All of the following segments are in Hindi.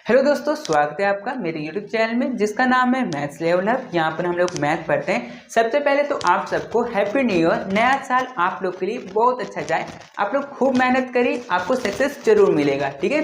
हेलो दोस्तों, स्वागत है आपका मेरे यूट्यूब चैनल में जिसका नाम है मैथ्स लेवल अप। यहाँ पर हम लोग मैथ पढ़ते हैं। सबसे पहले तो आप सबको हैप्पी न्यू ईयर। नया साल आप लोग के लिए बहुत अच्छा जाए। आप लोग खूब मेहनत करिए, आपको सक्सेस जरूर मिलेगा। ठीक है,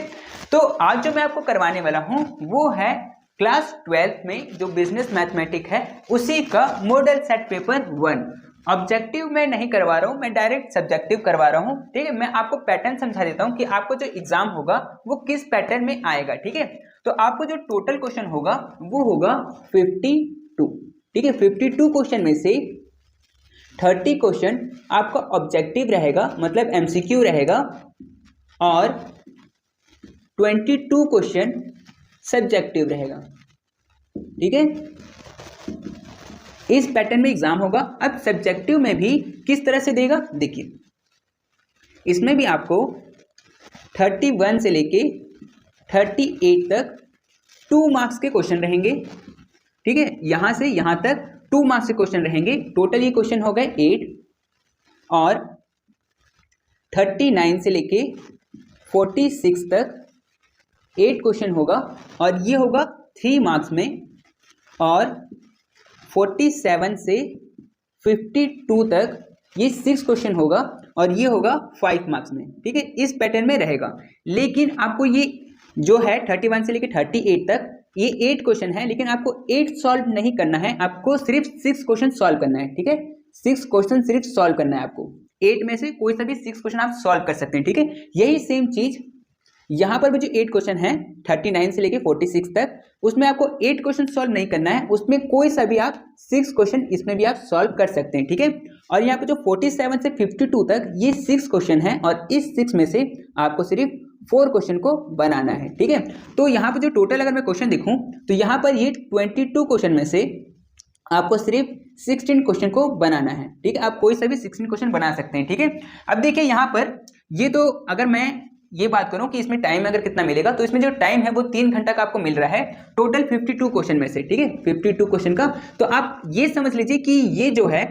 तो आज जो मैं आपको करवाने वाला हूँ वो है क्लास 12th में जो बिजनेस मैथमेटिक है उसी का मॉडल सेट पेपर 1। ऑब्जेक्टिव मैं नहीं करवा रहा हूँ, मैं डायरेक्ट सब्जेक्टिव करवा रहा हूँ। ठीक है, मैं आपको पैटर्न समझा देता हूँ कि आपको जो एग्जाम होगा वो किस पैटर्न में आएगा। ठीक है, तो आपको जो टोटल क्वेश्चन होगा वो होगा 52। ठीक है, 52 क्वेश्चन में से 30 क्वेश्चन आपका ऑब्जेक्टिव रहेगा, मतलब एमसीक्यू रहेगा, और 22 क्वेश्चन सब्जेक्टिव रहेगा। ठीक है, इस पैटर्न में एग्जाम होगा। अब सब्जेक्टिव में भी किस तरह से देगा देखिए, इसमें भी आपको 31 से लेके 38 तक 2 मार्क्स के क्वेश्चन रहेंगे। ठीक है, यहां से यहां तक 2 मार्क्स के क्वेश्चन रहेंगे। टोटल ये क्वेश्चन हो गए 8, और 39 से लेके 46 तक 8 क्वेश्चन होगा, और ये होगा 3 मार्क्स में, और 47 से 52 तक ये 6 क्वेश्चन होगा, और ये होगा 5 मार्क्स में। ठीक है, इस पैटर्न में रहेगा। लेकिन आपको ये जो है 31 से लेकर 38 तक ये 8 क्वेश्चन है, लेकिन आपको 8 सॉल्व नहीं करना है, आपको सिर्फ 6 क्वेश्चन सॉल्व करना है। ठीक है, 6 क्वेश्चन सिर्फ सॉल्व करना है आपको। 8 में से कोई सा भी 6 क्वेश्चन आप सॉल्व कर सकते हैं। ठीक है, यही सेम चीज यहाँ पर भी जो 8 क्वेश्चन है 39 से लेके 46 तक, उसमें आपको 8 क्वेश्चन सॉल्व नहीं करना है, उसमें कोई सा भी आप 6 क्वेश्चन इसमें भी आप सॉल्व कर सकते हैं। ठीक है, और यहाँ पे जो 47 से 52 तक ये 6 क्वेश्चन है, और इस 6 में से आपको सिर्फ 4 क्वेश्चन को बनाना है। ठीक है, तो यहाँ पे जो टोटल अगर मैं क्वेश्चन देखूं तो यहाँ पर ये 22 क्वेश्चन में से आपको सिर्फ 16 क्वेश्चन को बनाना है। ठीक है, आप कोई सा भी 16 क्वेश्चन बना सकते हैं। ठीक है, अब देखिए यहाँ पर ये तो अगर मैं ये बात करूं कि इसमें टाइम अगर कितना मिलेगा, तो इसमें जो टाइम है वो 3 घंटा का आपको मिल रहा है टोटल 52 क्वेश्चन में से। ठीक है, 52 क्वेश्चन का, तो आप ये समझ लीजिए कि ये जो है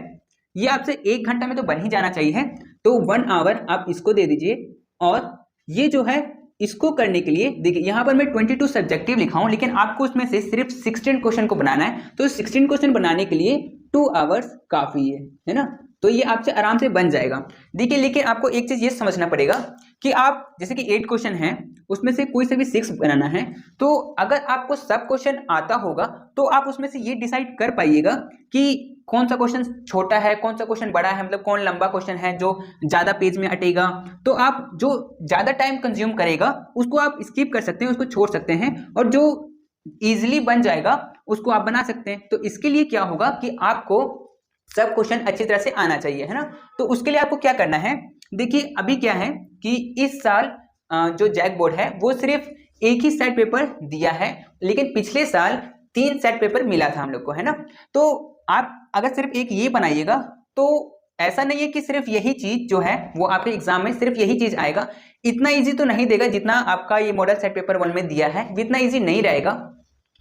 ये आपसे 1 घंटा में तो बन ही जाना चाहिए, तो 1 आवर आप इसको दे दीजिए। और ये जो है इसको करने के लिए देखिए यहाँ पर मैं 22 सब्जेक्टिव लिखा हूं, लेकिन आपको उसमें से सिर्फ 16 क्वेश्चन को बनाना है, तो 16 क्वेश्चन बनाने के लिए 2 आवर्स काफी है ना, तो ये आपसे आराम से बन जाएगा। देखिए, लेकिन आपको एक चीज ये समझना पड़ेगा कि आप जैसे कि 8 क्वेश्चन है, उसमें से कोई से भी 6 बनाना है, तो अगर आपको सब क्वेश्चन आता होगा तो आप उसमें से ये डिसाइड कर पाइएगा कि कौन सा क्वेश्चन छोटा है, कौन सा क्वेश्चन बड़ा है, मतलब कौन लंबा क्वेश्चन है जो ज्यादा पेज में अटेगा। तो आप जो ज्यादा टाइम कंज्यूम करेगा उसको आप स्किप कर सकते हैं, उसको छोड़ सकते हैं, और जो इजिली बन जाएगा उसको आप बना सकते हैं। तो इसके लिए क्या होगा कि आपको सब क्वेश्चन अच्छी तरह से आना चाहिए, है ना। तो उसके लिए आपको क्या करना है, देखिए अभी क्या है कि इस साल जो जैक बोर्ड है वो सिर्फ एक ही सेट पेपर दिया है, लेकिन पिछले साल 3 सेट पेपर मिला था हम लोग को, है ना। तो आप अगर सिर्फ एक ये बनाइएगा तो ऐसा नहीं है कि सिर्फ यही चीज जो है वो आपके एग्जाम में सिर्फ यही चीज आएगा। इतना इजी तो नहीं देगा जितना आपका ये मॉडल सेट पेपर 1 में दिया है, इतना इजी नहीं रहेगा।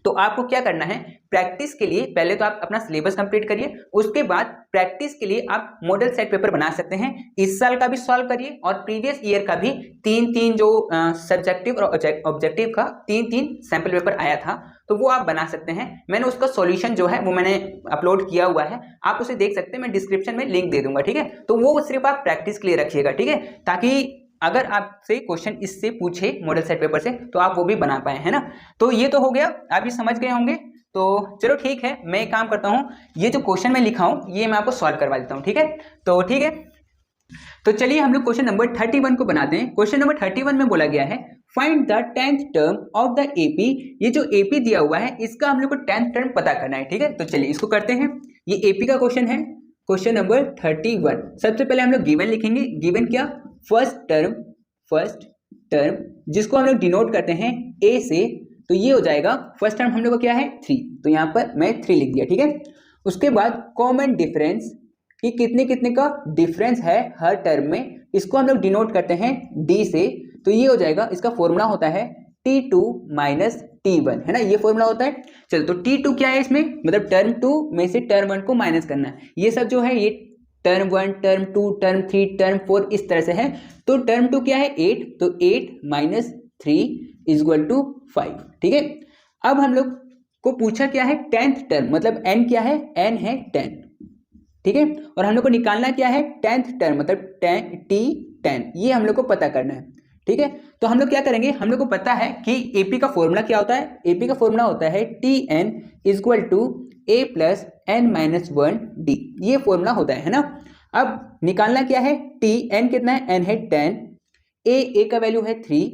तो आपको क्या करना है, प्रैक्टिस के लिए पहले तो आप अपना सिलेबस कंप्लीट करिए, उसके बाद प्रैक्टिस के लिए आप मॉडल सेट पेपर बना सकते हैं। इस साल का भी सॉल्व करिए, और प्रीवियस ईयर का भी 3-3 जो सब्जेक्टिव और ऑब्जेक्टिव का 3-3 सैंपल पेपर आया था, तो वो आप बना सकते हैं। मैंने उसका सॉल्यूशन जो है वो मैंने अपलोड किया हुआ है, आप उसे देख सकते हैं, मैं डिस्क्रिप्शन में लिंक दे दूंगा। ठीक है, तो वो सिर्फ आप प्रैक्टिस के लिए रखिएगा। ठीक है, ताकि अगर आपसे क्वेश्चन इससे पूछे मॉडल सेट पेपर से तो आप वो भी बना पाए, है ना। तो ये तो हो गया, आप ये समझ गए होंगे। तो चलो ठीक है, मैं एक काम करता हूँ, ये जो क्वेश्चन मैं लिखा हूँ ये मैं आपको सॉल्व करवा देता हूँ। ठीक है, तो ठीक है, तो चलिए हम लोग क्वेश्चन नंबर 31 को बनाते हैं। क्वेश्चन नंबर 31 में बोला गया है find the 10th term of the AP. ये जो एपी दिया हुआ है इसका हम लोग को 10th टर्म पता करना है। ठीक है, तो चलिए इसको करते हैं। ये एपी का क्वेश्चन है, क्वेश्चन नंबर 31। सबसे पहले हम लोग गिवन लिखेंगे। गिवन क्या, फर्स्ट टर्म जिसको हम लोग डिनोट करते हैं ए से, तो ये हो जाएगा फर्स्ट टर्म हम लोग को क्या है 3, तो यहाँ पर मैं 3 लिख दिया। ठीक है, उसके बाद कॉमन डिफरेंस कि कितने कितने का डिफरेंस है हर टर्म में, इसको हम लोग डिनोट करते हैं डी से, तो ये हो जाएगा, इसका फॉर्मूला होता है T2 माइनस T1, है ना, ये फॉर्मूला होता है। चलो, तो T2 क्या है इसमें, मतलब टर्म 2 में से टर्म 1 को माइनस करना है। ये सब जो है ये टर्म 1, टर्म 2, टर्म 3, टर्म 4 इस तरह से है। तो टर्म 2 क्या है 8, तो 8 माइनस 3 इक्वल टू 5। ठीक है, अब हम लोग को पूछा क्या है 10th टर्म, मतलब n क्या है, n है 10। ठीक है, और हम लोग को निकालना क्या है 10th टर्म, मतलब t10, ये हम लोग को पता करना है। ठीक है, तो हम लोग क्या करेंगे, हम लोग को पता है कि एपी का फॉर्मूला क्या होता है, एपी का फॉर्मूला होता है tn equal to a plus n minus 1d, ये फॉर्मूला होता है ना। अब निकालना क्या है, tn कितना है, n है 10, a का वैल्यू है 3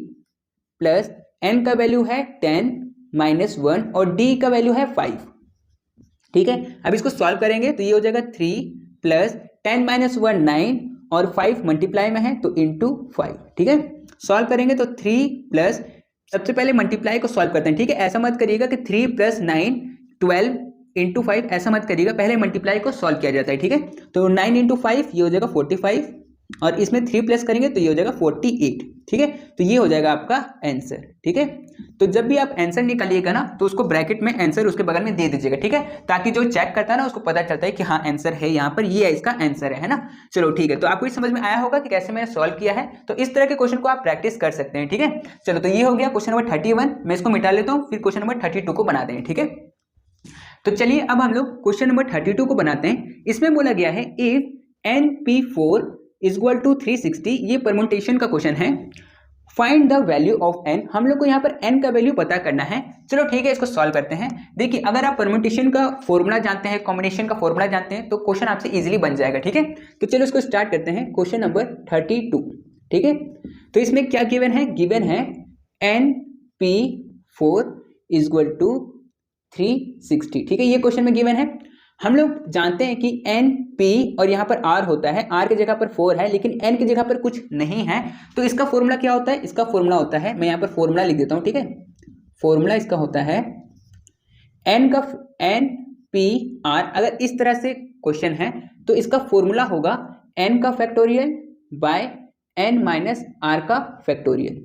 प्लस n का वैल्यू है 10 माइनस 1 और d का वैल्यू है 5। ठीक है, अब इसको सॉल्व करेंगे तो ये हो जाएगा 3 प्लस 10 माइनस 1 9 और 5 मल्टीप्लाई में है तो इंटू 5। ठीक है, सॉल्व करेंगे तो 3 प्लस, सबसे पहले मल्टीप्लाई को सॉल्व करते हैं। ठीक है, ऐसा मत करिएगा कि 3 प्लस 9 12 इंटू 5, ऐसा मत करिएगा, पहले मल्टीप्लाई को सॉल्व किया जाता है। ठीक है, तो 9 इंटू 5 ये हो जाएगा 45 और इसमें 3 प्लस करेंगे तो ये हो जाएगा 48। ठीक है, तो ये हो जाएगा आपका आंसर। ठीक है, तो जब भी आप आंसर निकालिएगा ना तो उसको ब्रैकेट में आंसर उसके बगल में दे दीजिएगा। ठीक है, ताकि जो चेक करता है ना उसको पता चलता है कि हाँ आंसर है यहाँ पर, ये इसका आंसर है ना। चलो ठीक है, तो आपको ये समझ में आया होगा कि कैसे मैंने सॉल्व किया है। तो इस तरह के क्वेश्चन को आप प्रैक्टिस कर सकते हैं। ठीक है, चलो तो ये हो गया क्वेश्चन नंबर 31, मैं इसको मिटा लेता हूँ, फिर क्वेश्चन नंबर 32 को बनाते हैं। ठीक है, तो चलिए अब हम लोग क्वेश्चन नंबर 32 को बनाते हैं। इसमें बोला गया है इफ np4 इक्वल टू 360, ये परम्यूटेशन का क्वेश्चन है। Find the value of n, हम लोग को यहाँ पर n का वैल्यू पता करना है। चलो ठीक है, इसको सॉल्व करते हैं। देखिए अगर आप परम्यूटेशन का फॉर्मूला जानते हैं, कॉम्बिनेशन का फॉर्मूला जानते हैं तो क्वेश्चन आपसे इजीली बन जाएगा। ठीक है, तो चलो इसको स्टार्ट करते हैं। Question number 32। ठीक है, तो इसमें क्या गिवन है, गिवन है np4 इक्वल टू 360। ठीक है, ये क्वेश्चन में गिवन है। हम लोग जानते हैं कि np और यहाँ पर r होता है, r की जगह पर 4 है लेकिन n की जगह पर कुछ नहीं है, तो इसका फॉर्मूला क्या होता है, इसका फॉर्मूला होता है, मैं यहाँ पर फॉर्मूला लिख देता हूँ। ठीक है, फॉर्मूला इसका होता है np_r। अगर इस तरह से क्वेश्चन है तो इसका फॉर्मूला होगा n का factorial by n minus r का फैक्टोरियल।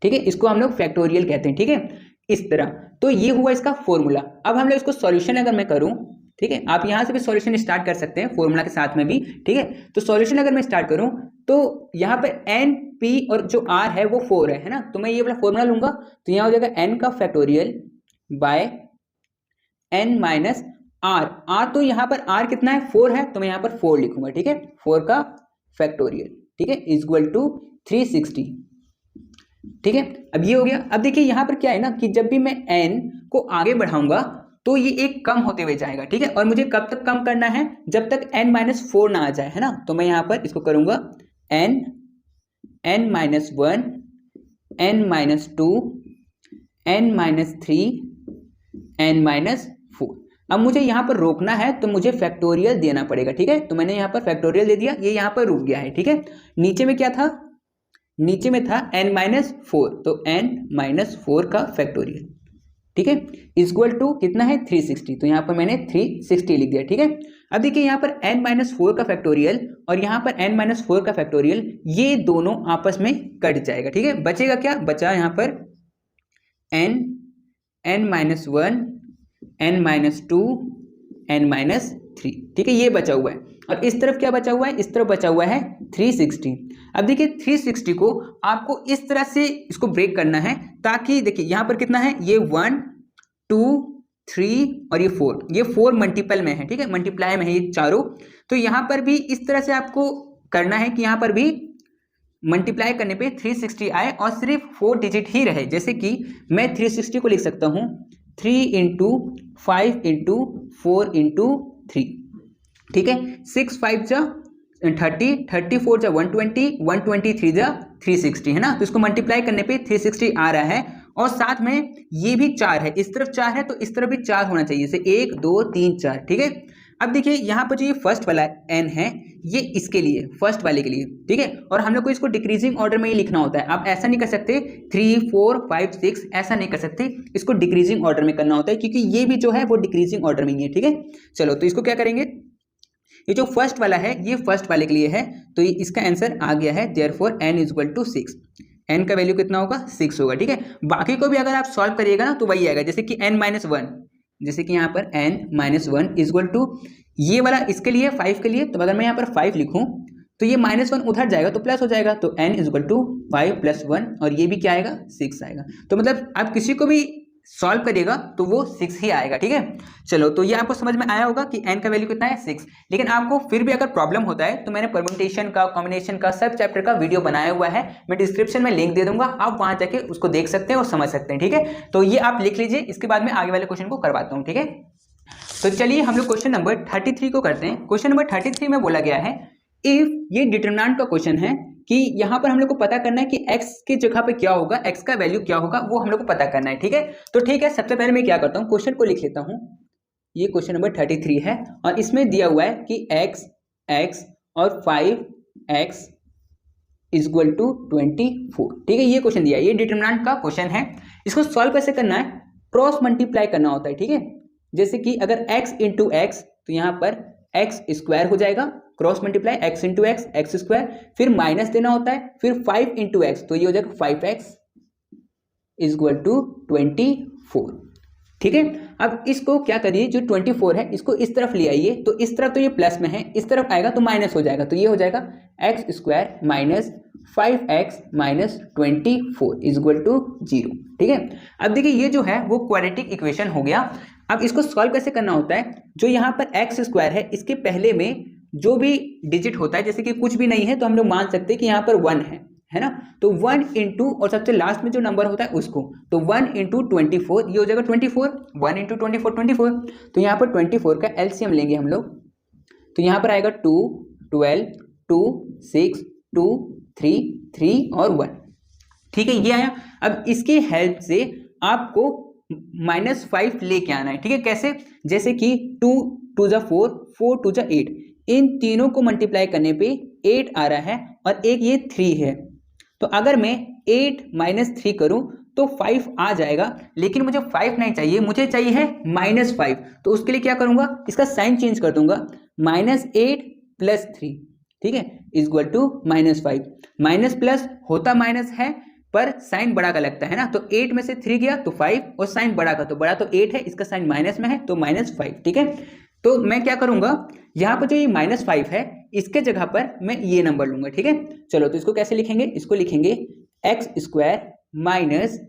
ठीक है, इसको हम लोग फैक्टोरियल कहते हैं। ठीक है, इस तरह, तो ये हुआ इसका फॉर्मूला। अब हम लोग इसको सॉल्यूशन अगर मैं करूं, ठीक है, आप यहां से भी सॉल्यूशन स्टार्ट कर सकते हैं फॉर्मूला के साथ में भी। ठीक है, तो सॉल्यूशन अगर मैं स्टार्ट करूं तो यहाँ पर n p और जो r है वो 4 है ना, तो मैं ये वाला फॉर्मूला लूंगा तो यहाँ हो जाएगा n का factorial by n minus r। r तो यहाँ पर r कितना है, 4 है, तो मैं यहाँ पर 4 लिखूंगा। ठीक है, 4 का फैक्टोरियल। ठीक है, इक्वल टू 360। ठीक है, अब ये हो गया। अब देखिए यहाँ पर क्या है ना कि जब भी मैं n को आगे बढ़ाऊंगा तो ये एक कम होते हुए जाएगा। ठीक है, और मुझे कब तक कम करना है, जब तक n माइनस 4 ना आ जाए, है ना। तो मैं यहाँ पर इसको करूंगा n minus 1, n minus 2, n minus 3, n minus 4। अब मुझे यहाँ पर रोकना है तो मुझे फैक्टोरियल देना पड़ेगा। ठीक है, तो मैंने यहाँ पर फैक्टोरियल दे दिया, ये यहाँ पर रुक गया है। ठीक है, नीचे में क्या था, नीचे में था n माइनस 4, तो n माइनस 4 का फैक्टोरियल। ठीक है, इक्वल टू कितना है 360, तो यहाँ पर मैंने 360 लिख दिया। ठीक है, अब देखिए यहाँ पर n माइनस 4 का फैक्टोरियल और यहाँ पर n माइनस 4 का फैक्टोरियल, ये दोनों आपस में कट जाएगा। ठीक है, बचेगा क्या, बचा यहाँ पर n minus 1, n minus 2, n minus 3। ठीक है, ये बचा हुआ है। और इस तरफ क्या बचा हुआ है, इस तरफ बचा हुआ है 360। अब देखिए 360 को आपको इस तरह से इसको ब्रेक करना है, ताकि देखिए यहाँ पर कितना है, ये 1 2 3 और ये 4, ये 4 मल्टीपल में है। ठीक है, मल्टीप्लाई में है ये चारों। तो यहाँ पर भी इस तरह से आपको करना है कि यहाँ पर भी मल्टीप्लाई करने पे 360 आए और सिर्फ 4 डिजिट ही रहे। जैसे कि मैं 360 को लिख सकता हूँ 3 इंटू 5 इंटू 4 इंटू 3। ठीक है, 6 5 जा 30, 34 जा 120, 123 जा 360, है ना। तो इसको मल्टीप्लाई करने पे 360 आ रहा है और साथ में ये भी 4 है, इस तरफ 4 है तो इस तरफ भी 4 होना चाहिए, जैसे 1 2 3 4। ठीक है, अब देखिए यहाँ पर जो ये फर्स्ट वाला n है ये इसके लिए, फर्स्ट वाले के लिए। ठीक है, और हम लोग को इसको डिक्रीजिंग ऑर्डर में ही लिखना होता है। आप ऐसा नहीं कर सकते 3 4 5 6, ऐसा नहीं कर सकते, इसको डिक्रीजिंग ऑर्डर में करना होता है, क्योंकि ये भी जो है वो डिक्रीजिंग ऑर्डर में ही है। ठीक है, चलो तो इसको क्या करेंगे, ये जो फर्स्ट वाला है ये फर्स्ट वाले के लिए है, तो ये इसका आंसर आ गया है। Therefore n equal to 6, n का वैल्यू कितना होगा 6 होगा। ठीक है, बाकी को भी अगर आप सॉल्व करिएगा ना तो वही आएगा, जैसे कि n माइनस 1, जैसे कि यहाँ पर n माइनस 1 इक्वल टू ये वाला इसके लिए 5 के लिए, तो अगर मैं यहाँ पर 5 लिखूँ तो ये -1 उधर जाएगा तो प्लस हो जाएगा, तो n इज इक्वल टू 5 + 1 और ये भी क्या आएगा 6 आएगा। तो मतलब आप किसी को भी सॉल्व करिएगा तो वो 6 ही आएगा, ठीक है। चलो तो ये आपको समझ में आया होगा कि n का वैल्यू कितना है 6। लेकिन आपको फिर भी अगर प्रॉब्लम होता है तो मैंने परम्यूटेशन का, कॉम्बिनेशन का, सब चैप्टर का वीडियो बनाया हुआ है, मैं डिस्क्रिप्शन में लिंक दे दूंगा, आप वहां जाके उसको देख सकते हैं और समझ सकते हैं, ठीक है। तो ये आप लिख लीजिए, इसके बाद में आगे वाले क्वेश्चन को करवाता हूँ, ठीक है। तो चलिए हम लोग क्वेश्चन नंबर 33 को करते हैं। क्वेश्चन नंबर 33 में बोला गया है इफ, ये डिटरमिनेंट का क्वेश्चन है कि यहाँ पर हम लोग को पता करना है कि x की जगह पे क्या होगा, x का वैल्यू क्या होगा, वो हम लोग को पता करना है, ठीक है। तो ठीक है, सबसे पहले मैं क्या करता हूँ, क्वेश्चन को लिख लेता हूँ। ये क्वेश्चन नंबर 33 है और इसमें दिया हुआ है कि x और 5x इज इक्वल टू 24, ठीक है। ये क्वेश्चन दिया है, ये डिटरमिनेंट का क्वेश्चन है। इसको सॉल्व कैसे करना है, क्रॉस मल्टीप्लाई करना होता है, ठीक है। जैसे कि अगर x इंटू एक्स, तो यहाँ पर x स्क्वायर हो जाएगा, cross multiply x into x, x square, फिर माइनस देना होता है, फिर 5 इंटू एक्स, तो ये हो जाएगा 5x इज इक्वल टू 24, ठीक है। अब इसको क्या करिए, जो 24 है इसको इस तरफ ले आइए, तो इस तरफ तो ये प्लस में है, इस तरफ आएगा तो माइनस हो जाएगा, तो ये हो जाएगा x square minus 5x minus 24 is equal to 0, ठीक है। अब देखिए ये जो है वो क्वाड्रेटिक इक्वेशन हो गया। अब इसको सॉल्व कैसे करना होता है, जो यहाँ पर एक्स स्क्वायर है इसके पहले में जो भी डिजिट होता है, जैसे कि कुछ भी नहीं है तो हम लोग मान सकते हैं कि यहाँ पर 1 है ना, तो 1 इंटू और सबसे लास्ट में जो नंबर होता है उसको, तो 1 इंटू 24, ये हो जाएगा 24, 1 इंटू 24, तो यहाँ पर 24 का एलसीएम लेंगे हम लोग, तो यहाँ पर आएगा 2, 12, 2, 6, 2, 3, 3 और 1, ठीक है, ये आया। अब इसकी हेल्प से आपको -5 लेके आना है, ठीक है। कैसे, जैसे कि 2 2 जा 4, 4 2 जा 8, इन तीनों को मल्टीप्लाई करने पे 8 आ रहा है और एक ये 3 है, तो अगर मैं 8 - 3 करूं तो 5 आ जाएगा, लेकिन मुझे 5 नहीं चाहिए, मुझे चाहिए है -5। तो उसके लिए क्या करूंगा, इसका साइन चेंज कर दूंगा, -8 + 3, ठीक है, is equal to -5। Minus plus होता माइनस है पर साइन बड़ा का लगता है ना, तो 8 में से 3 गया तो 5 और साइन बड़ा का, तो बड़ा तो 8 है, इसका साइन माइनस में है तो -5, ठीक है। तो मैं क्या करूंगा, यहाँ पर जो ये -5 है इसके जगह पर मैं ये नंबर लूंगा, ठीक है। चलो तो इसको कैसे लिखेंगे, इसको लिखेंगे x square minus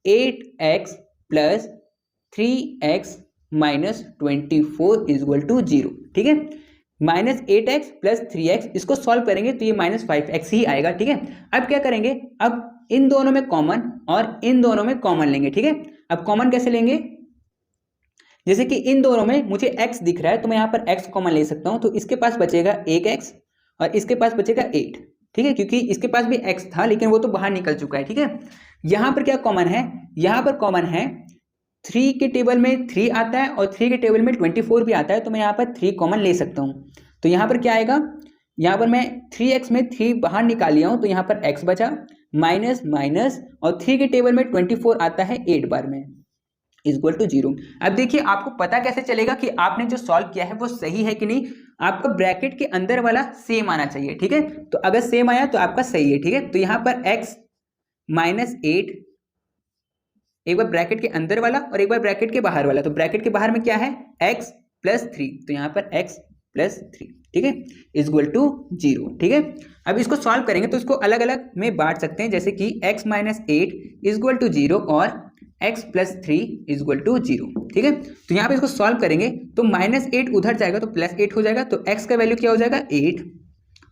8x plus 3x minus 24 is equal to 0, ठीक है। -8x प्लस 3x, इसको सॉल्व करेंगे तो ये -5x ही आएगा, ठीक है। अब क्या करेंगे, अब इन दोनों में कॉमन और इन दोनों में कॉमन लेंगे, ठीक है। अब कॉमन कैसे लेंगे, जैसे कि इन दोनों में मुझे x दिख रहा है तो मैं यहाँ पर x कॉमन ले सकता हूँ, तो इसके पास बचेगा 1x और इसके पास बचेगा 8, ठीक है, क्योंकि इसके पास भी x था लेकिन वो तो बाहर निकल चुका है, ठीक है। यहाँ पर क्या कॉमन है, यहाँ पर कॉमन है 3 के टेबल में 3 आता है और 3 के टेबल में 24 भी आता है, तो मैं यहाँ पर 3 कॉमन ले सकता हूँ। तो यहाँ पर क्या आएगा, यहाँ पर मैं 3x में 3 बाहर निकाल लिया हूँ तो यहाँ पर x बचा, माइनस माइनस और 3 के टेबल में 24 आता है 8 बार में, इज इक्वल टू 0। अब देखिए आपको पता कैसे चलेगा कि आपने जो सॉल्व किया है वो सही है कि नहीं, आपका ब्रैकेट के अंदर वाला सेम आना चाहिए, ठीक है। तो अगर सेम आया तो आपका सही है, ठीक है। तो यहाँ पर x -8, एक बार ब्रैकेट के अंदर वाला और एक बार ब्रैकेट के बाहर वाला, तो ब्रैकेट के बाहर में क्या है x + 3, तो यहाँ पर x + 3, ठीक है, इज इक्वल टू 0, ठीक है। अब इसको सॉल्व करेंगे तो इसको अलग अलग में बांट सकते हैं, जैसे कि x - 8 इज इक्वल टू 0 और x + 3 इज इक्वल टू 0, ठीक है। तो यहाँ पे इसको सॉल्व करेंगे तो -8 उधर जाएगा तो +8 हो जाएगा, तो x का वैल्यू क्या हो जाएगा 8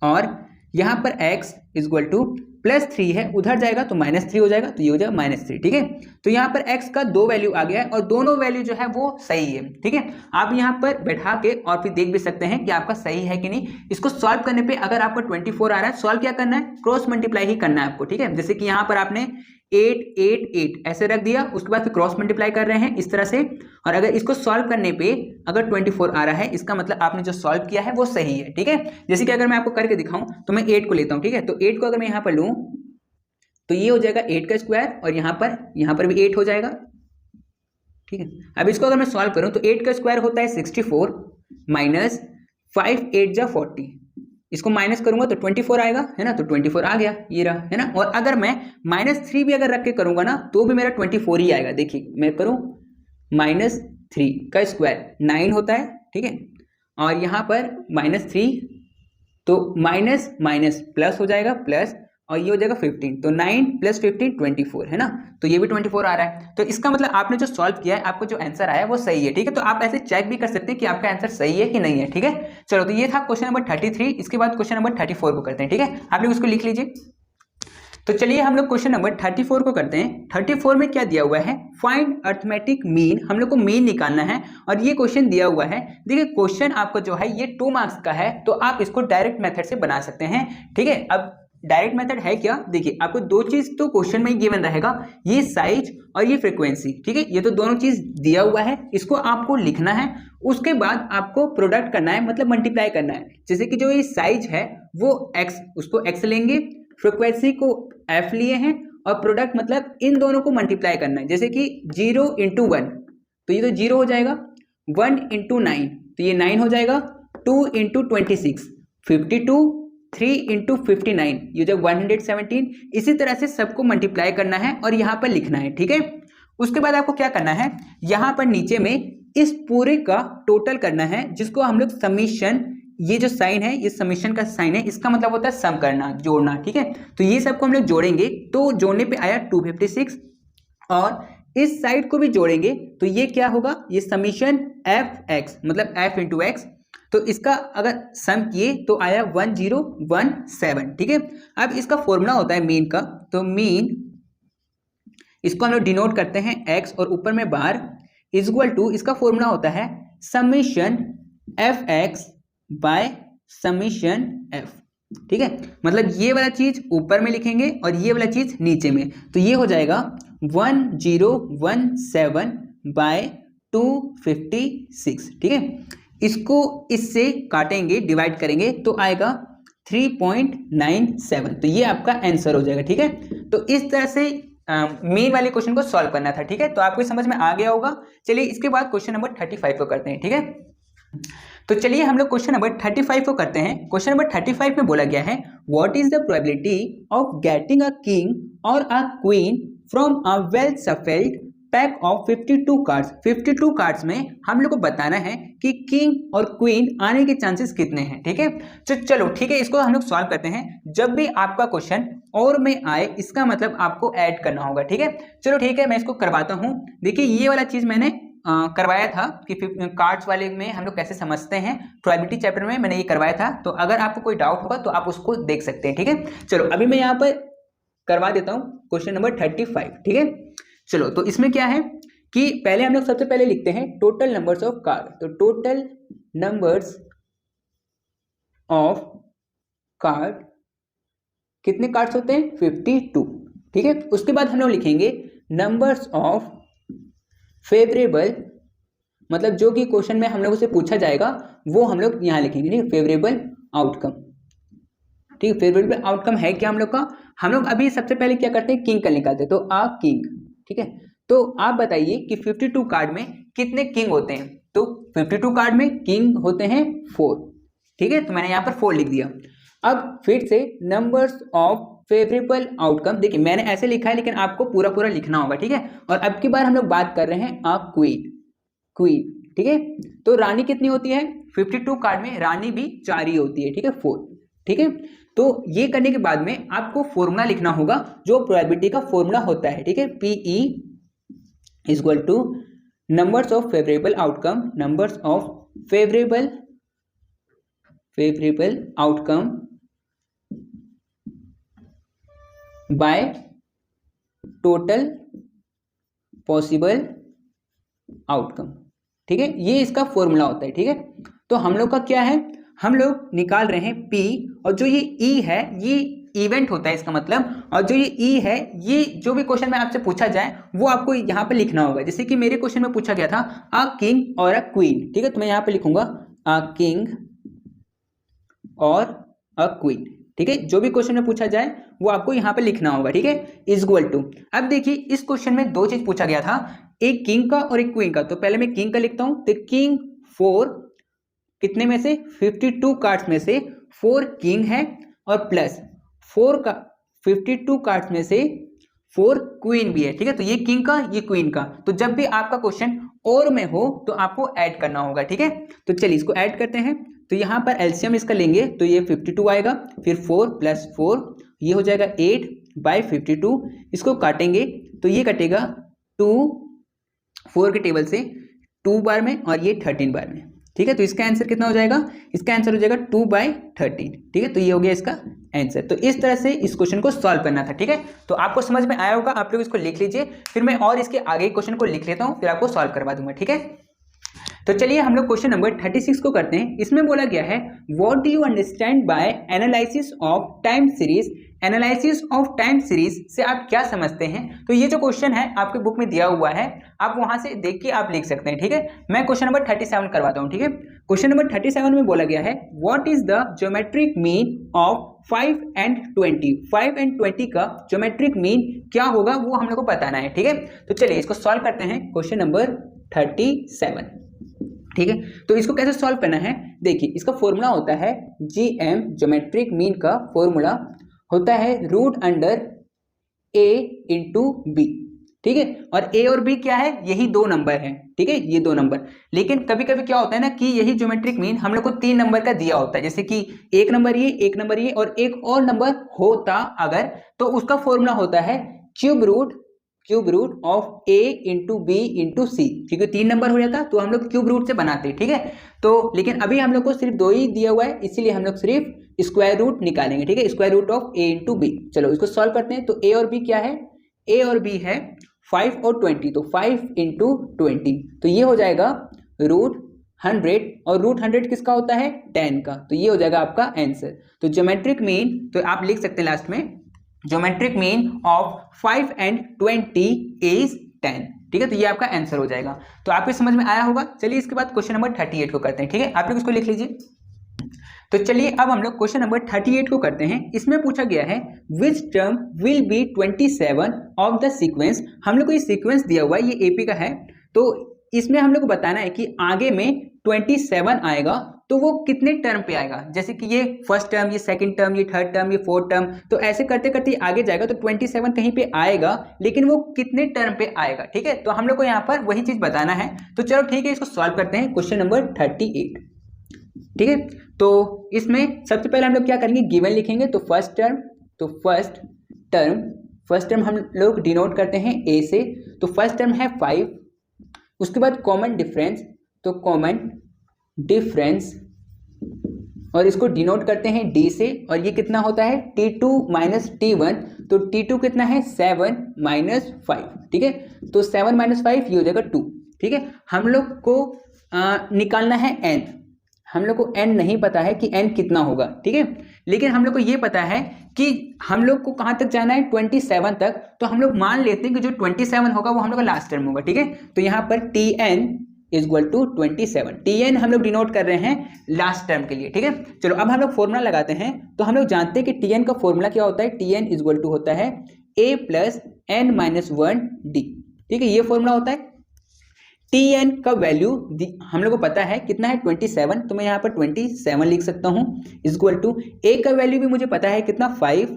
और यहाँ पर x इज इक्वल टू +3 है, उधर जाएगा तो -3 हो जाएगा, तो ये हो जाएगा -3, ठीक है। तो यहाँ पर x का 2 वैल्यू आ गया है और दोनों वैल्यू जो है वो सही है, ठीक है। आप यहाँ पर बैठा के और फिर देख भी सकते हैं कि आपका सही है कि नहीं। इसको सॉल्व करने पे अगर आपका 24 आ रहा है, सॉल्व क्या करना है, क्रॉस मल्टीप्लाई ही करना है आपको, ठीक है। जैसे कि यहाँ पर आपने 8 8 8 ऐसे रख दिया, उसके बाद फिर क्रॉस मल्टीप्लाई कर रहे हैं इस तरह से, और अगर इसको सॉल्व करने पे अगर 24 आ रहा है इसका मतलब आपने जो सॉल्व किया है वो सही है, ठीक है। जैसे कि अगर मैं आपको करके दिखाऊं तो मैं 8 को लेता हूं, ठीक है। तो 8 को अगर मैं यहाँ पर लूं तो ये हो जाएगा 8 का स्क्वायर और यहाँ पर भी 8 हो जाएगा, ठीक है। अब इसको अगर मैं सॉल्व करूं तो 8 का स्क्वायर होता है 64 माइनस 5 8 जा 40, इसको माइनस करूंगा तो 24 आएगा, है ना, तो 24 आ गया, ये रहा, है ना। और अगर मैं -3 भी अगर रख के करूंगा ना तो भी मेरा 24 ही आएगा। देखिए मैं करूं -3 का स्क्वायर 9 होता है, ठीक है, और यहाँ पर -3 तो माइनस माइनस प्लस हो जाएगा प्लस, और ये हो जाएगा 15, तो 9 + 15 24 है ना, तो ये भी 24 आ रहा है। तो इसका मतलब आपने जो सॉल्व किया है, आपको जो आंसर आया है वो सही है, ठीक है। तो आप ऐसे चेक भी कर सकते हैं कि आपका आंसर सही है कि नहीं है, ठीक है। चलो, तो ये था क्वेश्चन नंबर 33। इसके बाद क्वेश्चन नंबर 34 को करते हैं, ठीक है। आप लोग इसको लिख लीजिए। तो चलिए हम लोग क्वेश्चन नंबर 34 को करते हैं। 34 में क्या दिया हुआ है, फाइंड अरिथमेटिक मीन, हम लोग को मीन निकालना है। और ये क्वेश्चन दिया हुआ है, देखिए क्वेश्चन आपको जो है ये 2 मार्क्स का है, तो आप इसको डायरेक्ट मेथड से बना सकते हैं, ठीक है। अब डायरेक्ट मेथड है क्या, देखिए आपको 2 चीज तो क्वेश्चन में गिवन रहेगा, ये साइज और ये फ्रीक्वेंसी, ठीक है। ये तो दोनों चीज दिया हुआ है, इसको आपको लिखना है। उसके बाद आपको प्रोडक्ट करना है, मतलब मल्टीप्लाई करना है। जैसे कि जो ये साइज है वो x, उसको x लेंगे, फ्रीक्वेंसी को f लिए हैं, और प्रोडक्ट मतलब इन दोनों को मल्टीप्लाई करना है। जैसे कि 0 × 1, तो ये तो 0 हो जाएगा, 1 × 9, तो ये 9 हो जाएगा, 2 × 26 52, 3 × 59, ये जो 117। इसी तरह से सबको मल्टीप्लाई करना है और यहाँ पर लिखना है, ठीक है। उसके बाद आपको क्या करना है, यहाँ पर नीचे में इस पूरे का टोटल करना है, जिसको हम लोग समीशन, ये जो साइन है ये समीशन का साइन है, इसका मतलब होता है सम करना, जोड़ना, ठीक है। तो ये सबको हम लोग जोड़ेंगे, तो जोड़ने पे आया 256, और इस साइड को भी जोड़ेंगे तो ये क्या होगा, ये समीशन f(x) मतलब f × x, तो इसका अगर सम किए तो आया 1017, ठीक है। अब इसका फॉर्मूला होता है मीन का, तो मीन इसको हम लोग डिनोट करते हैं x और ऊपर में बार इक्वल टू, इसका फॉर्मूला होता है summation f(x) bye summation f, ठीक है। मतलब ये वाला चीज ऊपर में लिखेंगे और ये वाला चीज नीचे में, तो ये हो जाएगा 1017 बाय 256, ठीक है। इसको इससे काटेंगे, डिवाइड करेंगे तो आएगा 3.97, तो ये आपका आंसर हो जाएगा, ठीक है। तो इस तरह से मेन वाले क्वेश्चन को सॉल्व करना था, ठीक है। तो आपको समझ में आ गया होगा। चलिए इसके बाद क्वेश्चन नंबर 35 को करते हैं, ठीक है। तो चलिए हम लोग क्वेश्चन नंबर 35 को करते हैं। क्वेश्चन नंबर 35 में बोला गया है, what is the probability of getting a king और a queen from a well shuffled pack of 52 cards. 52 cards में हम लोग को बताना है कि किंग और क्वीन आने के चांसेस कितने हैं, ठीक है। तो चलो ठीक है, इसको हम लोग सॉल्व करते हैं। जब भी आपका क्वेश्चन और में आए, इसका मतलब आपको ऐड करना होगा, ठीक है। चलो ठीक है, मैं इसको करवाता हूं। देखिए ये वाला चीज मैंने करवाया था कि कार्ड्स वाले में हम लोग कैसे समझते हैं, प्रोबेबिलिटी चैप्टर में मैंने ये करवाया था। तो अगर आपको कोई डाउट होगा तो आप उसको देख सकते हैं, ठीक है। चलो अभी मैं यहाँ पर करवा देता हूँ क्वेश्चन नंबर 35, ठीक है। चलो तो इसमें क्या है कि पहले हम लोग सबसे पहले लिखते हैं टोटल नंबर्स ऑफ कार्ड। तो टोटल नंबर्स ऑफ कार्ड, कितने कार्ड्स होते हैं, 52, ठीक है। उसके बाद हम लोग लिखेंगे नंबर्स ऑफ फेवरेबल, मतलब जो कि क्वेश्चन में हम लोगों से पूछा जाएगा वो हम लोग यहाँ लिखेंगे, ठीक है। फेवरेबल आउटकम, ठीक है। फेवरेबल आउटकम है क्या हम लोग का, हम लोग अभी सबसे पहले क्या करते हैं, किंग का निकालते हैं। तो आ किंग, ठीक है। तो आप बताइए कि 52 कार्ड में कितने किंग होते हैं। तो 52 कार्ड में किंग होते हैं 4, ठीक है। तो मैंने यहाँ पर 4 लिख दिया। अब फिर से नंबर्स ऑफ फेवरेबल आउटकम, देखिए मैंने ऐसे लिखा है लेकिन आपको पूरा पूरा लिखना होगा, ठीक है। और अब की बार हम लोग बात कर रहे हैं आ क्वीन, क्वीन, ठीक है। तो रानी कितनी होती है, 52 कार्ड में रानी भी 4 ही होती है, ठीक है, 4, ठीक है। तो ये करने के बाद में आपको फॉर्मूला लिखना होगा जो प्रोबेबिलिटी का फॉर्मूला होता है, ठीक है। PE equal two numbers of favourable outcome, numbers of favourable outcome by total possible outcome, ठीक है। ये इसका फॉर्मूला होता है, ठीक है। तो हम लोग का क्या है, हम लोग निकाल रहे हैं P, और जो ये E है ये इवेंट होता है इसका मतलब, और जो ये E है ये जो भी क्वेश्चन में आपसे पूछा जाए वो आपको यहाँ पे लिखना होगा। जैसे कि मेरे क्वेश्चन में पूछा गया था अ किंग और अ क्वीन, ठीक है। तो मैं यहाँ पे लिखूंगा अ किंग और अ क्वीन, ठीक है। जो भी क्वेश्चन में पूछा जाए वो आपको यहाँ पे लिखना होगा, ठीक है। इक्वल टू, अब देखिए इस क्वेश्चन में 2 चीज पूछा गया था, एक किंग का और एक क्वीन का। तो पहले मैं किंग का लिखता हूं। तो किंग 4, कितने में से, 52 कार्ड्स में से 4 किंग है, और प्लस 4 का 52 कार्ड्स में से 4 क्वीन भी है, ठीक है। तो ये किंग का, ये क्वीन का। तो जब भी आपका क्वेश्चन और में हो तो आपको ऐड करना होगा, ठीक है। तो चलिए इसको ऐड करते हैं। तो यहाँ पर एलसीएम इसका लेंगे तो ये 52 आएगा, फिर 4 + 4 ये हो जाएगा 8/52, इसको काटेंगे तो ये कटेगा 2 4 के टेबल से 2 बार में और ये 13 बार में, ठीक है। तो इसका आंसर कितना हो जाएगा, इसका आंसर हो जाएगा 2/13, ठीक है। तो ये हो गया इसका आंसर। तो इस तरह से इस क्वेश्चन को सॉल्व करना था, ठीक है। तो आपको समझ में आया होगा, आप लोग इसको लिख लीजिए, फिर मैं और इसके आगे क्वेश्चन को लिख लेता हूँ, फिर आपको सॉल्व करवा दूंगा, ठीक है। तो चलिए हम लोग क्वेश्चन नंबर 36 को करते हैं। इसमें बोला गया है what do you understand by analysis of time series. Analysis of time series से आप क्या समझते हैं। तो ये जो क्वेश्चन है आपके बुक में दिया हुआ है, आप वहां से देख के आप लिख सकते हैं, ठीक है। मैं क्वेश्चन नंबर 37 करवाता हूं, ठीक है। क्वेश्चन नंबर 37 में बोला गया है what is the geometric mean of 5 and 20। 5 and 20 का ज्योमेट्रिक मीन क्या होगा वो हम लोग को बताना है, ठीक है। तो चलिए इसको सॉल्व करते हैं, क्वेश्चन नंबर 37, ठीक है। तो इसको कैसे सॉल्व करना है, देखिए इसका फॉर्मूला होता है GM, ज्योमेट्रिक मीन का फॉर्मूला होता है √A × B, ठीक है। और A और B क्या है, यही 2 नंबर है, ठीक है, ये 2 नंबर। लेकिन कभी कभी क्या होता है ना कि यही ज्योमेट्रिक मीन हम लोग को 3 नंबर का दिया होता है, जैसे कि 1 नंबर ये, 1 नंबर ये और एक और नंबर होता अगर, तो उसका फॉर्मूला होता है cube root of A × B × C, क्योंकि 3 नंबर हो जाता तो हम लोग क्यूब रूट से बनाते, ठीक है। तो लेकिन अभी हम लोग को सिर्फ 2 ही दिया हुआ है, इसीलिए हम लोग सिर्फ स्क्वायर रूट निकालेंगे, ठीक है, square root of A × B। चलो इसको सॉल्व करते हैं। तो A और B क्या है, A और B है 5 और 20, तो 5 × 20, तो ये हो जाएगा √100, और √100 किसका होता है, 10 का, तो ये हो जाएगा आपका आंसर। तो ज्योमेट्रिक मीन, तो आप लिख सकते हैं लास्ट में geometric mean of 5 and 20 is 10, ठीक है। तो ये आपका आंसर हो जाएगा। तो आपको समझ में आया होगा। चलिए इसके बाद क्वेश्चन नंबर 38 को करते हैं, ठीक है। आप लोग इसको लिख लीजिए। तो चलिए अब हम लोग क्वेश्चन नंबर 38 को करते हैं। इसमें पूछा गया है which term will be 27 of the sequence. हम लोग को ये सीक्वेंस दिया हुआ है, ये एपी का है, तो इसमें हम लोग को बताना है कि आगे में 27 आएगा तो वो कितने टर्म पे आएगा। जैसे कि ये फर्स्ट टर्म, ये सेकंड टर्म, ये थर्ड टर्म, ये फोर्थ टर्म, तो ऐसे करते करते आगे जाएगा तो 27 कहीं पे आएगा, लेकिन वो कितने टर्म पे आएगा, ठीक है। तो हम लोग को यहाँ पर वही चीज बताना है। तो चलो ठीक है, इसको सॉल्व करते हैं। क्वेश्चन नंबर 38, ठीक है। तो इसमें सबसे पहले हम लोग क्या करेंगे, गिवन लिखेंगे। तो फर्स्ट टर्म हम लोग डिनोट करते हैं A से। तो फर्स्ट टर्म है 5, उसके बाद कॉमन डिफरेंस, तो कॉमन डिफरेंस, और इसको डिनोट करते हैं D से, और ये कितना होता है T2 - T1, तो T2 कितना है 7 - 5, ठीक है। तो 7 - 5 ये हो जाएगा 2, ठीक है। हम लोग को निकालना है n, हम लोग को n नहीं पता है कि n कितना होगा, ठीक है। लेकिन हम लोग को ये पता है कि हम लोग को कहाँ तक जाना है, 27 तक। तो हम लोग मान लेते हैं कि जो 27 होगा वो हम लोग का लास्ट टर्म होगा, ठीक है। तो यहाँ पर Tn = 27, Tn हम लोग डिनोट कर रहे हैं लास्ट टर्म के लिए, ठीक है। चलो अब हम लोग फॉर्मूला लगाते हैं। तो हम लोग जानते हैं कि Tn का फॉर्मूला क्या होता है, Tn = होता है A + n - 1D, ठीक है, ये फॉर्मूला होता है। Tn का वैल्यू हम लोग को पता है कितना है 27, तो मैं यहाँ पर 27 लिख सकता हूँ, = A का वैल्यू भी मुझे पता है कितना 5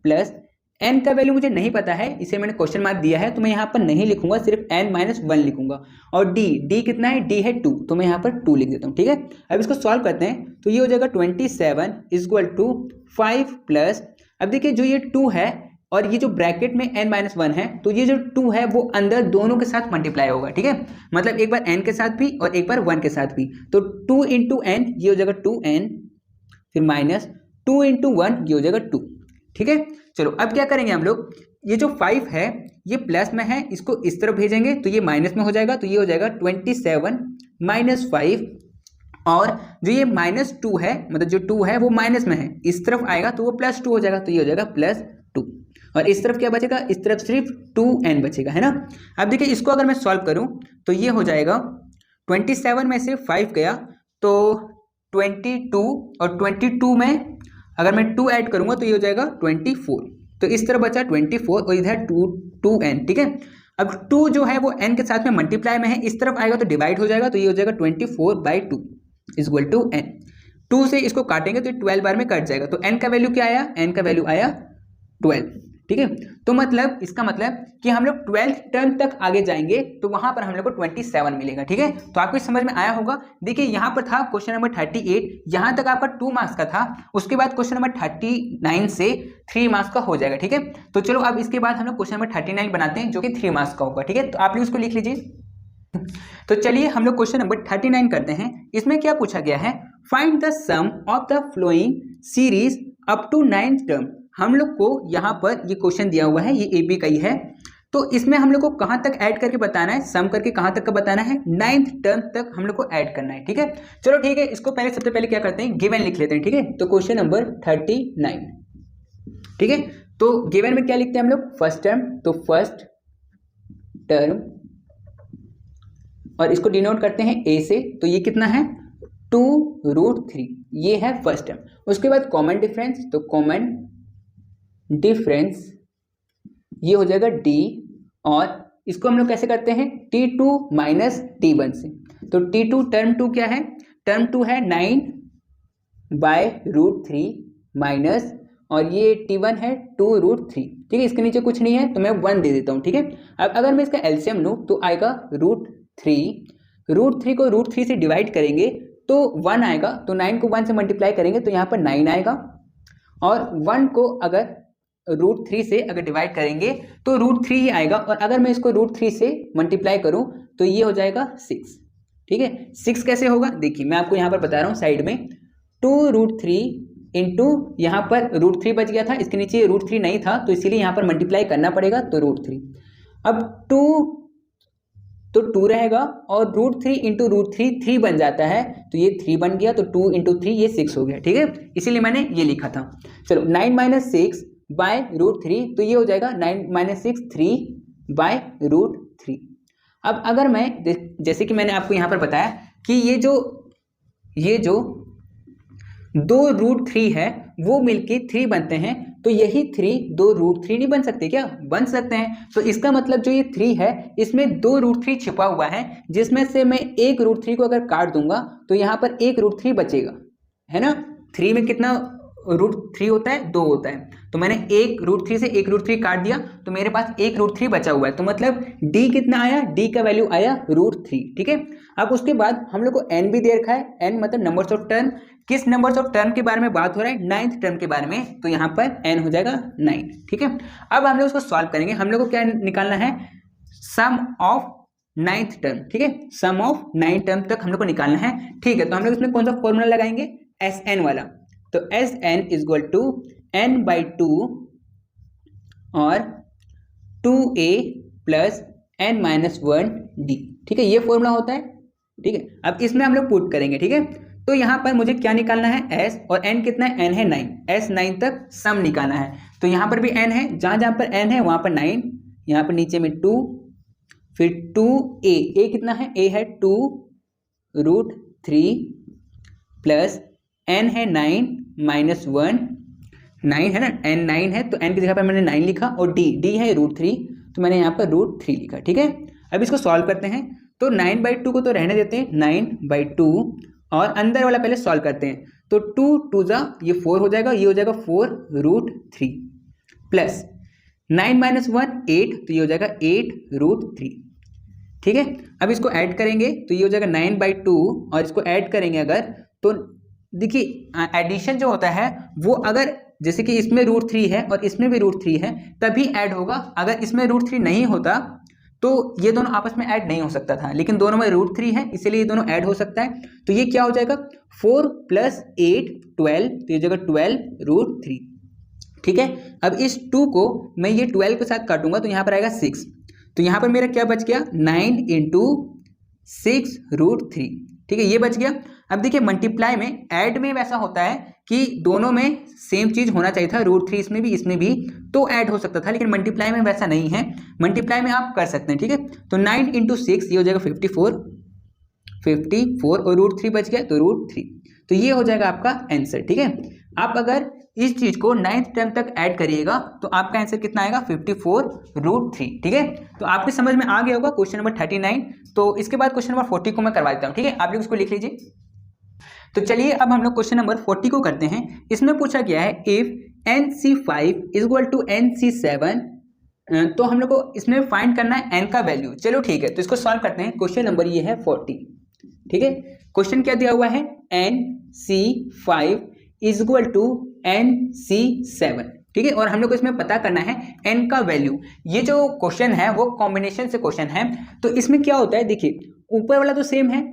+ n का वैल्यू मुझे नहीं पता है, इसे मैंने क्वेश्चन मार्क दिया है, तो मैं यहाँ पर नहीं लिखूंगा, सिर्फ n - 1 लिखूंगा। और d कितना है, d है 2, तो मैं यहाँ पर 2 लिख देता हूँ, ठीक है। अब इसको सॉल्व करते हैं। तो ये हो जाएगा 27 = 5 +, अब देखिए जो ये 2 है और ये जो ब्रैकेट में n - 1 है, तो ये जो 2 है वो अंदर दोनों के साथ मल्टीप्लाई होगा, ठीक है। मतलब एक बार n के साथ भी और एक बार 1 के साथ भी। तो 2 × n ये हो जाएगा 2n, फिर -2 × 1 ये हो जाएगा 2, ठीक है। चलो अब क्या करेंगे हम लोग, ये जो 5 है ये प्लस में है, इसको इस तरफ भेजेंगे तो ये माइनस में हो जाएगा, तो ये हो जाएगा 27 - 5, और जो ये -2 है, मतलब जो 2 है वो माइनस में है, इस तरफ आएगा तो वो +2 हो जाएगा, तो ये हो जाएगा +2, और इस तरफ क्या बचेगा, इस तरफ सिर्फ 2n बचेगा, है ना। अब देखिए इसको अगर मैं सॉल्व करूं तो ये हो जाएगा 27 में से 5 गया तो 22, और 22 में अगर मैं 2 ऐड करूंगा तो ये हो जाएगा 24, तो इस तरफ बचा 24 और इधर 2n, ठीक है। अब 2 जो है वो n के साथ में मल्टीप्लाई में है, इस तरफ आएगा तो डिवाइड हो जाएगा, तो ये हो जाएगा 24/2 = n। 2 से इसको काटेंगे तो 12 बार में कट जाएगा, तो n का वैल्यू क्या आया, n का वैल्यू आया 12, ठीक है। तो मतलब इसका मतलब कि हम लोग 12th टर्म तक आगे जाएंगे तो वहां पर हम लोग को 27 मिलेगा। ठीक है, तो आपको समझ में आया होगा। देखिए यहाँ पर था क्वेश्चन नंबर 38, यहाँ तक आपका 2 मार्क्स का था। उसके बाद क्वेश्चन नंबर 39 से 3 मार्क्स का हो जाएगा। ठीक है, तो चलो अब इसके बाद हम लोग क्वेश्चन नंबर 39 बनाते हैं जो कि 3 मार्क्स का होगा। ठीक है, तो आप लोग इसको लिख लीजिए। तो चलिए हम लोग क्वेश्चन नंबर 39 करते हैं। इसमें क्या पूछा गया है, find the sum of the following series up to 9th term. हम लोग को यहाँ पर ये क्वेश्चन दिया हुआ है, ये एपी का ही है। तो इसमें हम लोग को कहाँ तक ऐड करके बताना है, सम करके कहाँ तक का बताना है, 9th टर्म तक हम लोग को ऐड करना है। ठीक है, चलो ठीक है, इसको पहले सबसे पहले क्या करते हैं, गिवन लिख लेते हैं। ठीक है, तो क्वेश्चन नंबर 39, ठीक है, तो गिवन में क्या लिखते हैं हम लोग, फर्स्ट टर्म, तो फर्स्ट टर्म और इसको डिनोट करते हैं ए से, तो ये कितना है 2√3, ये है फर्स्ट टर्म। उसके बाद कॉमन डिफरेंस, तो कॉमन डिफरेंस ये हो जाएगा डी, और इसको हम लोग कैसे करते हैं, T2 माइनस T1 से। तो T2 टर्म 2 क्या है, टर्म 2 है 9/√3 माइनस, और ये T1 है 2√3। ठीक है, इसके नीचे कुछ नहीं है तो मैं 1 दे देता हूँ। ठीक है, अब अगर मैं इसका एलसीएम लूँ तो आएगा √3 को √3 से डिवाइड करेंगे तो 1 आएगा, तो 9 को 1 से मल्टीप्लाई करेंगे तो यहाँ पर 9 आएगा, और 1 को अगर √3 से अगर डिवाइड करेंगे तो √3 ही आएगा, और अगर मैं इसको √3 से मल्टीप्लाई करूं तो ये हो जाएगा 6। ठीक है, 6 कैसे होगा, देखिए मैं आपको यहाँ पर बता रहा हूँ साइड में, 2√3 इंटू यहाँ पर √3 बच गया था, इसके नीचे √3 नहीं था तो इसीलिए यहाँ पर मल्टीप्लाई करना पड़ेगा, तो √3। अब 2 रहेगा, और √3 इंटू √3 3 बन जाता है, तो ये 3 बन गया, तो 2 इंटू 3 ये 6 हो गया। ठीक है, इसीलिए मैंने ये लिखा था। चलो 9 - 6/√3, तो ये हो जाएगा 9 - 6 3/√3। अब अगर मैं जैसे कि मैंने आपको यहाँ पर बताया कि ये जो 2√3 है वो मिलके 3 बनते हैं, तो यही 3 2√3 नहीं बन सकते क्या, बन सकते हैं। तो इसका मतलब जो ये 3 है इसमें 2√3 छिपा हुआ है, जिसमें से मैं 1√3 को अगर काट दूंगा तो यहाँ पर 1√3 बचेगा, है ना। 3 में कितना √3 होता है, 2 होता है, तो मैंने 1√3 से 1√3 काट दिया तो मेरे पास 1√3 बचा हुआ है, तो मतलब d कितना आया, d का वैल्यू आया √3। ठीक है, अब उसके बाद हम लोग को n भी दे रखा है, n मतलब नंबर्स ऑफ टर्म। किस नंबर्स ऑफ टर्म के बारे में बात हो रहा है, 9th टर्म के बारे में, तो यहाँ पर n हो जाएगा 9। ठीक है, अब हम लोग उसको सॉल्व करेंगे। हम लोग को क्या निकालना है, सम ऑफ 9th टर्म। ठीक है, सम ऑफ 9th टर्म तक हम लोग को निकालना है। ठीक है, तो हम लोग इसमें कौन सा फॉर्मूला लगाएंगे, Sn वाला, तो Sn = n/2 और 2a + n-1d। ठीक है, ये फॉर्मूला होता है। ठीक है, अब इसमें हम लोग पुट करेंगे। ठीक है, तो यहाँ पर मुझे क्या निकालना है, s, और n कितना है, n है 9, s 9 तक सम निकालना है। तो यहाँ पर भी n है, जहाँ जहाँ पर n है वहाँ पर 9, यहाँ पर नीचे में 2, फिर 2a, a कितना है, a है 2√3 प्लस n है 9 - 1, 9 है ना, n 9 है तो n की जगह पर मैंने 9 लिखा, और d है √3, तो मैंने यहाँ पर √3 लिखा। ठीक है, अब इसको सॉल्व करते हैं, तो 9/2 को तो रहने देते हैं, 9/2, और अंदर वाला पहले सॉल्व करते हैं, तो 2 2 जा ये 4 हो जाएगा, ये हो जाएगा 4√3 प्लस 9 - 1 8, तो ये हो जाएगा 8√3। ठीक है, अब इसको ऐड करेंगे तो ये हो जाएगा 9/2, और इसको ऐड करेंगे अगर, तो देखिए एडिशन जो होता है वो अगर जैसे कि इसमें √3 है और इसमें भी √3 है तभी ऐड होगा, अगर इसमें √3 नहीं होता तो ये दोनों आपस में ऐड नहीं हो सकता था, लेकिन दोनों में √3 है इसीलिए ये दोनों ऐड हो सकता है। तो ये क्या हो जाएगा, 4 + 8 12, तो ये जगह 12√3। ठीक है, अब इस 2 को मैं ये 12 के साथ काटूंगा तो यहाँ पर आएगा 6, तो यहाँ पर मेरा क्या बच गया, 9 × 6√3। ठीक है, ये बच गया। अब देखिए मल्टीप्लाई में, ऐड में वैसा होता है कि दोनों में सेम चीज होना चाहिए था, √3 इसमें भी तो ऐड हो सकता था, लेकिन मल्टीप्लाई में वैसा नहीं है, मल्टीप्लाई में आप कर सकते हैं। ठीक है, तो 9 × 6 ये हो जाएगा 54, और √3 बच गया तो √3, तो ये हो जाएगा आपका आंसर। ठीक है, आप अगर इस चीज को 9th टर्म तक ऐड करिएगा तो आपका आंसर कितना आएगा, 54√3। ठीक है, तो आपके समझ में आ गया होगा क्वेश्चन नंबर 39। तो इसके बाद क्वेश्चन नंबर 40 को मैं करवा देता हूँ। ठीक है, आप लोग इसको लिख लीजिए। तो चलिए अब हम लोग क्वेश्चन नंबर 40 को करते हैं। इसमें पूछा गया है, इफ NC5 = NC7 तो हम लोग को इसमें फाइंड करना है n का वैल्यू। चलो ठीक है, तो इसको सॉल्व करते हैं। क्वेश्चन नंबर ये है 40। ठीक है, क्वेश्चन क्या दिया हुआ है, NC5 is equal to NC7। ठीक है, और हम लोग को इसमें पता करना है n का वैल्यू। ये जो क्वेश्चन है वो कॉम्बिनेशन से क्वेश्चन है, तो इसमें क्या होता है, देखिए ऊपर वाला तो सेम है,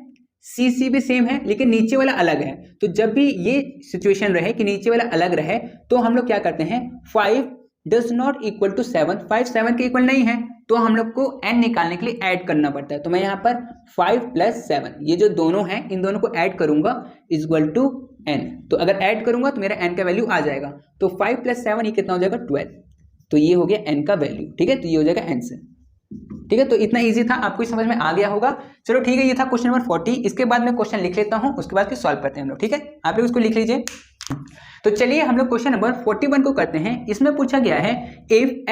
सी भी सेम है, लेकिन नीचे वाला अलग है। तो जब भी ये सिचुएशन रहे कि नीचे वाला अलग रहे, तो हम लोग क्या करते हैं, 5 डज नॉट इक्वल टू 7, 5 7 के इक्वल नहीं है, तो हम लोग को n निकालने के लिए ऐड करना पड़ता है। तो मैं यहाँ पर 5 + 7, ये जो दोनों हैं इन दोनों को ऐड करूंगा इज इक्वल टू n। तो अगर ऐड करूंगा तो मेरा n का वैल्यू आ जाएगा। तो 5 + 7 ये कितना हो जाएगा, 12। तो ये हो गया n का वैल्यू। ठीक है, तो ये हो जाएगा n से। ठीक है, तो इतना इजी था, आपको समझ में आ गया होगा। चलो ठीक है, ये था क्वेश्चन नंबर 40। इसके बाद मैं क्वेश्चन लिख लेता हूँ, उसके बाद फिर सॉल्व करते हैं हम लोग। ठीक है, आप लोग उसको लिख लीजिए। तो चलिए हम लोग क्वेश्चन नंबर 41 को करते हैं। इसमें पूछा गया है इफ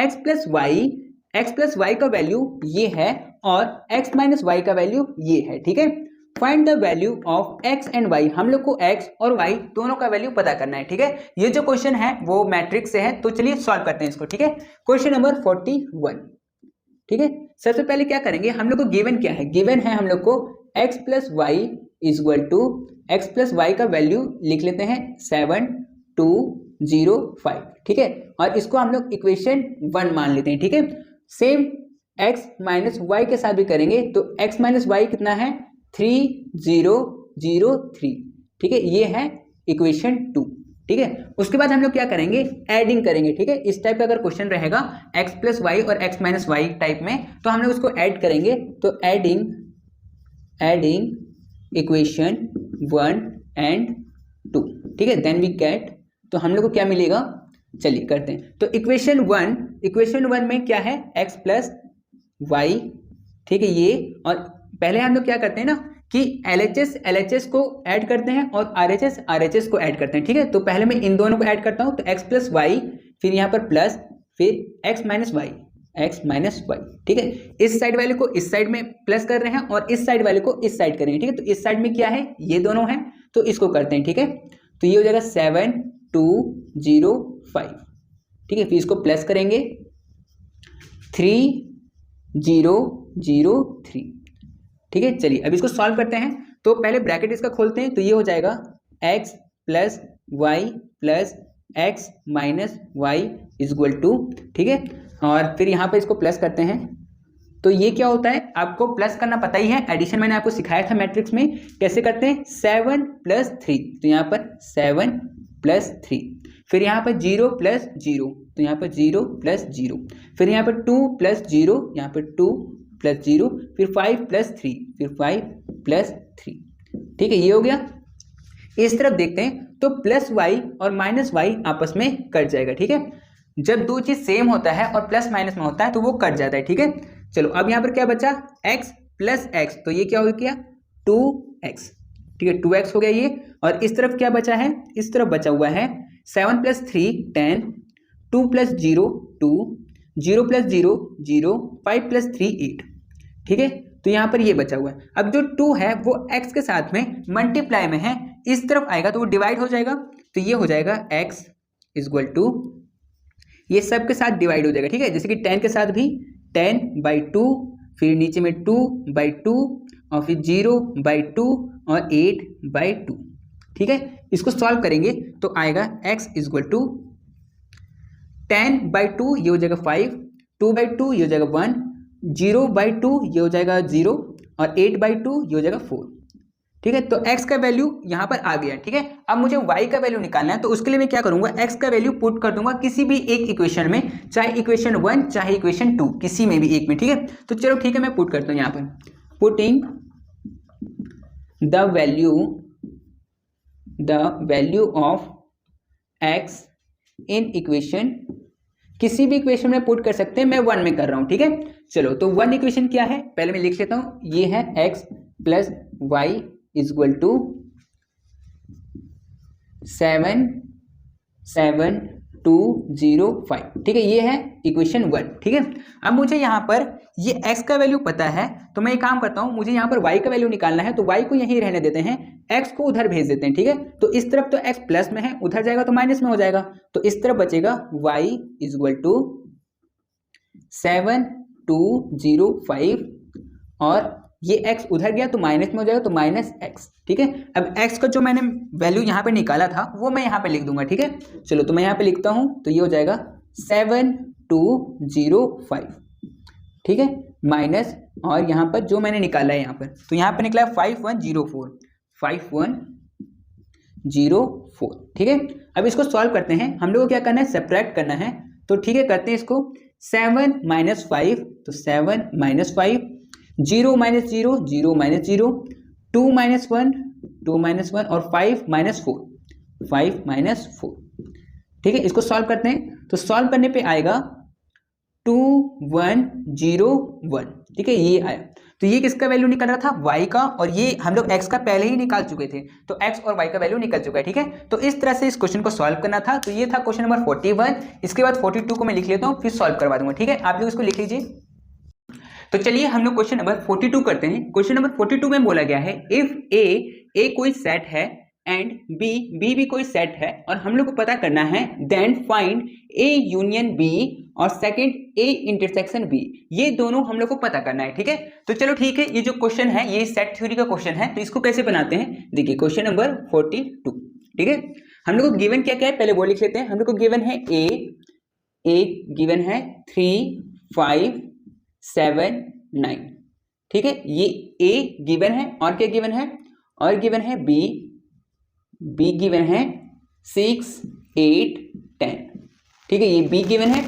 x प्लस वाई का वैल्यू ये है और x माइनस वाई का वैल्यू ये है। ठीक है, find the value of x and y। हम लोग को x और y दोनों का वैल्यू पता करना है। ठीक है, ये जो क्वेश्चन है वो मैट्रिक्स से है, तो चलिए सॉल्व करते हैं इसको। ठीक है, क्वेश्चन नंबर 41। ठीक है, सबसे पहले क्या करेंगे, हम लोग को गिवन क्या है, गिवन है हम लोग को x plus y is equal to x plus y का वैल्यू लिख लेते हैं 7205। ठीक है, और इसको हम लोग इक्वेशन 1 मान लेते हैं। ठीक है, सेम x माइनस वाई के साथ भी करेंगे, तो x माइनस वाई कितना है, 3003। ठीक है, ये है इक्वेशन 2। ठीक है, उसके बाद हम लोग क्या करेंगे, एडिंग करेंगे। ठीक है, इस टाइप का अगर क्वेश्चन रहेगा x प्लस वाई और x माइनस वाई टाइप में, तो हम लोग उसको ऐड करेंगे। तो एडिंग इक्वेशन 1 एंड 2। ठीक है, देन वी गेट, तो हम लोग को क्या मिलेगा, चलिए करते हैं। तो इक्वेशन 1 में क्या है, x प्लस वाई। ठीक है, ये, और पहले हम लोग क्या करते हैं ना कि LHS को ऐड करते हैं और RHS को ऐड करते हैं। ठीक है, तो पहले मैं इन दोनों को ऐड करता हूं, तो x प्लस वाई, फिर यहाँ पर प्लस, फिर x माइनस वाई। ठीक है, इस साइड वाले को इस साइड में प्लस कर रहे हैं और इस साइड वाले को इस साइड करेंगे। ठीक है, तो इस साइड में क्या है, ये दोनों हैं, तो इसको करते हैं। ठीक है, तो ये हो जाएगा 7205। ठीक है, फिर इसको प्लस करेंगे 3003। ठीक है, चलिए अब इसको सॉल्व करते हैं। तो पहले ब्रैकेट इसका खोलते हैं, तो ये हो जाएगा x plus y plus x minus y is equal to. ठीक है, और फिर यहाँ पे इसको प्लस करते हैं। तो ये क्या होता है, आपको प्लस करना पता ही है, एडिशन मैंने आपको सिखाया था मैट्रिक्स में कैसे करते हैं, 7 + 3। तो यहाँ पर 7 + 3, फिर यहाँ पर 0 + 0, तो यहाँ पर 0 + 0, फिर यहाँ पर 2 + 0, यहाँ पर 2 + 0, फिर 5 + 3, फिर 5 + 3। ठीक है, ये हो गया। इस तरफ देखते हैं, तो प्लस वाई और माइनस वाई आपस में कट जाएगा। ठीक है, जब दो चीज सेम होता है और प्लस माइनस में होता है तो वो कट जाता है। ठीक है, चलो अब यहाँ पर क्या बचा, x प्लस x, तो ये क्या हो गया, 2x। ठीक है, 2x हो गया ये। और इस तरफ क्या बचा है, इस तरफ बचा हुआ है 7 + 3 10, 2 + 0 2, 0 + 0 0, 5 + 3 8। ठीक है, तो यहाँ पर ये बचा हुआ है। अब जो 2 है वो x के साथ में मल्टीप्लाई में है, इस तरफ आएगा तो वो डिवाइड हो जाएगा, तो ये हो जाएगा x इज इक्वल टू, ये सब के साथ डिवाइड हो जाएगा। ठीक है, जैसे कि 10 के साथ भी 10/2, फिर नीचे में 2/2, और फिर 0/2 और 8/2। ठीक है, इसको सॉल्व करेंगे तो आएगा x इज इक्वल टू 10/2, ये हो जाएगा 5, 2/2 ये हो जाएगा 1, 0/2 ये हो जाएगा 0, और 8/2 ये हो जाएगा 4। ठीक है, तो x का वैल्यू यहाँ पर आ गया। ठीक है, अब मुझे y का वैल्यू निकालना है, तो उसके लिए मैं क्या करूंगा, x का वैल्यू पुट कर दूंगा किसी भी एक इक्वेशन में, चाहे इक्वेशन 1 चाहे इक्वेशन 2, किसी में भी एक में। ठीक है, तो चलो ठीक है, मैं पुट करता हूँ यहाँ पर, putting the value of x in equation, किसी भी इक्वेशन में पुट कर सकते हैं, मैं 1 में कर रहा हूँ। ठीक है, चलो तो 1 इक्वेशन क्या है, पहले मैं लिख लेता हूँ, ये है x plus y is equal to 77205। ठीक है, ये है इक्वेशन 1। ठीक है, अब मुझे यहाँ पर ये x का वैल्यू पता है, तो मैं एक काम करता हूँ, मुझे यहाँ पर y का वैल्यू निकालना है, तो y को यहीं रहने देते हैं, x को उधर भेज देते हैं। ठीक है, तो इस तरफ तो x प्लस में है, उधर जाएगा तो माइनस में हो जाएगा, तो इस तरफ बचेगा y इज इक्वल टू 7205 और ये x उधर गया तो माइनस में हो जाएगा, तो माइनस एक्स। ठीक है, अब x का जो मैंने वैल्यू यहाँ पे निकाला था वो मैं यहाँ पे लिख दूंगा। ठीक है, चलो तो मैं यहाँ पे लिखता हूँ, तो ये हो जाएगा 7205। ठीक है, माइनस और यहाँ पर जो मैंने निकाला है यहाँ पर, तो यहाँ पर निकला 5104। ठीक है, अब इसको सॉल्व करते हैं। हम लोग को क्या करना है, सब्ट्रैक्ट करना है। तो ठीक है, करते हैं इसको। 7 - 5, तो 7 - 5, 0 - 0, 0 - 0, 2 - 1, 2 - 1 और 5 - 4, 5 - 4। ठीक है, इसको सॉल्व करते हैं। तो सॉल्व करने पे आएगा 2101। ठीक है, ये आया। तो ये किसका वैल्यू निकल रहा था, y का, और ये हम लोग x का पहले ही निकाल चुके थे, तो x और y का वैल्यू निकल चुका है। ठीक है, तो इस तरह से इस क्वेश्चन को सॉल्व करना था। तो ये था क्वेश्चन नंबर 41। इसके बाद 42 को मैं लिख लेता हूँ, फिर सॉल्व करवा दूंगा। ठीक है, आप लोग इसको लिख लीजिए। तो चलिए हम लोग क्वेश्चन नंबर 42 करते हैं। क्वेश्चन नंबर 42 में बोला गया है, इफ ए कोई सेट है एंड बी भी कोई सेट है, और हम लोग को पता करना है, then find A union B और सेकंड ए इंटरसेक्शन बी। ये दोनों हम लोग को पता करना है। ठीक है, तो चलो ठीक है, ये जो क्वेश्चन है ये सेट थ्योरी का क्वेश्चन है। तो इसको कैसे बनाते हैं, देखिए क्वेश्चन नंबर 42। ठीक है, हम लोग को गिवन क्या क्या है पहले वो लिख लेते हैं। हम लोग को गिवन है ए गिवन है 3, 5, 7, 9। ठीक है, ये ए गिवन है, और क्या गिवन है, और गिवन है बी गिवन है 6, 8, 10। ठीक है, ये बी गिवन है।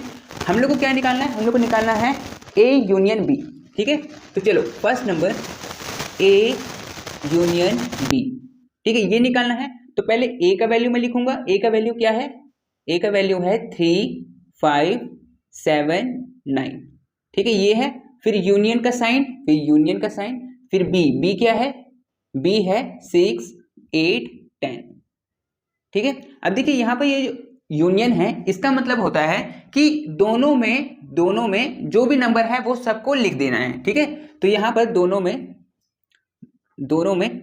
हम लोग को क्या निकालना है, हम लोग को निकालना है ए यूनियन बी। ठीक है, तो चलो first number A union B. ठीक है, ये निकालना है। तो पहले ए का वैल्यू मैं लिखूंगा। ए का वैल्यू क्या है, ए का वैल्यू है 3, 5, 7, 9। ठीक है, ये है। फिर यूनियन का साइन, फिर बी क्या है, बी है 6, 8, 10। ठीक है, अब देखिए यहाँ पर ये यूनियन है, इसका मतलब होता है कि दोनों में जो भी नंबर है वो सबको लिख देना है। ठीक है, तो यहाँ पर दोनों में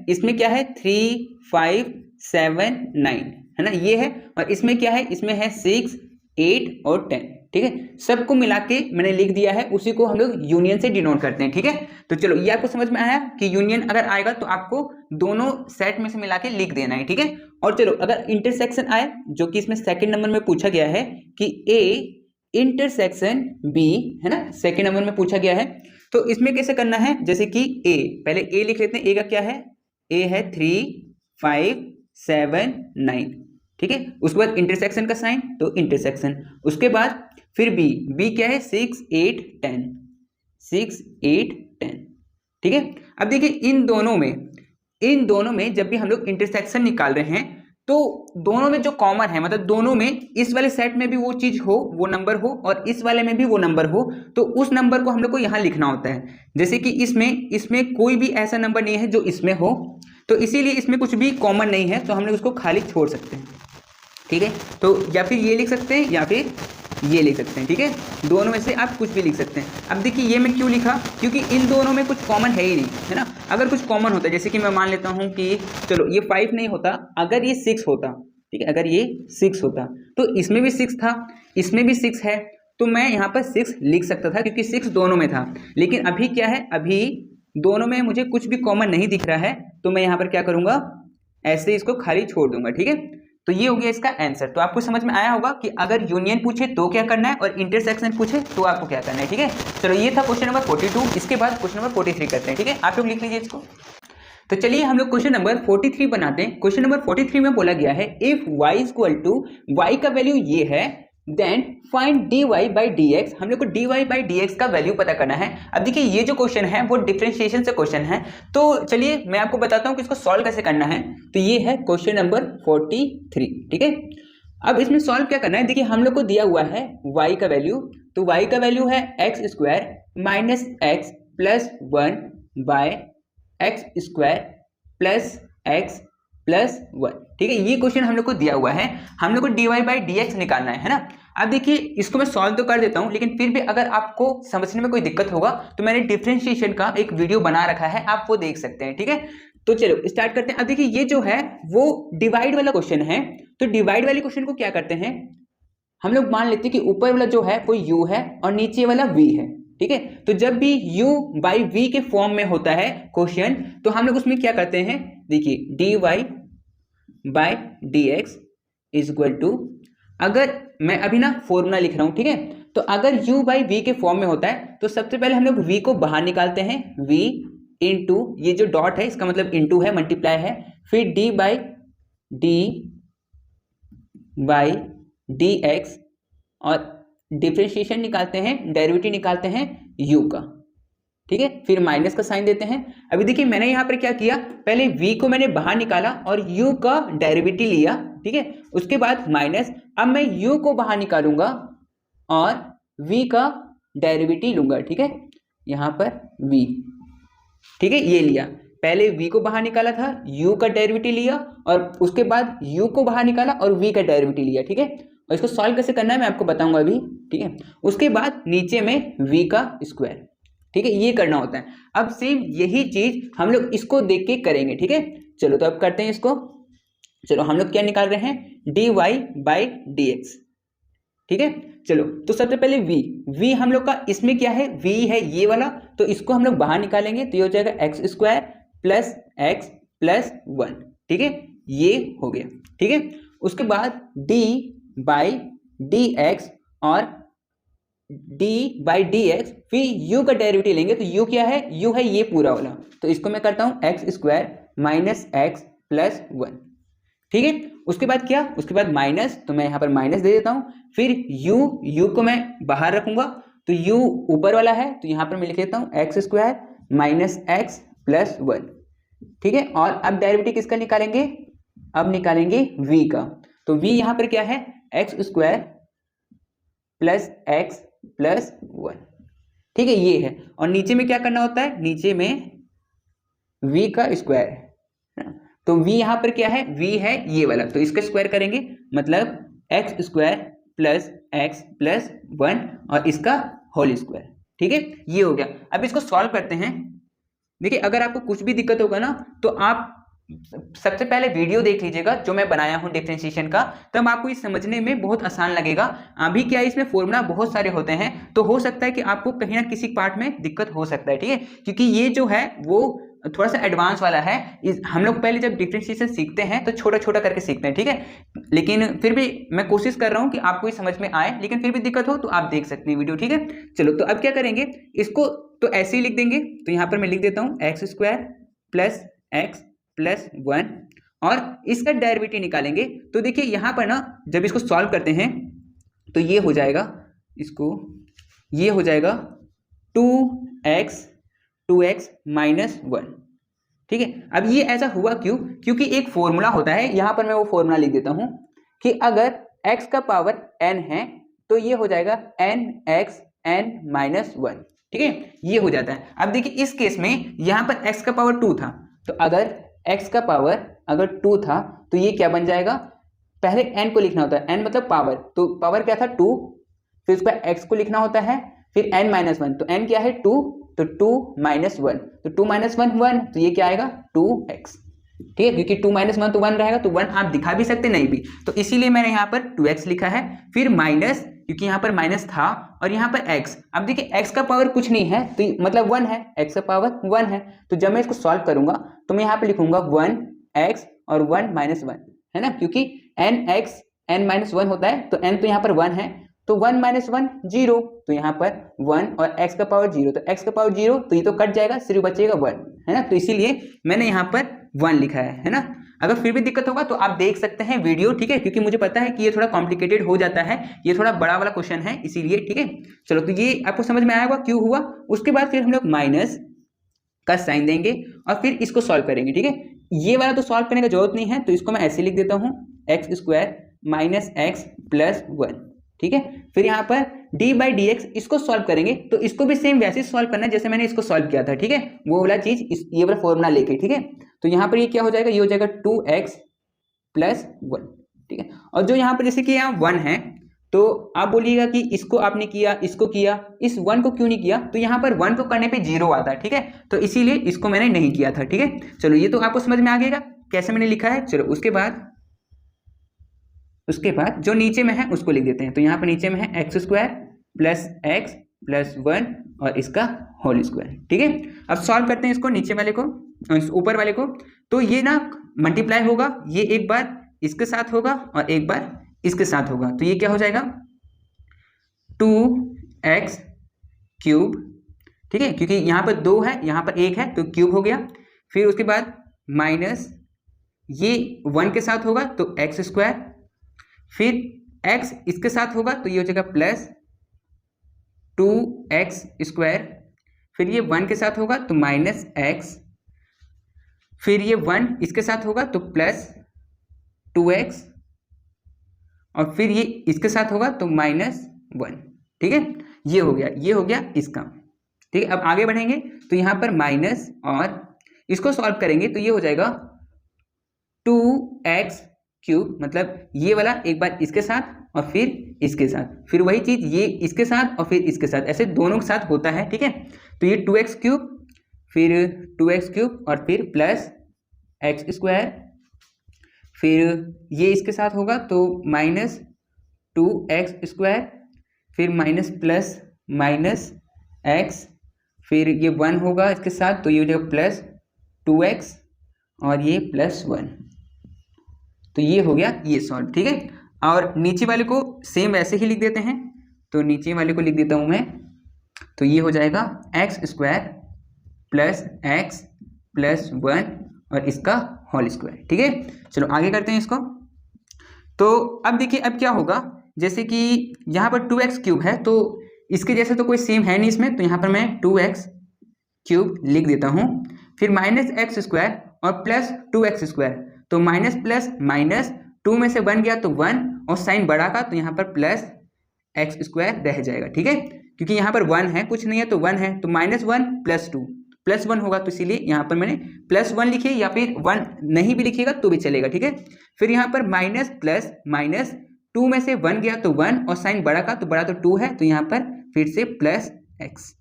इसमें क्या है, 3, 5, 7, 9 है ना, ये है। और इसमें क्या है, इसमें है 6, 8 और 10। ठीक है, सबको मिला के मैंने लिख दिया है, उसी को हम लोग यूनियन से डिनोट करते हैं। ठीक है, तो चलो ये आपको समझ में आया कि यूनियन अगर आएगा तो आपको दोनों सेट में से मिला के लिख देना है। ठीक है, और चलो अगर इंटरसेक्शन आए, जो कि इसमें सेकंड नंबर में पूछा गया है कि ए इंटरसेक्शन बी, है ना, सेकंड नंबर में पूछा गया है। तो इसमें कैसे करना है, जैसे कि ए, पहले ए लिख लेते हैं। ए का क्या है, ए है 3, 5, 7, 9। ठीक है, उसके बाद इंटरसेक्शन का साइन, तो इंटरसेक्शन। उसके बाद फिर बी क्या है, 6, 8, 10, 6, 8, 10। ठीक है, अब देखिए इन दोनों में जब भी हम लोग इंटरसेक्शन निकाल रहे हैं, तो दोनों में जो कॉमन है, मतलब दोनों में इस वाले सेट में भी वो चीज हो, वो नंबर हो, और इस वाले में भी वो नंबर हो, तो उस नंबर को हम लोग को यहाँ लिखना होता है। जैसे कि इसमें कोई भी ऐसा नंबर नहीं है जो इसमें हो, तो इसीलिए इसमें कुछ भी कॉमन नहीं है, तो हम लोग उसको खाली छोड़ सकते हैं। ठीक है, तो या फिर ये लिख सकते हैं या फिर ये लिख सकते हैं। ठीक है, दोनों में से आप कुछ भी लिख सकते हैं। अब देखिए ये मैं क्यों लिखा, क्योंकि इन दोनों में कुछ कॉमन है ही नहीं, है ना। अगर कुछ कॉमन होता, जैसे कि मैं मान लेता हूं कि चलो ये 5 नहीं होता, अगर ये 6 होता, ठीक है, अगर ये 6 होता तो इसमें भी 6 था, इसमें भी 6 है, तो मैं यहाँ पर 6 लिख सकता था, क्योंकि 6 दोनों में था। लेकिन अभी क्या है, अभी दोनों में मुझे कुछ भी कॉमन नहीं दिख रहा है, तो मैं यहाँ पर क्या करूँगा, ऐसे इसको खाली छोड़ दूंगा। ठीक है, तो ये हो गया इसका आंसर। तो आपको समझ में आया होगा कि अगर यूनियन पूछे तो क्या करना है और इंटरसेक्शन पूछे तो आपको क्या करना है। ठीक है, चलो ये था क्वेश्चन नंबर 42। इसके बाद क्वेश्चन नंबर 43 करते हैं। ठीक है, आप लोग लिख लीजिए इसको। तो चलिए हम लोग क्वेश्चन नंबर 43 बनाते हैं। क्वेश्चन नंबर 43 में बोला गया है, if y equal to y का वैल्यू ये है, then find dy by dx। हम लोग को dy बाई dx का वैल्यू पता करना है। अब देखिए ये जो क्वेश्चन है वो डिफरेंशिएशन से क्वेश्चन है, तो चलिए मैं आपको बताता हूँ कि इसको सॉल्व कैसे करना है। तो ये है क्वेश्चन नंबर 43। ठीक है, अब इसमें सॉल्व क्या करना है, देखिए हम लोग को दिया हुआ है y का वैल्यू, तो y का वैल्यू है x square minus x plus 1 by x square plus x plus 1। ठीक है, ये क्वेश्चन हम लोग को दिया हुआ है, हम लोग को dy बाई dx निकालना है ना। अब देखिए इसको मैं सॉल्व तो कर देता हूं, लेकिन फिर भी अगर आपको समझने में कोई दिक्कत होगा तो मैंने डिफरेंशिएशन का एक वीडियो बना रखा है, आप वो देख सकते हैं। ठीक है, तो चलो स्टार्ट करते हैं। अब देखिए ये जो है वो डिवाइड वाला क्वेश्चन है, तो डिवाइड वाले क्वेश्चन को क्या करते हैं, हम लोग मान लेते हैं कि ऊपर वाला जो है वो u है और नीचे वाला v है, ठीक है। तो जब भी u बाई v के फॉर्म में होता है क्वेश्चन, तो हम लोग उसमें क्या करते हैं, देखिए dy by dx is equal to, अगर मैं अभी ना फॉर्मूला लिख रहा हूं, ठीक है। तो अगर u बाई v के फॉर्म में होता है तो सबसे पहले हम लोग v को बाहर निकालते हैं, v इंटू ये जो डॉट है इसका मतलब इंटू है, मल्टीप्लाई है, फिर d बाई dx और डिफरेंशिएशन निकालते हैं, डेरिवेटिव निकालते हैं u का, ठीक है। फिर माइनस का साइन देते हैं। अभी देखिए मैंने यहाँ पर क्या किया, पहले v को मैंने बाहर निकाला और u का डेरिवेटिव लिया, ठीक है। उसके बाद माइनस, अब मैं u को बाहर निकालूंगा और v का डेरिवेटिव लूंगा, ठीक है। यहाँ पर v, ठीक है, ये लिया, पहले v को बाहर निकाला था, u का डेरिवेटिव लिया और उसके बाद u को बाहर निकाला और v का डेरिवेटिव लिया, ठीक है। और इसको सॉल्व कैसे करना है मैं आपको बताऊंगा अभी, ठीक है। उसके बाद नीचे में v का स्क्वायर, ठीक है, ये करना होता है। अब सेम यही चीज हम लोग इसको देख के करेंगे, ठीक है। चलो तो अब करते हैं इसको। चलो हम लोग क्या निकाल रहे हैं, dy बाई dx, ठीक है। चलो तो सबसे पहले v हम लोग का इसमें क्या है, v है ये वाला, तो इसको हम लोग बाहर निकालेंगे तो ये हो जाएगा x square plus x plus 1, ठीक है, ये हो गया, ठीक है। उसके बाद d बाई dx और d बाई dx, फिर u का डेरिवेटिव लेंगे तो u क्या है, u है ये पूरा वाला, तो इसको मैं करता हूँ x square minus x plus 1, ठीक है। उसके बाद क्या, उसके बाद माइनस, तो मैं यहाँ पर माइनस दे देता हूँ, फिर u को मैं बाहर रखूंगा तो u ऊपर वाला है तो यहाँ पर मैं लिख देता हूँ x square minus x plus 1, ठीक है। और अब डेरिवेटिव किसका निकालेंगे, अब निकालेंगे v का, तो v यहाँ पर क्या है, x square plus x plus 1, ठीक है, ये है। और नीचे में क्या करना होता है, नीचे में v का स्क्वायर है, तो v यहाँ पर क्या है, v है ये वाला, तो इसका स्क्वायर करेंगे, मतलब x square plus x plus 1 और इसका होल स्क्वायर, ठीक है, ये हो गया। अब इसको सॉल्व करते हैं। देखिए अगर आपको कुछ भी दिक्कत होगा ना तो आप सबसे पहले वीडियो देख लीजिएगा जो मैं बनाया हूं डिफरेंशिएशन का, तब आपको ये समझने में बहुत आसान लगेगा। अभी क्या है, इसमें फॉर्मूला बहुत सारे होते हैं तो हो सकता है कि आपको कहीं ना किसी पार्ट में दिक्कत हो सकता है, ठीक है, क्योंकि ये जो है वो थोड़ा सा एडवांस वाला है। हम लोग पहले जब डिफरेंशिएशन सीखते हैं तो छोटा छोटा करके सीखते हैं, ठीक है, लेकिन फिर भी मैं कोशिश कर रहा हूँ कि आपको ये समझ में आए, लेकिन फिर भी दिक्कत हो तो आप देख सकते हैं वीडियो, ठीक है। चलो तो अब क्या करेंगे, इसको तो ऐसे ही लिख देंगे, तो यहाँ पर मैं लिख देता हूँ x square plus x plus 1 और इसका डेरिवेटिव निकालेंगे। तो देखिए यहाँ पर ना जब इसको सॉल्व करते हैं तो ये हो जाएगा, इसको ये हो जाएगा 2x माइनस 1, ठीक है। अब ये ऐसा हुआ क्यों, क्योंकि एक फॉर्मूला होता है, यहाँ पर मैं वो फॉर्मूला लिख देता हूँ कि अगर x का पावर n है तो ये हो जाएगा nx n माइनस 1, ठीक है, ये हो जाता है। अब देखिए इस केस में यहाँ पर x का पावर 2 था, तो अगर x का पावर अगर 2 था तो ये क्या बन जाएगा, पहले n को लिखना होता है, n मतलब पावर, तो पावर क्या था 2, फिर उस पर x को लिखना होता है, फिर n माइनस 1, तो n क्या है 2, तो 2 माइनस 1, तो 2 माइनस 1 1, तो ये क्या आएगा 2x, ठीक है, क्योंकि 2 माइनस 1 तो 1 रहेगा, तो 1 आप दिखा भी सकते नहीं भी, तो इसीलिए मैंने यहाँ पर 2x लिखा है, फिर माइनस, क्योंकि यहाँ पर माइनस था और यहाँ पर x। अब देखिए x का पावर कुछ नहीं है तो मतलब 1 है, x का पावर 1 है, तो जब मैं इसको सॉल्व करूंगा तो मैं यहाँ पे लिखूंगा 1x और 1 माइनस 1, है ना, क्योंकि nx n माइनस 1 होता है, तो n तो यहाँ पर 1 है, तो 1 माइनस 1 0, तो यहाँ पर 1 और x का पावर 0, तो x का पावर 0, तो ये तो कट जाएगा, सिर्फ बचेगा 1, है ना, तो इसीलिए मैंने यहाँ पर 1 लिखा है ना। अगर फिर भी दिक्कत होगा तो आप देख सकते हैं वीडियो, ठीक है, क्योंकि मुझे पता है कि ये थोड़ा कॉम्प्लिकेटेड हो जाता है, ये थोड़ा बड़ा वाला क्वेश्चन है इसीलिए, ठीक है। चलो तो ये आपको समझ में आया होगा क्यों हुआ। उसके बाद फिर हम लोग माइनस का साइन देंगे और फिर इसको सॉल्व करेंगे, ठीक है। ये वाला तो सॉल्व करने का जरूरत नहीं है, तो इसको मैं ऐसे लिख देता हूँ x square minus x plus 1, ठीक है। फिर यहाँ पर d बाई डी एक्स, इसको सॉल्व करेंगे तो इसको भी सेम वैसे सॉल्व करना है जैसे मैंने इसको सॉल्व किया था, ठीक है, वो वाला चीज ये वाला फॉर्मूला लेके, ठीक है। तो यहाँ पर ये क्या हो जाएगा, ये हो जाएगा 2x प्लस 1, ठीक है। और जो यहाँ पर जैसे कि यहाँ 1 है तो आप बोलिएगा कि इसको आपने किया, इसको किया, इस 1 को क्यों नहीं किया, तो यहाँ पर 1 को करने पे 0 आता है, ठीक है, तो इसीलिए इसको मैंने नहीं किया था, ठीक है। चलो ये तो आपको समझ में आ गया कैसे मैंने लिखा है। चलो उसके बाद उसके बाद जो नीचे में है उसको लिख देते हैं। तो यहाँ पर नीचे में है x square plus x plus 1 और इसका होल स्क्वायर। ठीक है, अब सॉल्व करते हैं इसको, नीचे वाले को ऊपर वाले को। तो ये ना मल्टीप्लाई होगा, ये एक बार इसके साथ होगा और एक बार इसके साथ होगा। तो ये क्या हो जाएगा 2x क्यूब। ठीक है, क्योंकि यहाँ पर 2 है यहाँ पर 1 है तो क्यूब हो गया। फिर उसके बाद माइनस ये 1 के साथ होगा तो एक्स स्क्वायर, फिर x इसके साथ होगा तो ये हो जाएगा प्लस 2x स्क्वायर, फिर ये 1 के साथ होगा तो माइनस x, फिर ये 1 इसके साथ होगा तो प्लस 2x और फिर ये इसके साथ होगा तो माइनस 1। ठीक है, ये हो गया इसका। ठीक है, अब आगे बढ़ेंगे तो यहाँ पर माइनस और इसको सॉल्व करेंगे तो ये हो जाएगा 2x क्यूब, मतलब ये वाला एक बार इसके साथ और फिर इसके साथ, फिर वही चीज ये इसके साथ और फिर इसके साथ, ऐसे दोनों के साथ होता है। ठीक है, तो ये 2x क्यूब, फिर 2x क्यूब और फिर प्लस एक्स स्क्वायर, फिर ये इसके साथ होगा तो माइनस 2x स्क्वायर, फिर माइनस प्लस माइनस x, फिर ये 1 होगा इसके साथ तो ये हो जाएगा प्लस 2x और ये प्लस 1। तो ये हो गया ये सॉल्व। ठीक है, और नीचे वाले को सेम वैसे ही लिख देते हैं। तो नीचे वाले को लिख देता हूँ मैं, तो ये हो जाएगा x square plus x plus 1 और इसका होल स्क्वायर। ठीक है, चलो आगे करते हैं इसको। तो अब देखिए अब क्या होगा, जैसे कि यहाँ पर 2x क्यूब है तो इसके जैसे तो कोई सेम है नहीं इसमें, तो यहाँ पर मैं 2x क्यूब लिख देता हूँ, फिर माइनस एक्स स्क्वायर और प्लस 2x स्क्वायर, तो माइनस प्लस माइनस 2 में से 1 गया तो 1 और साइन बढ़ा का तो यहाँ पर प्लस एक्स स्क्वायर रह जाएगा। ठीक है, क्योंकि यहाँ पर 1 है कुछ नहीं है तो 1 है, तो माइनस 1 प्लस 2 प्लस 1 होगा, तो इसीलिए यहाँ पर मैंने प्लस 1 लिखी, या फिर 1 नहीं भी लिखिएगा तो भी चलेगा। ठीक है, फिर यहाँ पर माइनस प्लस माइनस 2 में से 1 गया तो 1 और साइन बढ़ा का तो बड़ा तो 2 है, तो यहाँ पर फिर से प्लस एक्स।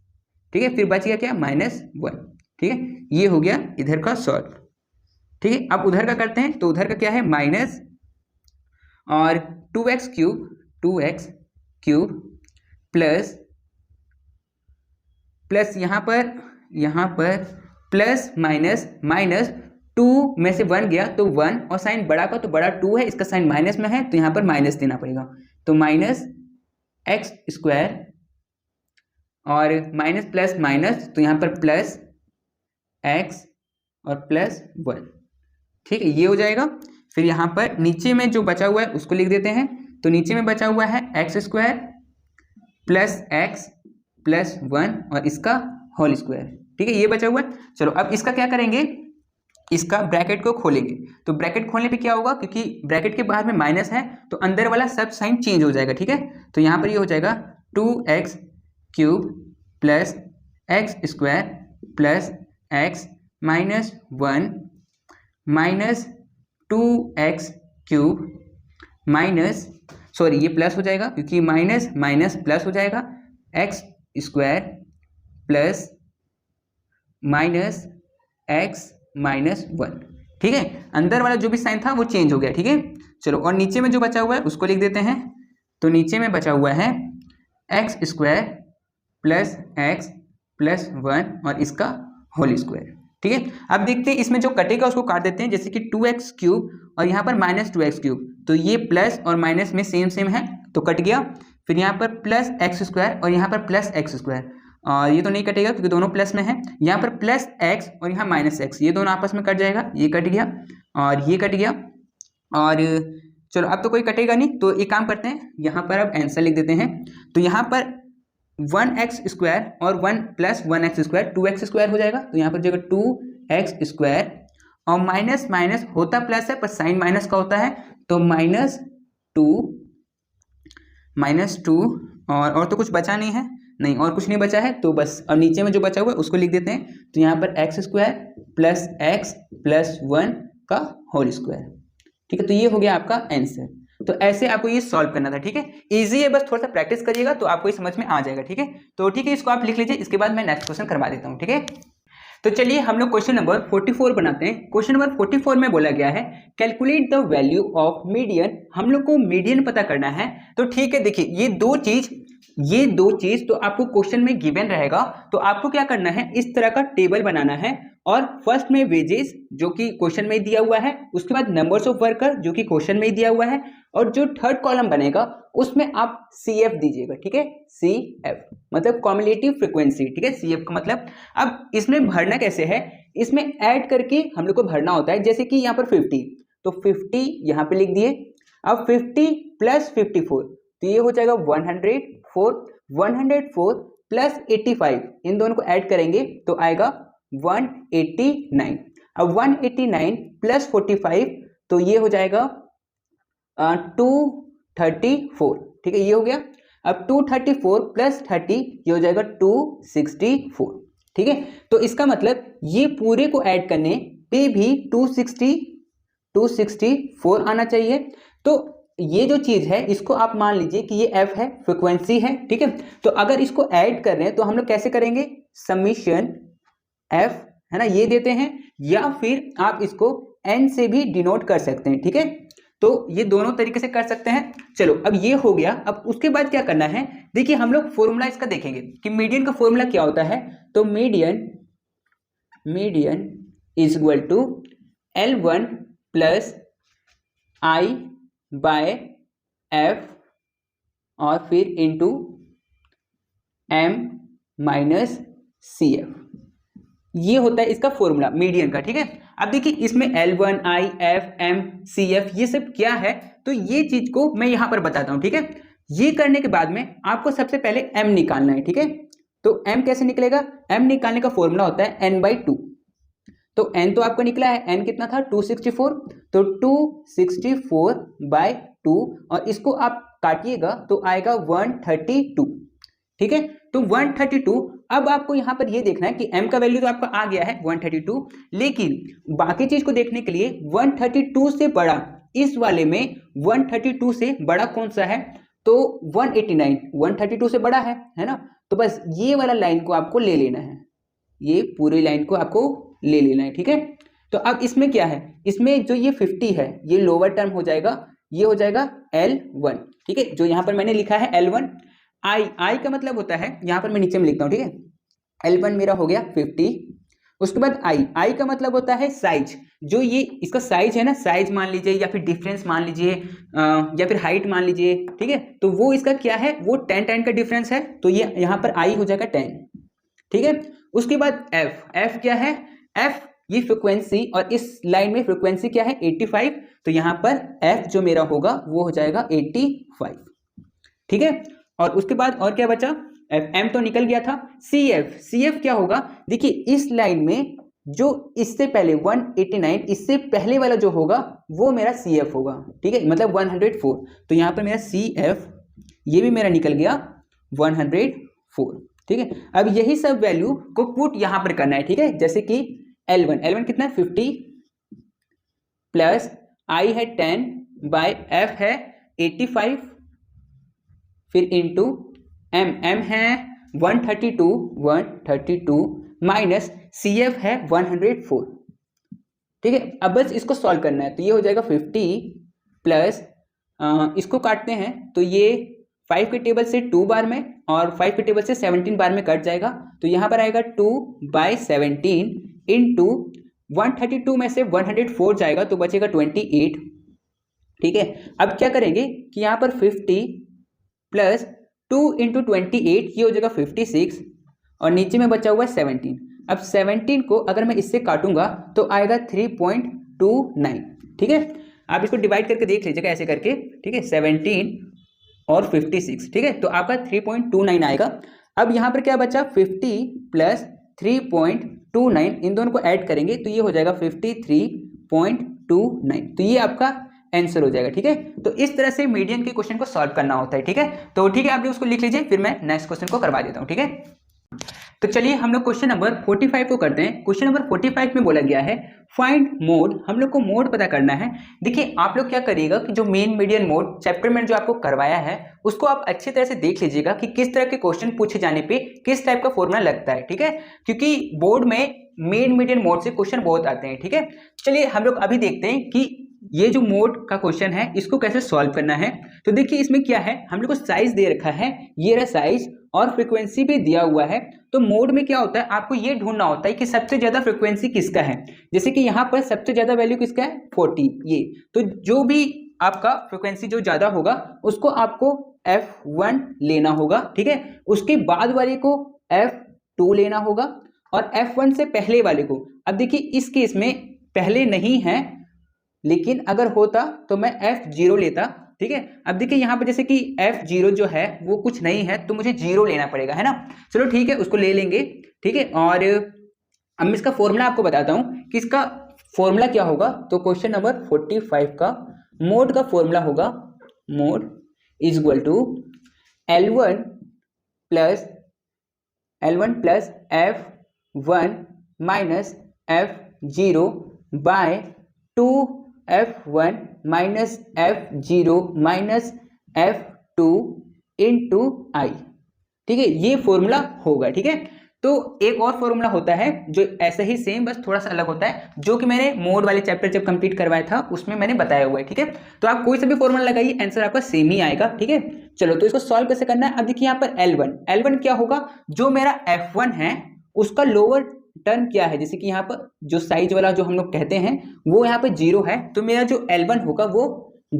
ठीक है, फिर बच गया क्या माइनस 1। ठीक है, ये हो गया इधर का सॉल्व। ठीक है, अब उधर का करते हैं। तो उधर का क्या है माइनस और 2x क्यूब प्लस यहाँ पर प्लस माइनस माइनस 2 में से 1 गया तो 1 और साइन बड़ा का तो बड़ा 2 है, इसका साइन माइनस में है तो यहाँ पर माइनस देना पड़ेगा, तो माइनस एक्स स्क्वायर और माइनस प्लस माइनस तो यहाँ पर प्लस एक्स और प्लस 1। ठीक है, ये हो जाएगा। फिर यहाँ पर नीचे में जो बचा हुआ है उसको लिख देते हैं। तो नीचे में बचा हुआ है x square plus x plus 1 और इसका होल स्क्वायर। ठीक है, ये बचा हुआ है। चलो अब इसका क्या करेंगे, इसका ब्रैकेट को खोलेंगे। तो ब्रैकेट खोलने पे क्या होगा, क्योंकि ब्रैकेट के बाहर में माइनस है तो अंदर वाला सब साइन चेंज हो जाएगा। ठीक है, तो यहाँ पर ये हो जाएगा 2x cube plus x square plus x minus 1 minus 2x cube minus, sorry ये प्लस हो जाएगा क्योंकि माइनस माइनस प्लस हो जाएगा, x square plus minus x minus 1। ठीक है, अंदर वाला जो भी साइन था वो चेंज हो गया। ठीक है, चलो और नीचे में जो बचा हुआ है उसको लिख देते हैं। तो नीचे में बचा हुआ है x square plus x plus 1 और इसका होल स्क्वायर। ठीक है, अब देखते हैं इसमें जो कटेगा उसको काट देते हैं, जैसे कि 2x क्यूब और यहाँ पर माइनस 2x क्यूब, तो ये प्लस और माइनस में सेम है तो कट गया। फिर यहाँ पर प्लस एक्स स्क्वायर और यहाँ पर प्लस एक्स स्क्वायर, और ये तो नहीं कटेगा क्योंकि दोनों प्लस में है। यहाँ पर प्लस एक्स और यहाँ माइनस एक्स, ये दोनों आपस में कट जाएगा, ये कट गया और ये कट गया। और चलो अब तो कोई कटेगा नहीं, तो एक काम करते हैं, यहाँ पर अब आंसर लिख देते हैं। तो यहाँ पर 1x स्क्वायर और 1 plus 1x square 2x square हो जाएगा, तो यहाँ पर जगह 2x स्क्वायर और माइनस माइनस होता प्लस है पर साइन माइनस का होता है, तो माइनस टू और तो कुछ बचा नहीं है, नहीं और कुछ नहीं बचा है, तो बस अब नीचे में जो बचा हुआ है उसको लिख देते हैं। तो यहाँ पर x square plus x plus 1 का होल स्क्वायर। ठीक है, तो ये हो गया आपका आंसर। तो ऐसे आपको ये सॉल्व करना था। ठीक है, इजी है, बस थोड़ा सा प्रैक्टिस करिएगा तो आपको ये समझ में आ जाएगा। ठीक है, तो ठीक है, इसको आप लिख लीजिए, इसके बाद मैं नेक्स्ट क्वेश्चन करवा देता हूँ। ठीक है, तो चलिए हम लोग क्वेश्चन नंबर 44 बनाते हैं। क्वेश्चन नंबर 44 में बोला गया है calculate the value of median. हम लोग को मीडियन पता करना है। तो ठीक है, देखिए ये दो चीज तो आपको क्वेश्चन में गिवन रहेगा। तो आपको क्या करना है, इस तरह का टेबल बनाना है और फर्स्ट में वेजेस जो कि क्वेश्चन में दिया हुआ है, उसके बाद नंबर्स ऑफ वर्कर जो कि क्वेश्चन में दिया हुआ है, और जो थर्ड कॉलम बनेगा उसमें आप CF दीजिएगा। ठीक है, CF मतलब कॉम्युलेटिव फ्रीक्वेंसी। ठीक है, CF का मतलब अब इसमें भरना कैसे है, इसमें ऐड करके हम लोग को भरना होता है। जैसे कि यहाँ पर 50, तो 50 यहाँ पे लिख दिए। अब 50 प्लस 54 तो ये हो जाएगा 104। 104 प्लस 85 इन दोनों को ऐड करेंगे तो आएगा 189। अब 189 प्लस 45 तो ये हो जाएगा 234। ठीक है, ये हो गया। अब 234 प्लस 30 ये हो जाएगा 264। ठीक है, तो इसका मतलब ये पूरे को ऐड करने पे भी 264 आना चाहिए। तो ये जो चीज है इसको आप मान लीजिए कि ये F है, फ्रीक्वेंसी है। ठीक है, तो अगर इसको ऐड कर रहे हैं तो हम लोग कैसे करेंगे, समीशन F है ना, ये देते हैं, या फिर आप इसको N से भी डिनोट कर सकते हैं। ठीक है, तो ये दोनों तरीके से कर सकते हैं। चलो अब ये हो गया। अब उसके बाद क्या करना है, देखिए हम लोग फॉर्मूला इसका देखेंगे कि मीडियन का फॉर्मूला क्या होता है। तो median is equal to L1 plus I by F और फिर इंटू M माइनस CF, ये होता है इसका फॉर्मूला मीडियन का। ठीक है, अब देखिए इसमें L1 I F M CF ये सब क्या है, तो ये चीज को मैं यहां पर बताता हूं। ठीक है, ये करने के बाद में आपको सबसे पहले M निकालना है। ठीक है, तो M कैसे निकलेगा, M निकालने का फॉर्मूला होता है n/2। तो n तो आपका निकला है, n कितना था 264, तो 264/2 और इसको आप काटिएगा तो आएगा 132। ठीक है, तो 132। अब आपको यहां पर ये देखना है कि m का वैल्यू तो आपका आ गया है 132, लेकिन बाकी चीज को देखने के लिए 132 से बड़ा, इस वाले में 132 से बड़ा कौन सा है, तो 189 132 से बड़ा है ना। तो बस ये वाला लाइन को आपको ले लेना है, ये पूरी लाइन को आपको ले लेना है। ठीक है, तो अब इसमें क्या है, इसमें जो ये 50 है ये लोअर टर्म हो जाएगा, ये हो जाएगा L1। ठीक है, जो यहां पर मैंने लिखा है L1। I का मतलब होता है, यहां पर मैं नीचे में लिखता हूं। ठीक है, L1 मेरा हो गया 50। उसके बाद I का मतलब होता है साइज, जो ये इसका साइज है ना, साइज मान लीजिए या फिर डिफरेंस मान लीजिए या फिर हाइट मान लीजिए। ठीक है, तो वो इसका क्या है, वो 10 का डिफरेंस है, तो ये यहाँ पर I हो जाएगा 10। ठीक है, उसके बाद F क्या है, F ये फ्रीक्वेंसी, और इस लाइन में फ्रीक्वेंसी क्या है 85, तो यहाँ पर F जो मेरा होगा वो हो जाएगा 85। ठीक है, और उसके बाद और क्या बचा, M तो निकल गया था। CF क्या होगा, देखिए इस लाइन में जो इससे पहले 189 इससे पहले वाला जो होगा वो मेरा CF होगा। ठीक है, मतलब 104, तो यहाँ पर मेरा CF ये भी मेरा निकल गया 104। ठीक है, अब यही सब वैल्यू को पुट यहां पर करना है। ठीक है, जैसे कि L1 कितना है 50 प्लस I है 10 बाय F है 85, फिर इंटू M है 132 माइनस CF है 104। ठीक है, अब बस इसको सॉल्व करना है। तो ये हो जाएगा 50 प्लस इसको काटते हैं तो ये 5 के टेबल से 2 बार में और 5 के टेबल से 17 बार में कट जाएगा, तो यहाँ पर आएगा 2/17 इंटू 132 में से 104 जाएगा तो बचेगा 28। ठीक है, अब क्या करेंगे कि यहाँ पर 50 प्लस 2 इंटू 28 ये हो जाएगा 56 और नीचे में बचा हुआ है 17। अब 17 को अगर मैं इससे काटूंगा तो आएगा 3.29। ठीक है, आप इसको डिवाइड करके देख लीजिएगा ऐसे करके। ठीक है, 17 और 56। ठीक है, तो आपका 3.29 आएगा। अब यहाँ पर क्या बचा, 50 प्लस 3.29 इन दोनों को ऐड करेंगे तो ये हो जाएगा 53.29। तो ये आपका आंसर हो जाएगा। ठीक है, तो इस तरह से मीडियन के क्वेश्चन को सॉल्व करना होता है। ठीक है, तो ठीक है आप लोग उसको लिख लीजिए, फिर मैं नेक्स्ट क्वेश्चन को करवा देता हूँ। ठीक है, तो चलिए हम लोग क्वेश्चन नंबर 45 को करते हैं। क्वेश्चन नंबर 45 में बोला गया है फाइंड मोड, हम लोग को मोड पता करना है। देखिए आप लोग क्या करिएगा कि जो मेन मीडियन मोड चैप्टर में जो आपको करवाया है उसको आप अच्छी तरह से देख लीजिएगा कि किस तरह के क्वेश्चन पूछे जाने पे किस टाइप का फॉर्मूला लगता है। ठीक है, क्योंकि बोर्ड में मीडियन मोड से क्वेश्चन बहुत आते हैं, ठीक है। चलिए हम लोग अभी देखते हैं कि ये जो मोड का क्वेश्चन है इसको कैसे सॉल्व करना है। तो देखिए इसमें क्या है, हम लोग को साइज दे रखा है, ये रहा साइज, और फ्रीक्वेंसी भी दिया हुआ है। तो मोड में क्या होता है, आपको ये ढूंढना होता है कि सबसे ज्यादा फ्रीक्वेंसी किसका है। जैसे कि यहाँ पर सबसे ज्यादा वैल्यू किसका है, 40, ये। तो जो भी आपका फ्रीक्वेंसी जो ज्यादा होगा उसको आपको F1 लेना होगा, ठीक है। उसके बाद वाले को F2 लेना होगा, और F1 से पहले वाले को, अब देखिए इस केस में पहले नहीं है, लेकिन अगर होता तो मैं F0 लेता, ठीक है। अब देखिए यहाँ पर जैसे कि F0 जो है वो कुछ नहीं है, तो मुझे 0 लेना पड़ेगा, है ना। चलो ठीक है, उसको ले लेंगे, ठीक है। और अब मैं इसका फॉर्मूला आपको बताता हूँ कि इसका फॉर्मूला क्या होगा। तो क्वेश्चन नंबर 45 का मोड का फॉर्मूला होगा, mode is equal to L1 plus F1 minus F0 by 2F1 minus F0 minus F2 into i, ठीक है। ये फॉर्मूला होगा, ठीक है। तो एक और फॉर्मूला होता है जो ऐसे ही सेम, बस थोड़ा सा अलग होता है, जो कि मैंने मोड वाले चैप्टर जब कंप्लीट करवाया था उसमें मैंने बताया हुआ है, ठीक है। तो आप कोई सा भी फॉर्मूला लगाइए, आंसर आपका सेम ही आएगा, ठीक है। चलो तो इसको सॉल्व कैसे करना है। अब देखिए यहाँ पर L1 क्या होगा, जो मेरा F1 है उसका लोअर टर्म क्या है, जैसे कि यहाँ पर जो साइज वाला जो हम लोग कहते हैं वो यहाँ पर 0 है, तो मेरा जो L1 होगा वो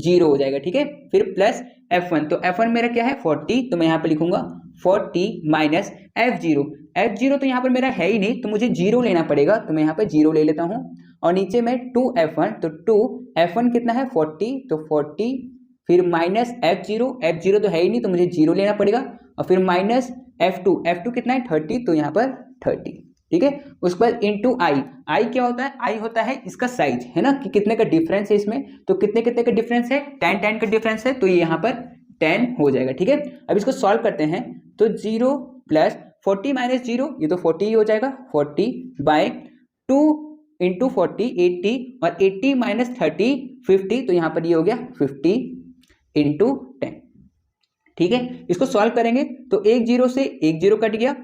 0 हो जाएगा, ठीक है। फिर प्लस F1, तो F1 मेरा क्या है 40, तो मैं यहाँ पर लिखूंगा 40 माइनस F0 तो यहाँ पर मेरा है ही नहीं, तो मुझे 0 लेना पड़ेगा, तो मैं यहाँ पर 0 ले लेता हूँ। और नीचे में 2F1, तो 2F1 कितना है 40, तो 40, फिर माइनस F0 तो है ही नहीं, तो मुझे 0 लेना पड़ेगा, और फिर माइनस F2 कितना है 30, तो यहाँ पर 30, ठीक है। उसके बाद इंटू आई क्या होता है, आई होता है इसका साइज, है ना, कि कितने का डिफरेंस है इसमें। तो कितने का डिफरेंस है, 10 का डिफरेंस है, तो ये यहाँ पर 10 हो जाएगा, ठीक है। अब इसको सॉल्व करते हैं, तो 0 प्लस 40 माइनस 0, ये तो 40 ही हो जाएगा, 40 बाय 2 इंटू 40 80, और 80 माइनस 30 50, तो यहाँ पर ये हो गया 50 इंटू 10, ठीक है। इसको सॉल्व करेंगे तो एक 0 से एक 0 कट गया,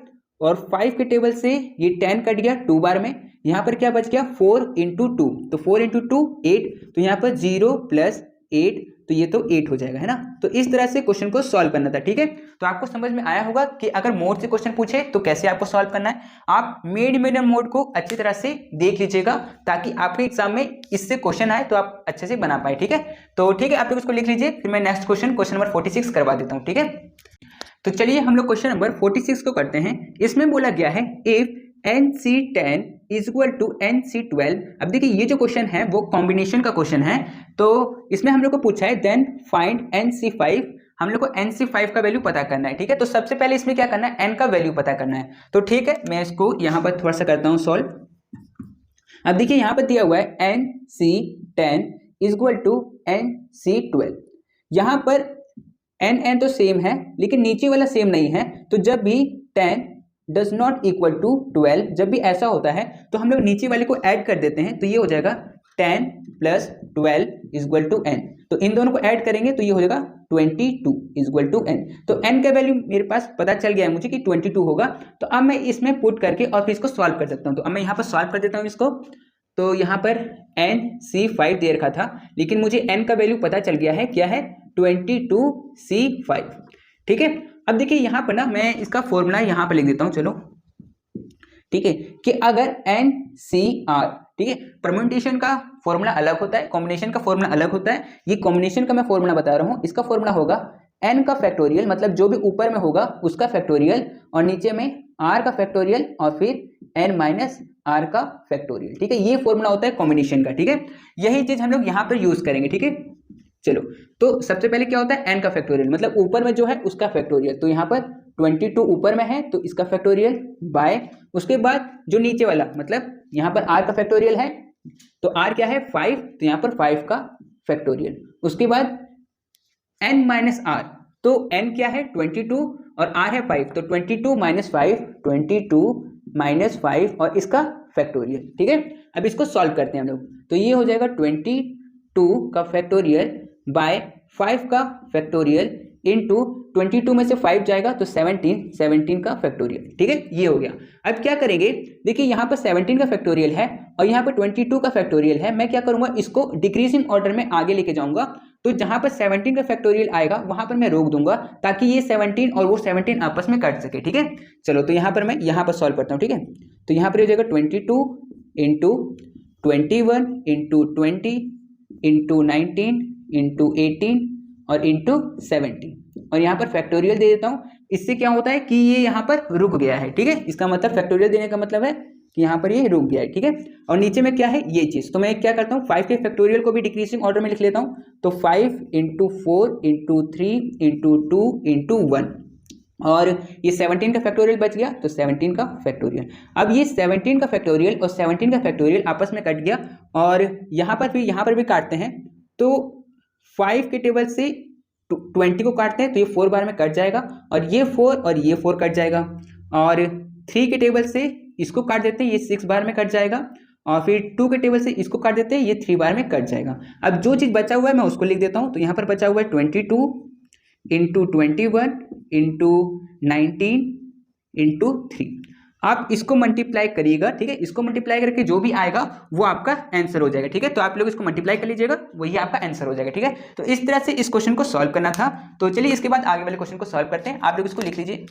और 5 के टेबल से ये 10 कट गया 2 बार में, यहाँ पर क्या बच गया 4 इंटू 2, तो 4 इंटू 2 8, तो यहाँ पर 0 प्लस 8, तो ये तो 8 हो जाएगा, है ना। तो इस तरह से क्वेश्चन को सॉल्व करना था, ठीक है। तो आपको समझ में आया होगा कि अगर मोड से क्वेश्चन पूछे तो कैसे आपको सॉल्व करना है। आप मीडियम मोड को अच्छी तरह से देख लीजिएगा, ताकि आपके एग्जाम में इससे क्वेश्चन आए तो आप अच्छे से बना पाए, ठीक है। तो ठीक है, आप लोग उसको लिख लीजिए, फिर मैं नेक्स्ट क्वेश्चन नंबर 46 करवा देता हूँ, ठीक है। तो चलिए हम लोग क्वेश्चन नंबर 46 को करते हैं। इसमें बोला गया है if NC10 is equal to NC12। अब देखिए ये जो क्वेश्चन है वो कॉम्बिनेशन का क्वेश्चन है, तो इसमें हम लोग को पूछा है देन फाइंड NC5। हम लोग को NC5 का वैल्यू पता करना है, ठीक है। तो सबसे पहले इसमें क्या करना है, N का वैल्यू पता करना है। तो ठीक है, मैं इसको यहाँ पर थोड़ा सा करता हूँ सॉल्व। अब देखिए यहाँ पर दिया हुआ है NC10 is equal to NC12। यहाँ पर n तो सेम है, लेकिन नीचे वाला सेम नहीं है। तो जब भी 10 डज नॉट इक्वल टू 12, जब भी ऐसा होता है तो हम लोग नीचे वाले को ऐड कर देते हैं, तो ये हो जाएगा 10 plus 12 is equal to n। तो इन दोनों को ऐड करेंगे तो ये हो जाएगा 22 इज इक्वल टू n। तो n का वैल्यू मेरे पास पता चल गया है मुझे कि 22 होगा। तो अब मैं इसमें पुट करके और फिर इसको सॉल्व कर सकता हूँ। तो अब मैं यहाँ पर सॉल्व कर देता हूँ इसको। तो यहाँ पर NC5 दे रखा था, लेकिन मुझे n का वैल्यू पता चल गया है, क्या है 22C5, ठीक है। अब देखिए यहाँ पर ना मैं इसका फॉर्मूला यहाँ पर लिख देता हूँ, चलो ठीक है, कि अगर NCR, ठीक है, परम्यूटेशन का फॉर्मूला अलग होता है, कॉम्बिनेशन का फॉर्मूला अलग होता है। ये कॉम्बिनेशन का मैं फॉर्मूला बता रहा हूँ, इसका फॉर्मूला होगा n का फैक्टोरियल, मतलब जो भी ऊपर में होगा उसका फैक्टोरियल, और नीचे में r का फैक्टोरियल, और फिर n माइनस r का फैक्टोरियल, ठीक है। ये फॉर्मूला होता है कॉम्बिनेशन का, ठीक है। यही चीज हम लोग यहाँ पर यूज करेंगे, ठीक है। चलो तो सबसे पहले क्या होता है n का फैक्टोरियल, मतलब ऊपर में जो है उसका फैक्टोरियल। तो यहाँ पर 22 ऊपर में है तो इसका फैक्टोरियल बाय, उसके बाद जो नीचे वाला मतलब यहाँ पर r का फैक्टोरियल है, तो r क्या है 5, तो यहाँ पर 5 का फैक्टोरियल। उसके बाद n माइनस r, तो n क्या है 22 और r है 5, तो 22 माइनस 5, 22 माइनस 5 और इसका फैक्टोरियल, ठीक है। अब इसको सॉल्व करते हैं हम लोग। तो ये हो जाएगा 22 का फैक्टोरियल बाय 5 का फैक्टोरियल इंटू 22 में से 5 जाएगा तो 17 का फैक्टोरियल। ठीक है, ये हो गया। अब क्या करेंगे, देखिए यहाँ पर 17 का फैक्टोरियल है और यहाँ पर 22 का फैक्टोरियल है। मैं क्या करूंगा, इसको डिक्रीजिंग ऑर्डर में आगे लेके जाऊंगा। तो जहां पर 17 का फैक्टोरियल आएगा वहां पर मैं रोक दूंगा ताकि ये 17 और वो 17 आपस में कट सके। ठीक है, चलो तो यहाँ पर मैं यहाँ पर सॉल्व करता हूँ। ठीक है, तो यहाँ पर हो जाएगा 22 इंटू 21 इंटू 20 इंटू 19 इंटू 18 और इंटू 17 और यहाँ पर फैक्टोरियल दे देता हूँ। इससे क्या होता है कि ये यहाँ पर रुक गया है। ठीक है, इसका मतलब फैक्टोरियल देने का मतलब है कि यहाँ पर ये रुक गया है। ठीक है, और नीचे में क्या है ये चीज़, तो मैं क्या करता हूँ 5 के फैक्टोरियल को भी डिक्रीजिंग ऑर्डर में लिख लेता हूँ। तो 5 इंटू 4 इंटू 3 इंटू 2 इंटू 1 और ये 17 का फैक्टोरियल बच गया तो 17 का फैक्टोरियल। अब ये 17 का फैक्टोरियल और 17 का फैक्टोरियल आपस में कट गया और यहाँ पर भी काटते हैं। तो 5 के टेबल से 20 को काटते हैं तो ये 4 बार में कट जाएगा और ये 4 और ये 4 कट जाएगा और 3 के टेबल से इसको काट देते हैं, ये 6 बार में कट जाएगा और फिर 2 के टेबल से इसको काट देते हैं, ये 3 बार में कट जाएगा। अब जो चीज़ बचा हुआ है मैं उसको लिख देता हूँ। तो यहाँ पर बचा हुआ है 22 इंटू 21 इंटू 19 इंटू 3। आप इसको मल्टीप्लाई करिएगा। ठीक है, इसको मल्टीप्लाई करके जो भी आएगा वो आपका आंसर हो जाएगा। ठीक है, तो आप लोग इसको मल्टीप्लाई कर लीजिएगा, वही आपका आंसर हो जाएगा। ठीक है, तो इस तरह से इस क्वेश्चन को सॉल्व करना था। तो चलिए इसके बाद आगे वाले क्वेश्चन को सॉल्व करते हैं, आप लोग इसको लिख लीजिए।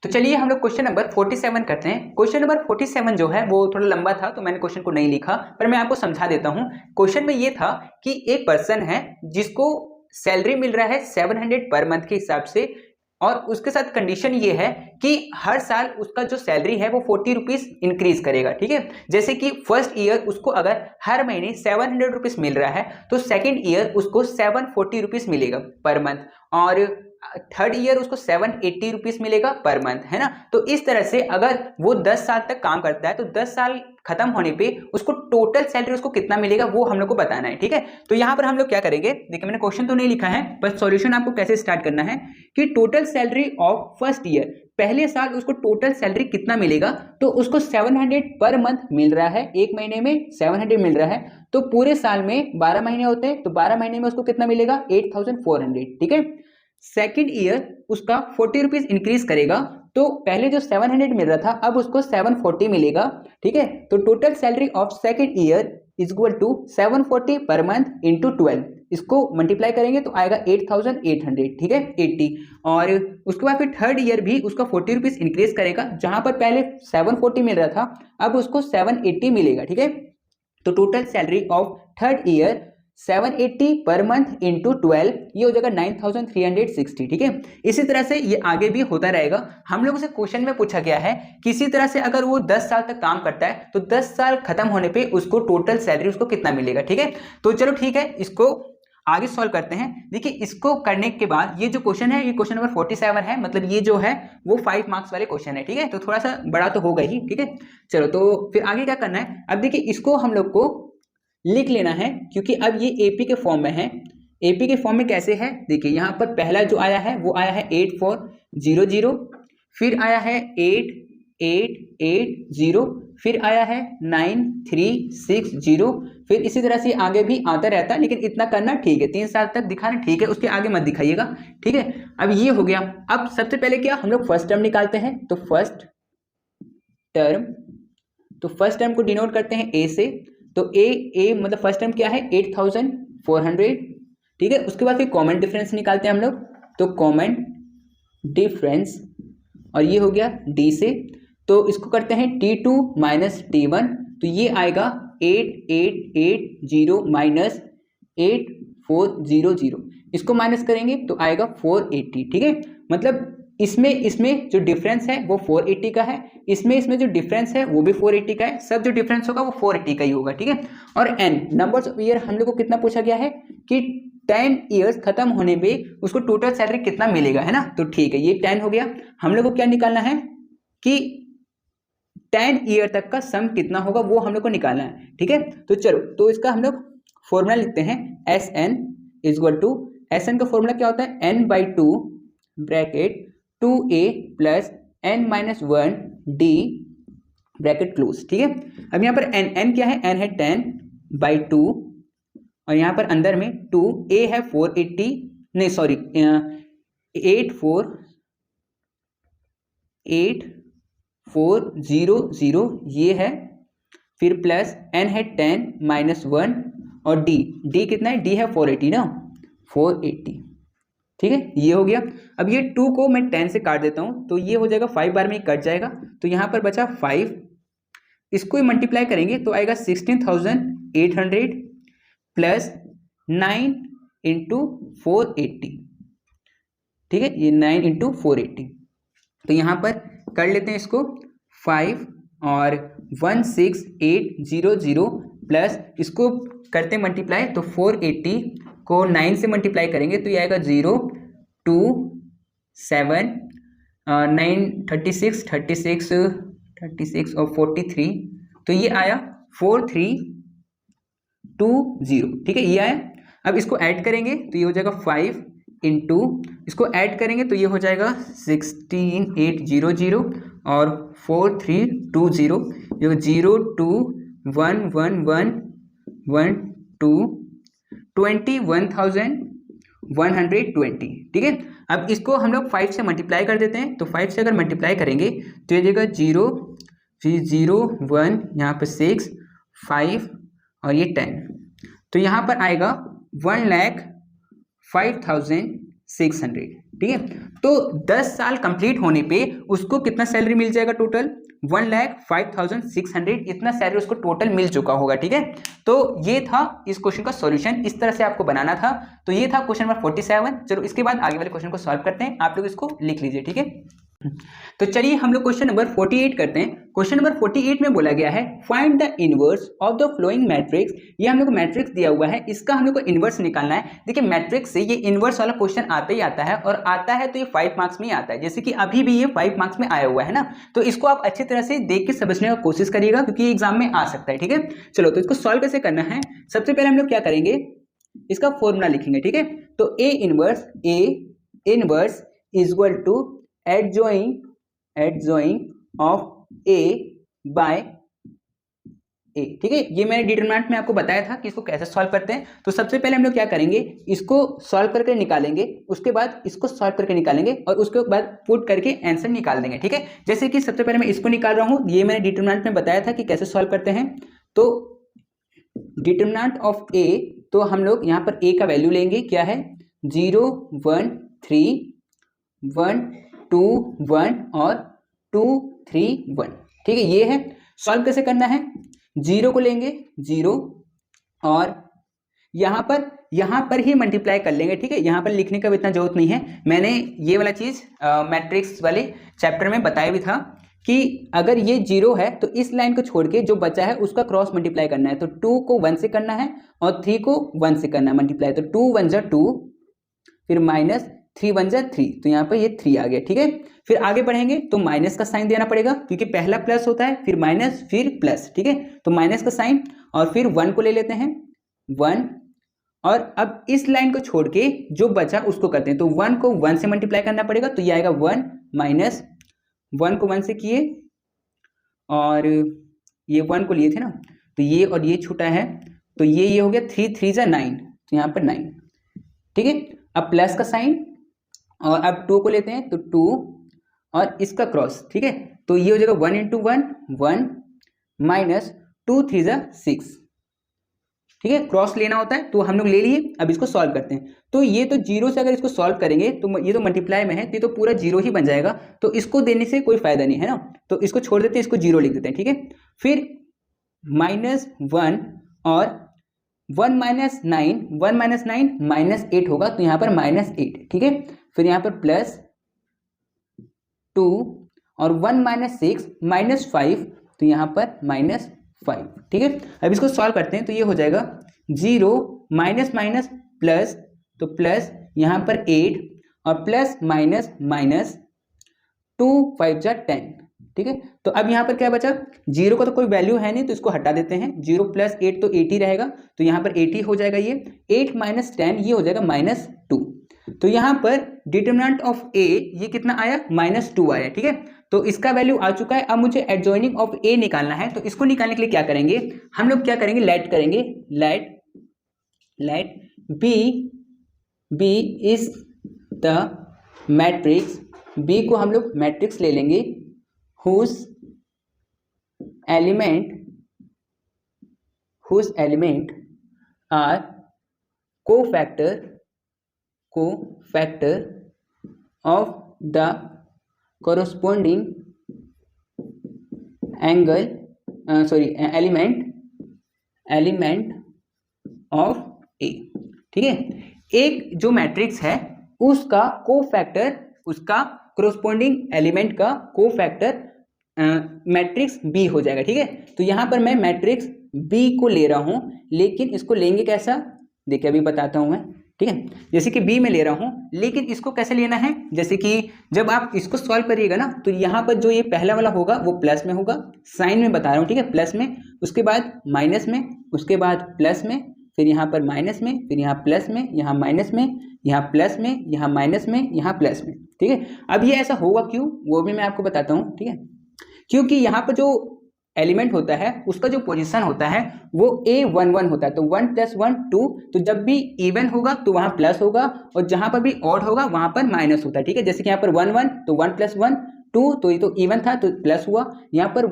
तो चलिए हम लोग क्वेश्चन नंबर 47 करते हैं। क्वेश्चन नंबर 47 जो है वो थोड़ा लंबा था तो मैंने क्वेश्चन को नहीं लिखा, पर मैं आपको समझा देता हूँ। क्वेश्चन में ये था कि एक पर्सन है जिसको सैलरी मिल रहा है 700 पर मंथ के हिसाब से और उसके साथ कंडीशन ये है कि हर साल उसका जो सैलरी है वो 40 रुपीज इंक्रीज करेगा। ठीक है, जैसे कि फर्स्ट ईयर उसको अगर हर महीने 700 रुपीज मिल रहा है तो सेकंड ईयर उसको 740 रुपीज मिलेगा पर मंथ और थर्ड ईयर उसको 780 रुपीज मिलेगा पर मंथ, है ना। तो इस तरह से अगर वो 10 साल तक काम करता है तो 10 साल खत्म होने पे उसको टोटल सैलरी उसको कितना मिलेगा वो हम लोग को बताना है। ठीक है, तो यहाँ पर हम लोग क्या करेंगे, देखिए मैंने क्वेश्चन तो नहीं लिखा है पर सॉल्यूशन आपको कैसे स्टार्ट करना है कि total salary of first year, पहले साल उसको टोटल सैलरी कितना मिलेगा, तो उसको 700 पर मंथ मिल रहा है, एक महीने में 700 मिल रहा है, तो पूरे साल में 12 महीने होते हैं तो 12 महीने में उसको कितना मिलेगा 8400। ठीक है, सेकेंड ईयर उसका 40 रुपीज इंक्रीज करेगा तो पहले जो 700 मिल रहा था अब उसको 740 मिलेगा। ठीक है, तो total salary of second year is equal to 740 per month into 12, इसको मल्टीप्लाई करेंगे तो आएगा 8800। ठीक है, 80 और उसके बाद फिर थर्ड ईयर भी उसका 40 रुपीज इंक्रीज करेगा, जहां पर पहले 740 मिल रहा था अब उसको 780 मिलेगा। ठीक है, तो total salary of third year 780 per month into 12, ये हो जाएगा 9360। ठीक है, इसी तरह से ये आगे भी होता रहेगा। हम लोगों से क्वेश्चन में पूछा गया है किसी तरह से अगर वो 10 साल तक काम करता है तो 10 साल खत्म होने पे उसको टोटल सैलरी उसको कितना मिलेगा। ठीक है, तो चलो ठीक है, इसको आगे सॉल्व करते हैं। देखिए इसको करने के बाद ये जो क्वेश्चन है ये क्वेश्चन नंबर 47 है, मतलब ये जो है वो 5 मार्क्स वाले क्वेश्चन है। ठीक है, तो थोड़ा सा बड़ा तो होगा ही। ठीक है, चलो तो फिर आगे क्या करना है, अब देखिए इसको हम लोग को लिख लेना है क्योंकि अब ये एपी के फॉर्म में है। एपी के फॉर्म में कैसे है, देखिए यहाँ पर पहला जो आया है वो आया है 8400, फिर आया है 8880, फिर आया है 9360, फिर इसी तरह से आगे भी आता रहता है, लेकिन इतना करना ठीक है, 3 साल तक दिखाना ठीक है, उसके आगे मत दिखाइएगा। ठीक है, अब ये हो गया। अब सबसे पहले क्या हम लोग फर्स्ट टर्म निकालते हैं, तो फर्स्ट टर्म को डिनोट करते हैं ए से, तो ए मतलब फर्स्ट टर्म क्या है 8400। ठीक है, उसके बाद फिर कॉमन डिफरेंस निकालते हैं हम लोग, तो कॉमन डिफरेंस और ये हो गया डी से, तो इसको करते हैं T2 माइनस T1, तो ये आएगा 8880 माइनस 8400, इसको माइनस करेंगे तो आएगा 480। ठीक है, मतलब इसमें जो डिफरेंस है वो 480 का है, इसमें जो डिफरेंस है वो भी 480 का है, सब जो डिफरेंस होगा वो 480 का ही होगा। ठीक है, और n नंबर्स ऑफ ईयर हम लोग को कितना पूछा गया है कि 10 ईयर्स खत्म होने पे उसको टोटल सैलरी कितना मिलेगा, है ना। तो ठीक है, ये 10 हो गया। हम लोग को क्या निकालना है कि 10 ईयर तक का सम कितना होगा वो हम लोग को निकालना है। ठीक है, तो चलो तो इसका हम लोग फॉर्मूला लिखते हैं, SN is equal to, SN का फॉर्मूला क्या होता है n/2 bracket 2a plus n-1d bracket close. ठीक है, अब यहाँ पर n क्या है, n है 10/2 और यहाँ पर अंदर में 2, a है 480, नहीं सॉरी 8480 ये है, फिर प्लस n है 10 माइनस 1 और d कितना है, d है 480 ना, 480, ठीक है, ये हो गया। अब ये 2 को मैं 10 से काट देता हूँ तो ये हो जाएगा 5 बार में कट जाएगा, तो यहाँ पर बचा 5, इसको मल्टीप्लाई करेंगे तो आएगा 16,800 प्लस 9 इंटू 480, ठीक है, ये 9 इंटू 480, तो यहाँ पर कर लेते हैं इसको 5 और 16800 प्लस इसको करते मल्टीप्लाई तो 480 को 9 से मल्टीप्लाई करेंगे तो ये आएगा 0 2 7 9 36 36 36 और 43, तो ये आया 4320, ठीक है, ये आया। अब इसको ऐड करेंगे तो ये हो जाएगा 5 इंटू, इसको ऐड करेंगे तो ये हो जाएगा 16800 और 4320, ये 0 2 1 1 1 1 2 21,120, ठीक है। अब इसको हम लोग 5 से मल्टीप्लाई कर देते हैं, तो 5 से अगर मल्टीप्लाई करेंगे तो ये जगह 0 फिर 0 1 यहाँ पर 6 5 और ये 10, तो यहाँ पर आएगा 1,05,600, ठीक है। तो 10 साल कंप्लीट होने पे उसको कितना सैलरी मिल जाएगा टोटल, 1,05,600, इतना सैलरी उसको टोटल मिल चुका होगा, ठीक है। तो ये था इस क्वेश्चन का सॉल्यूशन, इस तरह से आपको बनाना था। तो ये था क्वेश्चन नंबर 47। चलो इसके बाद आगे वाले क्वेश्चन को सॉल्व करते हैं, आप लोग इसको लिख लीजिए, ठीक है। तो चलिए हम लोग क्वेश्चन नंबर 48 करते हैं। क्वेश्चन नंबर 48 में बोला गया है find the inverse of the flowing matrix. ये हम लोग को मैट्रिक्स दिया हुआ है, इसका हम लोग को इनवर्स निकालना है। देखिए मैट्रिक्स से ये इनवर्स वाला क्वेश्चन आता ही आता है, और आता है तो ये 5 मार्क्स में ही आता है, जैसे कि अभी भी ये 5 मार्क्स में आया हुआ है ना। तो इसको आप अच्छी तरह से देख के समझने का कोशिश करिएगा, क्योंकि एग्जाम में आ सकता है, ठीक है। चलो तो इसको सॉल्व कैसे करना है, सबसे पहले हम लोग क्या करेंगे, इसका फॉर्मूला लिखेंगे, ठीक है। तो A inverse is equal to adjoint of A by A, ठीक है। ये मैंने डिटरमिनेंट में आपको बताया था कि इसको कैसे सॉल्व करते हैं। तो सबसे पहले हम लोग क्या करेंगे, इसको सॉल्व करके निकालेंगे, उसके बाद इसको सॉल्व करके निकालेंगे, और उसके बाद पुट करके आंसर निकाल देंगे, ठीक है। जैसे कि सबसे पहले मैं इसको निकाल रहा हूँ, ये मैंने डिटरमिनेंट में बताया था कि कैसे सॉल्व करते हैं। तो डिटरमिनेंट ऑफ ए, तो हम लोग यहाँ पर ए का वैल्यू लेंगे, क्या है 0 1 3 1 2 1 और 2 3 1, ठीक है, ये है। सॉल्व कैसे करना है, 0 को लेंगे 0 और यहाँ पर ही मल्टीप्लाई कर लेंगे, ठीक है। यहाँ पर लिखने का इतना जरूरत नहीं है, मैंने ये वाला चीज मैट्रिक्स वाले चैप्टर में बताया भी था कि अगर ये 0 है तो इस लाइन को छोड़ के जो बचा है उसका क्रॉस मल्टीप्लाई करना है। तो 2 को 1 से करना है और 3 को 1 से करना है मल्टीप्लाई, तो 2 1 जा 2, फिर माइनस 3 1 जा 3, तो यहाँ पर ये 3 आ गया, ठीक है। फिर आगे बढ़ेंगे तो माइनस का साइन देना पड़ेगा, क्योंकि पहला प्लस होता है, फिर माइनस फिर प्लस, ठीक है। तो माइनस का साइन, और फिर 1 को ले लेते हैं 1, और अब इस लाइन को छोड़ के जो बचा उसको करते हैं। तो 1 को 1 से मल्टीप्लाई करना पड़ेगा, तो ये आएगा 1 माइनस 1 को 1 से किए, और ये 1 को लिए थे ना, तो ये और ये छूटा है, तो ये हो गया 3 3 जा 9, तो यहाँ पर 9, ठीक है। अब प्लस का साइन, और अब 2 को लेते हैं तो 2 और इसका क्रॉस, ठीक है। तो ये हो जाएगा 1 इंटू 1 1 माइनस 2 3 जा 6, ठीक है। क्रॉस लेना होता है तो हम लोग ले लिए। अब इसको सॉल्व करते हैं, तो ये तो 0 से अगर इसको सॉल्व करेंगे तो ये तो मल्टीप्लाई में है, तो ये तो पूरा 0 ही बन जाएगा, तो इसको देने से कोई फायदा नहीं है ना, तो इसको छोड़ देते हैं, इसको 0 लिख देते हैं, ठीक है। फिर माइनस 1 और 1 माइनस 9 माइनस 8 होगा, तो यहाँ पर माइनस 8, ठीक है। फिर यहाँ पर प्लस 2 और 1 माइनस 6 माइनस 5, तो यहाँ पर माइनस 5, ठीक है। अब इसको सॉल्व करते हैं, तो ये हो जाएगा 0 माइनस माइनस प्लस, तो प्लस यहाँ पर 8 और प्लस माइनस माइनस 2 5 जा 10, ठीक है। तो अब यहाँ पर क्या बचा, 0 का तो कोई वैल्यू है नहीं, तो इसको हटा देते हैं। 0 प्लस 8 तो 8 ही रहेगा, तो यहाँ पर 80 हो जाएगा। ये 8 माइनस 10 ये हो जाएगा माइनस 2। तो यहाँ पर डिटरमिनेंट ऑफ ए ये कितना आया, माइनस 2 आया, ठीक है। तो इसका वैल्यू आ चुका है। अब मुझे एडजॉइनिंग ऑफ ए निकालना है, तो इसको निकालने के लिए क्या करेंगे हम लोग, क्या करेंगे, लेट करेंगे, let B is the matrix B को हम लोग मैट्रिक्स ले लेंगे whose element are cofactor of the corresponding element of A. ठीक है, एक जो मैट्रिक्स है उसका कोफैक्टर, उसका कोरोस्पोंडिंग एलिमेंट का कोफैक्टर मैट्रिक्स बी हो जाएगा। ठीक है, तो यहां पर मैं मैट्रिक्स बी को ले रहा हूं, लेकिन इसको लेंगे कैसा, देखिए अभी बताता हूं मैं। ठीक है, जैसे कि बी में ले रहा हूं, लेकिन इसको कैसे लेना है, जैसे कि जब आप इसको सॉल्व करिएगा ना, तो यहाँ पर जो ये पहला वाला होगा वो प्लस में होगा, साइन में बता रहा हूँ। ठीक है, प्लस में, उसके बाद माइनस में, उसके बाद प्लस में, फिर यहाँ पर माइनस में, फिर यहाँ प्लस में, यहाँ माइनस में, यहाँ प्लस में, यहाँ माइनस में, यहाँ प्लस में। ठीक है, अब ये ऐसा होगा क्यों, वो भी मैं आपको बताता हूँ। ठीक है, क्योंकि यहाँ पर जो एलिमेंट होता है उसका जो पोजीशन होता है वो A11 होता है, तो 1 + 1 2, तो जब भी इवन होगा तो वहाँ प्लस होगा, और जहाँ पर भी ऑड होगा वहाँ पर माइनस होता है। ठीक है, जैसे कि यहाँ पर 1 1 तो 1 + 1 2, तो ये तो इवन था तो प्लस हुआ। यहाँ पर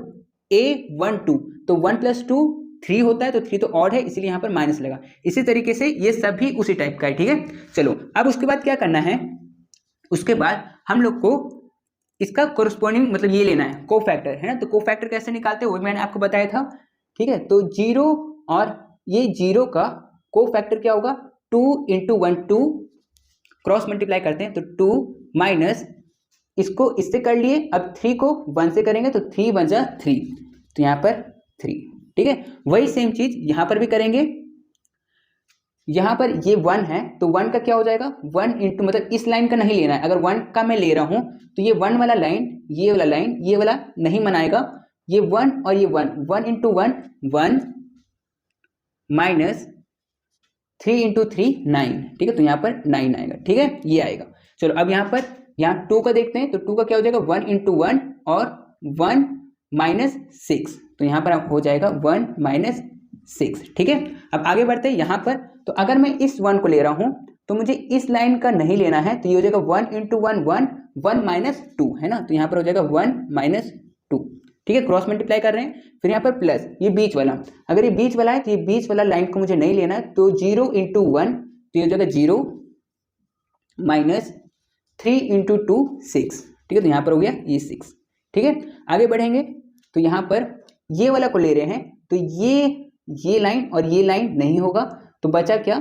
A12 तो 1 + 2 3 होता है, तो 3 तो ऑड है, इसलिए यहाँ पर माइनस लगा। इसी तरीके से ये सभी उसी टाइप का है। ठीक है, चलो अब उसके बाद क्या करना है, उसके बाद हम लोग को इसका कोरस्पोंडिंग मतलब ये लेना है कोफैक्टर, है ना। तो कोफैक्टर कैसे निकालते हैं वो मैंने आपको बताया था। ठीक है, तो 0 और ये 0 का कोफैक्टर क्या होगा, 2 × 1 2, क्रॉस मल्टीप्लाई करते हैं तो 2 माइनस इसको इससे कर लिए, अब 3 को 1 से करेंगे तो 3 × 1 = 3, तो यहाँ पर 3। ठीक है, वही सेम चीज यहाँ पर भी करेंगे। यहाँ पर ये 1 है तो 1 का क्या हो जाएगा, 1 × मतलब इस लाइन का नहीं लेना है, अगर 1 का मैं ले रहा हूँ तो ये 1 वाला लाइन, ये वाला लाइन, ये वाला नहीं मनाएगा, ये 1 और ये 1, 1 × 1 1 माइनस 3 × 3 9। ठीक है, तो यहाँ पर 9 आएगा। ठीक है, ये आएगा। चलो अब यहाँ पर यहाँ 2 का देखते हैं, तो 2 का क्या हो जाएगा, 1 × 1 और 1 - 6, तो यहाँ पर हो जाएगा 1 - 6। ठीक है, अब आगे बढ़ते हैं। यहाँ पर तो अगर मैं इस 1 को ले रहा हूँ तो मुझे इस लाइन का नहीं लेना है, तो ये हो जाएगा 1 × 1 1 1 - 2, है ना, तो यहाँ पर हो जाएगा 1 - 2। ठीक है, क्रॉस मल्टीप्लाई कर रहे हैं, फिर यहाँ पर प्लस ये बीच वाला, अगर ये बीच वाला है तो ये बीच वाला लाइन को मुझे नहीं लेना है, तो 0 × 1 तो ये हो जाएगा 0 माइनस 3 × 2 6। ठीक है, तो यहाँ पर हो गया ये 6। ठीक है, आगे बढ़ेंगे तो यहाँ पर ये वाला को ले रहे हैं, तो ये लाइन और ये लाइन नहीं होगा, तो बचा क्या,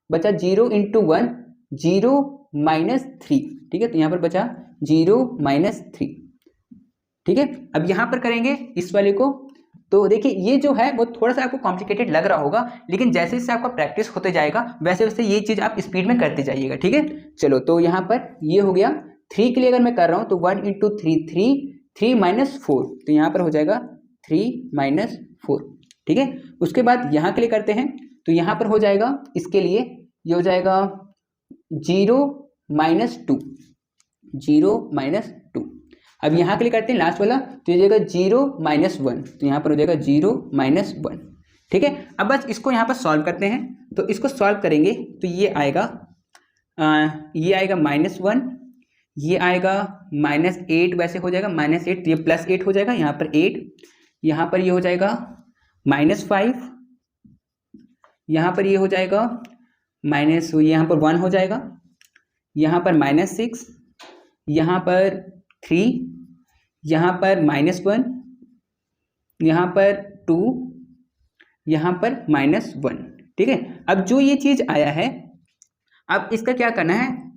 बचा 0 × 1 0 माइनस 3। ठीक है, तो यहाँ पर बचा 0 माइनस 3। ठीक है, अब यहाँ पर करेंगे इस वाले को, तो देखिए ये जो है वो थोड़ा सा आपको कॉम्प्लिकेटेड लग रहा होगा, लेकिन जैसे जैसे आपका प्रैक्टिस होते जाएगा वैसे वैसे ये चीज़ आप स्पीड में करते जाइएगा। ठीक है, चलो तो यहाँ पर ये हो गया। 3 के लिए अगर मैं कर रहा हूँ तो 1 × 3 3 3 - 4, तो यहाँ पर हो जाएगा 3 - 4। ठीक है, उसके बाद यहाँ के लिए करते हैं, तो यहाँ पर हो जाएगा इसके लिए ये हो जाएगा 0 - 2 0 - 2। अब यहाँ के लिए करते हैं लास्ट वाला, तो ये हो जाएगा 0 - 1, तो यहाँ पर हो जाएगा 0 - 1। ठीक है, अब बस इसको यहाँ पर सॉल्व करते हैं, तो इसको सॉल्व करेंगे तो ये आएगा -1, ये आएगा -8, वैसे हो जाएगा -8, तो ये +8 हो जाएगा, यहाँ पर 8, यहाँ पर ये हो जाएगा -5, यहाँ पर ये हो जाएगा माइनस, यहाँ पर 1 हो जाएगा, यहाँ पर -6, यहाँ पर 3, यहाँ पर -1, यहाँ पर 2, यहाँ पर -1। ठीक है, अब जो ये चीज़ आया है, अब इसका क्या करना है,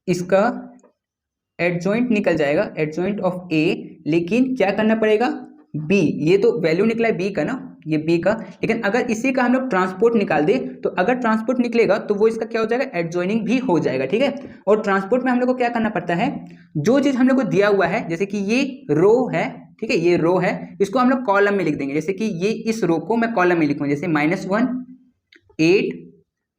इसका एडजॉइंट निकल जाएगा, एडजॉइंट ऑफ ए, लेकिन क्या करना पड़ेगा, बी, ये तो वैल्यू निकला है बी का ना, ये बी का, लेकिन अगर इसी का हम लोग ट्रांसपोर्ट निकाल दे, तो अगर ट्रांसपोर्ट निकलेगा तो वो इसका क्या हो जाएगा, एडजॉइनिंग भी हो जाएगा। ठीक है, और ट्रांसपोर्ट में हम लोग को क्या करना पड़ता है, जो चीज़ हम लोग को दिया हुआ है, जैसे कि ये रो है, ठीक है, ये रो है, इसको हम लोग कॉलम में लिख देंगे, जैसे कि ये इस रो को मैं कॉलम में लिखूंगा, जैसे -1 8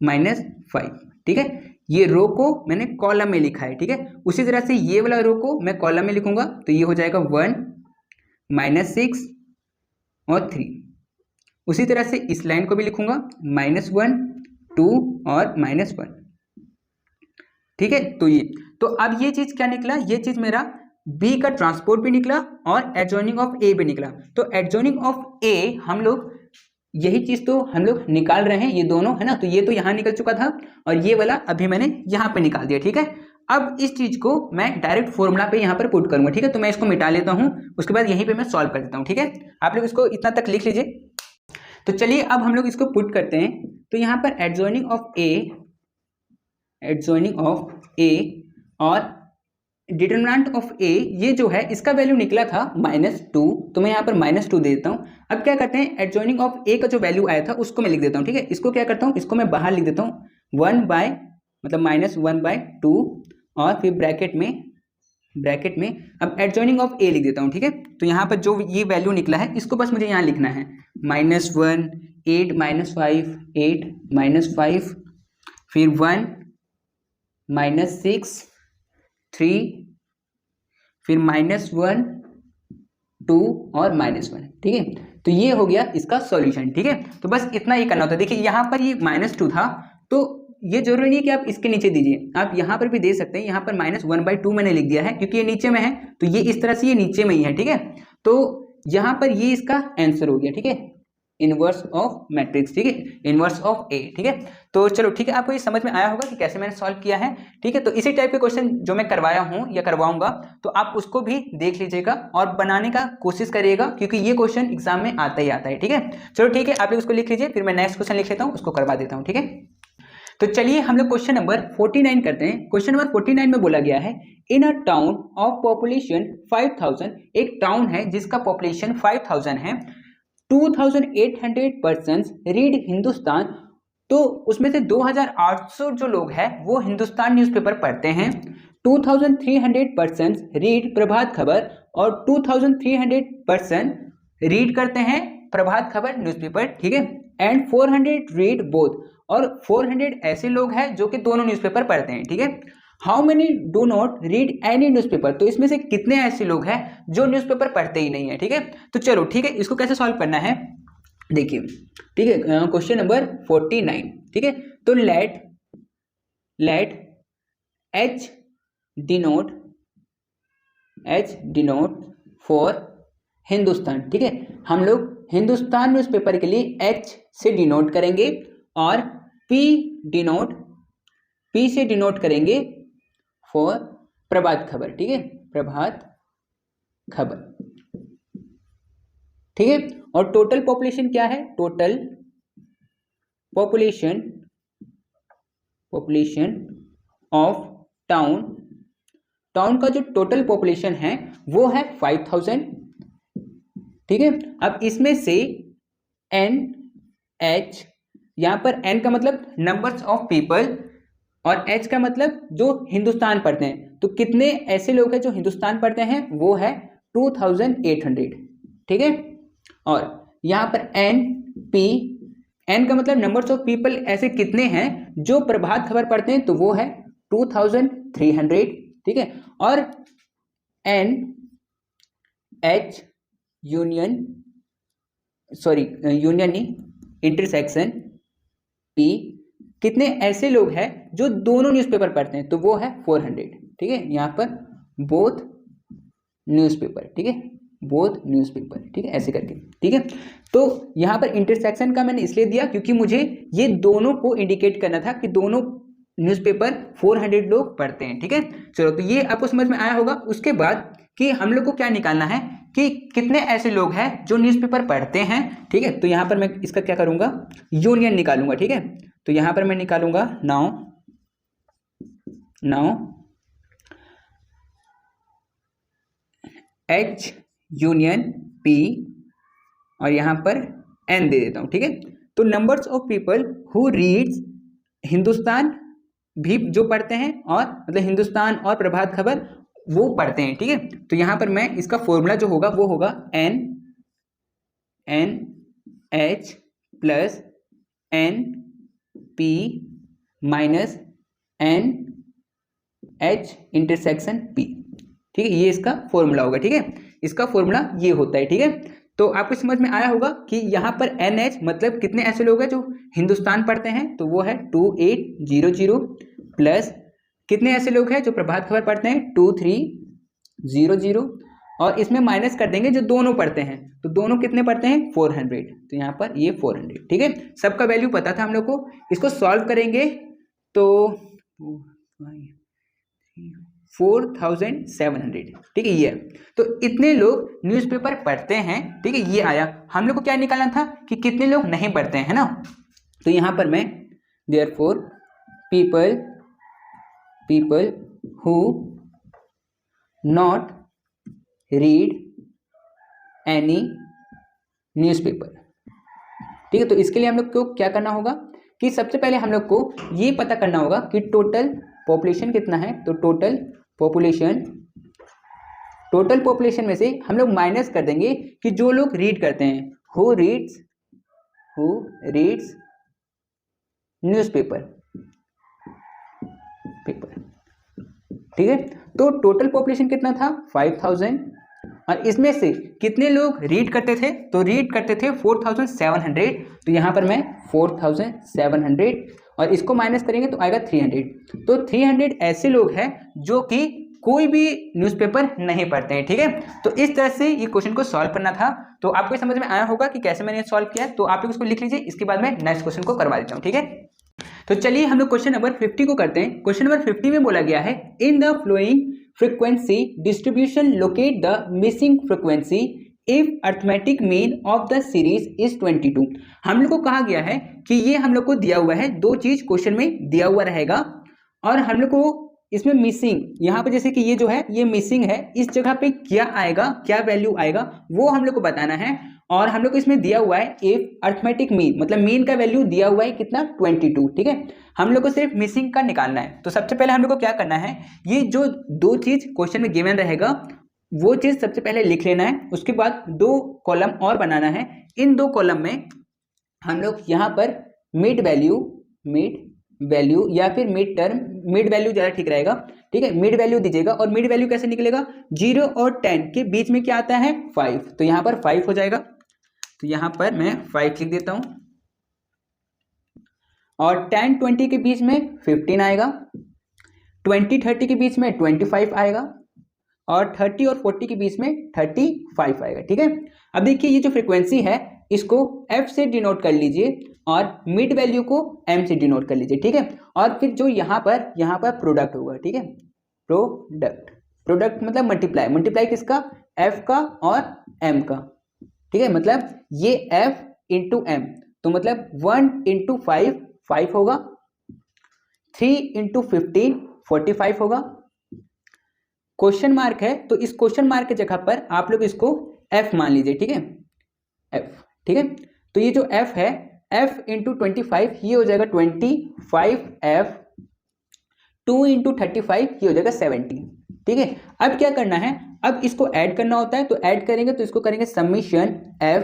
-5। ठीक है, ये रो को मैंने कॉलम में लिखा है। ठीक है, उसी तरह से ये वाला रो को मैं कॉलम में लिखूंगा, तो ये हो जाएगा 1 -6 और 3। उसी तरह से इस लाइन को भी लिखूंगा -1 2 और -1। ठीक है। तो अब ये चीज क्या निकला, ये चीज मेरा बी का ट्रांसपोर्ट भी निकला और एडजॉइनिंग ऑफ ए भी निकला। तो एडजॉइनिंग ऑफ ए हम लोग यही चीज तो हम लोग निकाल रहे हैं, ये दोनों है ना। तो ये तो यहाँ निकल चुका था और ये वाला अभी मैंने यहाँ पे निकाल दिया, ठीक है। अब इस चीज को मैं डायरेक्ट फॉर्मूला पे यहाँ पर पुट करूंगा, ठीक है। तो मैं इसको मिटा लेता हूँ, उसके बाद यहीं पे मैं सॉल्व कर देता हूँ, ठीक है। आप लोग इसको इतना तक लिख लीजिए। तो चलिए अब हम लोग इसको पुट करते हैं। तो यहाँ पर एडजॉइनिंग ऑफ ए और डिटरमिनेंट ऑफ ए, ये जो है इसका वैल्यू निकला था -2, तो मैं यहाँ पर -2 दे देता हूँ। अब क्या करते हैं, एडजॉइनिंग ऑफ ए का जो वैल्यू आया था उसको मैं लिख देता हूँ, ठीक है। इसको क्या करता हूँ, इसको मैं बाहर लिख देता हूँ, -1/2 और फिर ब्रैकेट में अब एडजॉइनिंग ऑफ ए लिख देता हूँ, ठीक है। तो यहाँ पर जो ये वैल्यू निकला है इसको बस मुझे यहाँ लिखना है, -1 8 -5 8 -5 फिर 1 -6 3 फिर -1 2 और -1, ठीक है। तो ये हो गया इसका सॉल्यूशन, ठीक है। तो बस इतना ही करना होता है। देखिए यहाँ पर ये -2 था, तो ये जरूरी नहीं है कि आप इसके नीचे दीजिए, आप यहाँ पर भी दे सकते हैं। यहाँ पर -1/2 मैंने लिख दिया है क्योंकि ये नीचे में है, तो ये इस तरह से ये नीचे में ही है, ठीक है। तो यहाँ पर ये इसका आंसर हो गया, ठीक है, इनवर्स ऑफ मैट्रिक्स, ठीक है, इनवर्स ऑफ ए, ठीक है। तो चलो ठीक है, आपको ये समझ में आया होगा कि कैसे मैंने सॉल्व किया है, ठीक है। तो इसी टाइप के क्वेश्चन जो मैं करवाया हूँ या करवाऊंगा, तो आप उसको भी देख लीजिएगा और बनाने का कोशिश करिएगा, क्योंकि ये क्वेश्चन एग्जाम में आता ही आता है, ठीक है। चलो ठीक है, आप लोग उसको लिख लीजिए, फिर मैं नेक्स्ट क्वेश्चन लिख लेता हूँ, उसको करवा देता हूँ, ठीक है। तो चलिए हम लोग क्वेश्चन नंबर 49 करते हैं। क्वेश्चन नंबर 49 में बोला गया है, इन अ टाउन ऑफ पॉपुलेशन 5000, एक टाउन है जिसका पॉपुलेशन 5000 है, 2800 पर्सन्स रीड हिंदुस्तान, तो उसमें से 2800 जो लोग हैं वो हिंदुस्तान न्यूज़पेपर पढ़ते हैं, 2300 पर्सन्स रीड प्रभात खबर और 2300 पर्सन रीड करते हैं प्रभात खबर न्यूज़पेपर, ठीक है, एंड 400 रीड बोथ, और 400 ऐसे लोग हैं जो कि दोनों न्यूज़पेपर पढ़ते हैं, ठीक है। How many do not read any newspaper, तो इसमें से कितने ऐसे लोग हैं जो न्यूज़पेपर पढ़ते ही नहीं है, ठीक है। तो चलो ठीक है, इसको कैसे सॉल्व करना है देखिए, ठीक है। क्वेश्चन नंबर 49, ठीक है। तो let H denote for Hindustan, ठीक है। हम लोग हिंदुस्तान न्यूज़पेपर के लिए H से डिनोट करेंगे और P से डिनोट करेंगे फॉर प्रभात खबर, ठीक है, प्रभात खबर, ठीक है। और टोटल पॉपुलेशन क्या है, टोटल पॉपुलेशन ऑफ टाउन का जो टोटल पॉपुलेशन है वो है 5000, ठीक है। अब इसमें से NH, यहाँ पर N का मतलब नंबर्स ऑफ पीपल और H का मतलब जो हिंदुस्तान पढ़ते हैं, तो कितने ऐसे लोग हैं जो हिंदुस्तान पढ़ते हैं वो है 2800, ठीक है। और यहाँ पर N का मतलब नंबर्स ऑफ पीपल ऐसे कितने हैं जो प्रभात खबर पढ़ते हैं, तो वो है 2300, ठीक है। और NH यूनियन नहीं, इंटरसेक्शन P, कितने ऐसे लोग हैं जो दोनों न्यूज़पेपर पढ़ते हैं, तो वो है 400, ठीक है। यहाँ पर बोथ न्यूज़पेपर, ठीक है, बोथ न्यूज़पेपर, ठीक है, ऐसे करके, ठीक है। तो यहाँ पर इंटरसेक्शन का मैंने इसलिए दिया क्योंकि मुझे ये दोनों को इंडिकेट करना था कि दोनों न्यूज़पेपर 400 लोग पढ़ते हैं, ठीक है। चलो तो ये आपको समझ में आया होगा। उसके बाद कि हम लोग को क्या निकालना है कि कितने ऐसे लोग हैं जो न्यूज़पेपर पढ़ते हैं, ठीक है। तो यहाँ पर मैं इसका क्या करूँगा, यूनियन निकालूंगा, ठीक है। तो यहाँ पर मैं निकालूंगा नाउ H यूनियन P और यहाँ पर N दे देता हूँ, ठीक है। तो numbers of people who reads Hindustan भी जो पढ़ते हैं, और मतलब हिंदुस्तान और प्रभात खबर वो पढ़ते हैं, ठीक है। तो यहाँ पर मैं इसका फॉर्मूला जो होगा वो होगा NH plus NP minus NH intersection P, ठीक है। ये इसका फॉर्मूला होगा, ठीक है। इसका फॉर्मूला ये होता है, ठीक है। तो आपको समझ में आया होगा कि यहाँ पर NH मतलब कितने ऐसे लोग हैं जो हिंदुस्तान पढ़ते हैं, तो वो है 2800 प्लस कितने ऐसे लोग हैं जो प्रभात खबर पढ़ते हैं, 2300, और इसमें माइनस कर देंगे जो दोनों पढ़ते हैं, तो दोनों कितने पढ़ते हैं, 400, तो यहाँ पर ये 400, ठीक है। सबका वैल्यू पता था हम लोग को। इसको सॉल्व करेंगे तो 4700, ठीक है, ये। तो इतने लोग न्यूज़पेपर पढ़ते हैं, ठीक है, ये आया। हम लोग को क्या निकालना था कि कितने लोग नहीं पढ़ते हैं, है ना। तो यहाँ पर मैं therefore people who not read any newspaper, ठीक है। तो इसके लिए हम लोग को क्या करना होगा कि सबसे पहले हम लोग को ये पता करना होगा कि टोटल पॉपुलेशन कितना है। तो टोटल पॉपुलेशन में से हम लोग माइनस कर देंगे कि जो लोग रीड करते हैं, हु रीड्स न्यूज़पेपर, ठीक है। तो टोटल पॉपुलेशन कितना था, 5000, और इसमें से कितने लोग रीड करते थे, तो रीड करते थे 4700, तो यहाँ पर मैं 4700, और इसको माइनस करेंगे तो आएगा 300। तो 300 ऐसे लोग हैं जो कि कोई भी न्यूज़पेपर नहीं पढ़ते हैं, ठीक है। तो इस तरह से ये क्वेश्चन को सॉल्व करना था। तो आपको समझ में आया होगा कि कैसे मैंने सॉल्व किया। तो आप लोग इसको लिख लीजिए, इसके बाद मैं नेक्स्ट क्वेश्चन को करवा देता हूँ, ठीक है। तो चलिए हम लोग क्वेश्चन नंबर 50 को करते हैं। क्वेश्चन नंबर 50 में बोला गया है, in the flowing frequency distribution locate the missing frequency if arithmetic mean of the series is 22। हम लोग को कहा गया है कि ये हम लोग को दिया हुआ है, दो चीज क्वेश्चन में दिया हुआ रहेगा, और हम लोग को इसमें मिसिंग, यहाँ पे जैसे कि ये जो है ये मिसिंग है, इस जगह पे क्या आएगा, क्या वैल्यू आएगा वो हम लोग को बताना है। और हम लोग को इसमें दिया हुआ है इफ अर्थमेटिक मीन, मतलब मीन का वैल्यू दिया हुआ है कितना, 22, ठीक है। हम लोग को सिर्फ मिसिंग का निकालना है। तो सबसे पहले हम लोग को क्या करना है, ये जो दो चीज क्वेश्चन में गिवन रहेगा वो चीज सबसे पहले लिख लेना है। उसके बाद दो कॉलम और बनाना है। इन दो कॉलम में हम लोग यहाँ पर मिड वैल्यू या फिर मिड टर्म, मिड वैल्यू ज़्यादा ठीक रहेगा, ठीक है, मिड वैल्यू दीजिएगा। और मिड वैल्यू कैसे निकलेगा, 0 और 10 के बीच में क्या आता है, 5, तो यहाँ पर 5 हो जाएगा। तो यहाँ पर मैं 5 लिख देता हूँ। और 10-20 के बीच में 15 आएगा, 20-30 के बीच में 25 आएगा, और 30 और 40 के बीच में 35 आएगा, ठीक है। अब देखिए ये जो फ्रीक्वेंसी है इसको F से डिनोट कर लीजिए और मिड वैल्यू को M से डिनोट कर लीजिए, ठीक है। और फिर जो यहाँ पर प्रोडक्ट होगा, ठीक है, प्रोडक्ट मतलब मल्टीप्लाई किसका, F का और M का, ठीक है। मतलब ये F इंटू M, तो मतलब 1 इंटू 5 होगा, 3 इंटू 15 45 होगा। क्वेश्चन मार्क है तो इस क्वेश्चन मार्क के जगह पर आप लोग इसको F मान लीजिए, ठीक है, F, ठीक है। तो ये जो F है, F इंटू 25 ये हो जाएगा 25F, 2 इंटू 35 ये हो जाएगा 70, ठीक है। अब क्या करना है, अब इसको ऐड करना होता है, तो ऐड करेंगे तो इसको करेंगे समीशन F,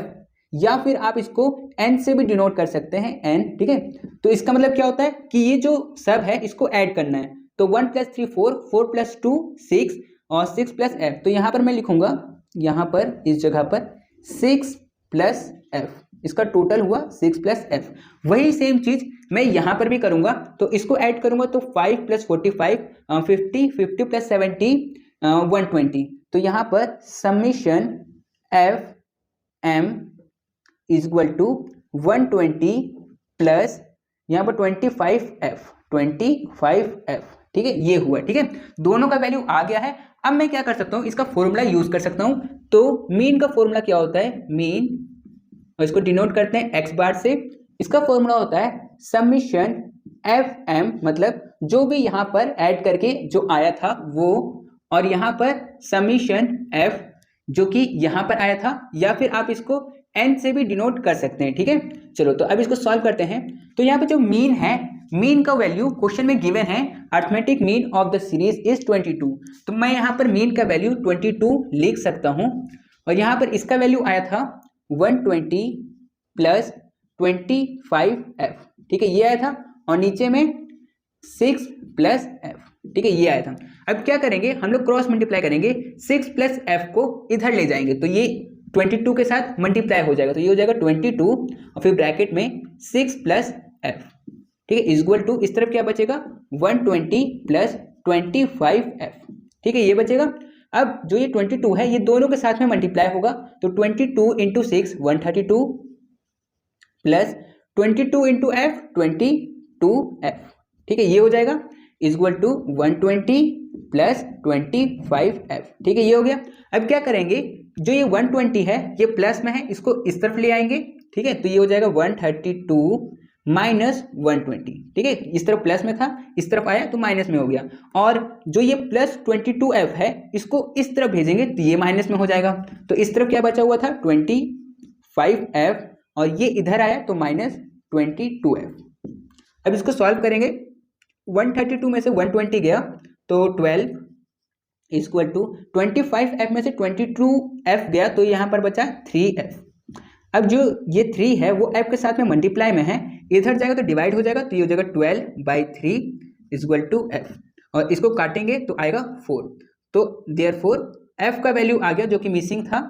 या फिर आप इसको n से भी डिनोट कर सकते हैं, n, ठीक है। तो इसका मतलब क्या होता है कि ये जो सब है इसको ऐड करना है। तो 1 + 3 4, 4 + 2 6, और 6 + F, तो यहाँ पर मैं लिखूंगा, यहाँ पर इस जगह पर 6 + F, इसका टोटल हुआ 6 + F। वही सेम चीज मैं यहाँ पर भी करूंगा, तो इसको ऐड करूंगा तो 5 + 45 50, 50 + 70 120। तो यहाँ पर समीशन F M = 120 प्लस यहाँ पर 25F, ठीक है, ये हुआ, ठीक है। दोनों का वैल्यू आ गया है। अब मैं क्या कर सकता हूँ, इसका फॉर्मूला यूज कर सकता हूँ। तो मीन का फॉर्मूला क्या होता है, मीन, और इसको डिनोट करते हैं x बार से। इसका फॉर्मूला होता है समीशन FM, मतलब जो भी यहाँ पर ऐड करके जो आया था वो, और यहाँ पर समीशन F जो कि यहाँ पर आया था, या फिर आप इसको n से भी डिनोट कर सकते हैं, ठीक है। चलो तो अब इसको सॉल्व करते हैं। तो यहाँ पे जो मीन है, मीन का वैल्यू क्वेश्चन में गिवन है, arithmetic mean of the series is 22। तो मैं यहाँ पर मीन का वैल्यू 22 लिख सकता हूँ, और यहाँ पर इसका वैल्यू आया था 120 प्लस 25F, ठीक है, ये आया था, और नीचे में 6 + F, ठीक है, ये आया था। अब क्या करेंगे, हम लोग क्रॉस मल्टीप्लाई करेंगे, 6 + F को इधर ले जाएंगे तो ये 22 के साथ मल्टीप्लाई हो जाएगा, तो ये हो जाएगा 22, और फिर ब्रैकेट में 6 + F, ठीक है, इक्वल टू, इस तरफ क्या बचेगा 120 प्लस 25f, ठीक है, ये बचेगा। अब जो ये 22 है ये दोनों के साथ में मल्टीप्लाई होगा, तो 22 into 6 132 plus 22 into F 22f, ठीक है, ये हो जाएगा इक्वल टू 120 प्लस 25f, ठीक है, ये हो गया। अब क्या करेंगे, जो ये 120 है ये प्लस में है, इसको इस तरफ ले आएंगे, ठीक है, तो ये हो जाएगा 132 माइनस 120, ठीक है, इस तरफ प्लस में था, इस तरफ आया तो माइनस में हो गया। और जो ये प्लस 22f है इसको इस तरफ भेजेंगे तो ये माइनस में हो जाएगा, तो इस तरफ क्या बचा हुआ था 25f और ये इधर आया तो माइनस 22f। अब इसको सॉल्व करेंगे, 132 में से 120 गया तो 12 इक्वल टू 25f में से 22f गया तो यहाँ पर बचा 3f। अब जो ये 3 है वो f के साथ में मल्टीप्लाई में है, इधर जाएगा तो डिवाइड हो जाएगा, तो ये हो जाएगा 12/3 इक्वल टू f, और इसको काटेंगे तो आएगा 4, तो देयरफॉर f का वैल्यू आ गया जो कि मिसिंग था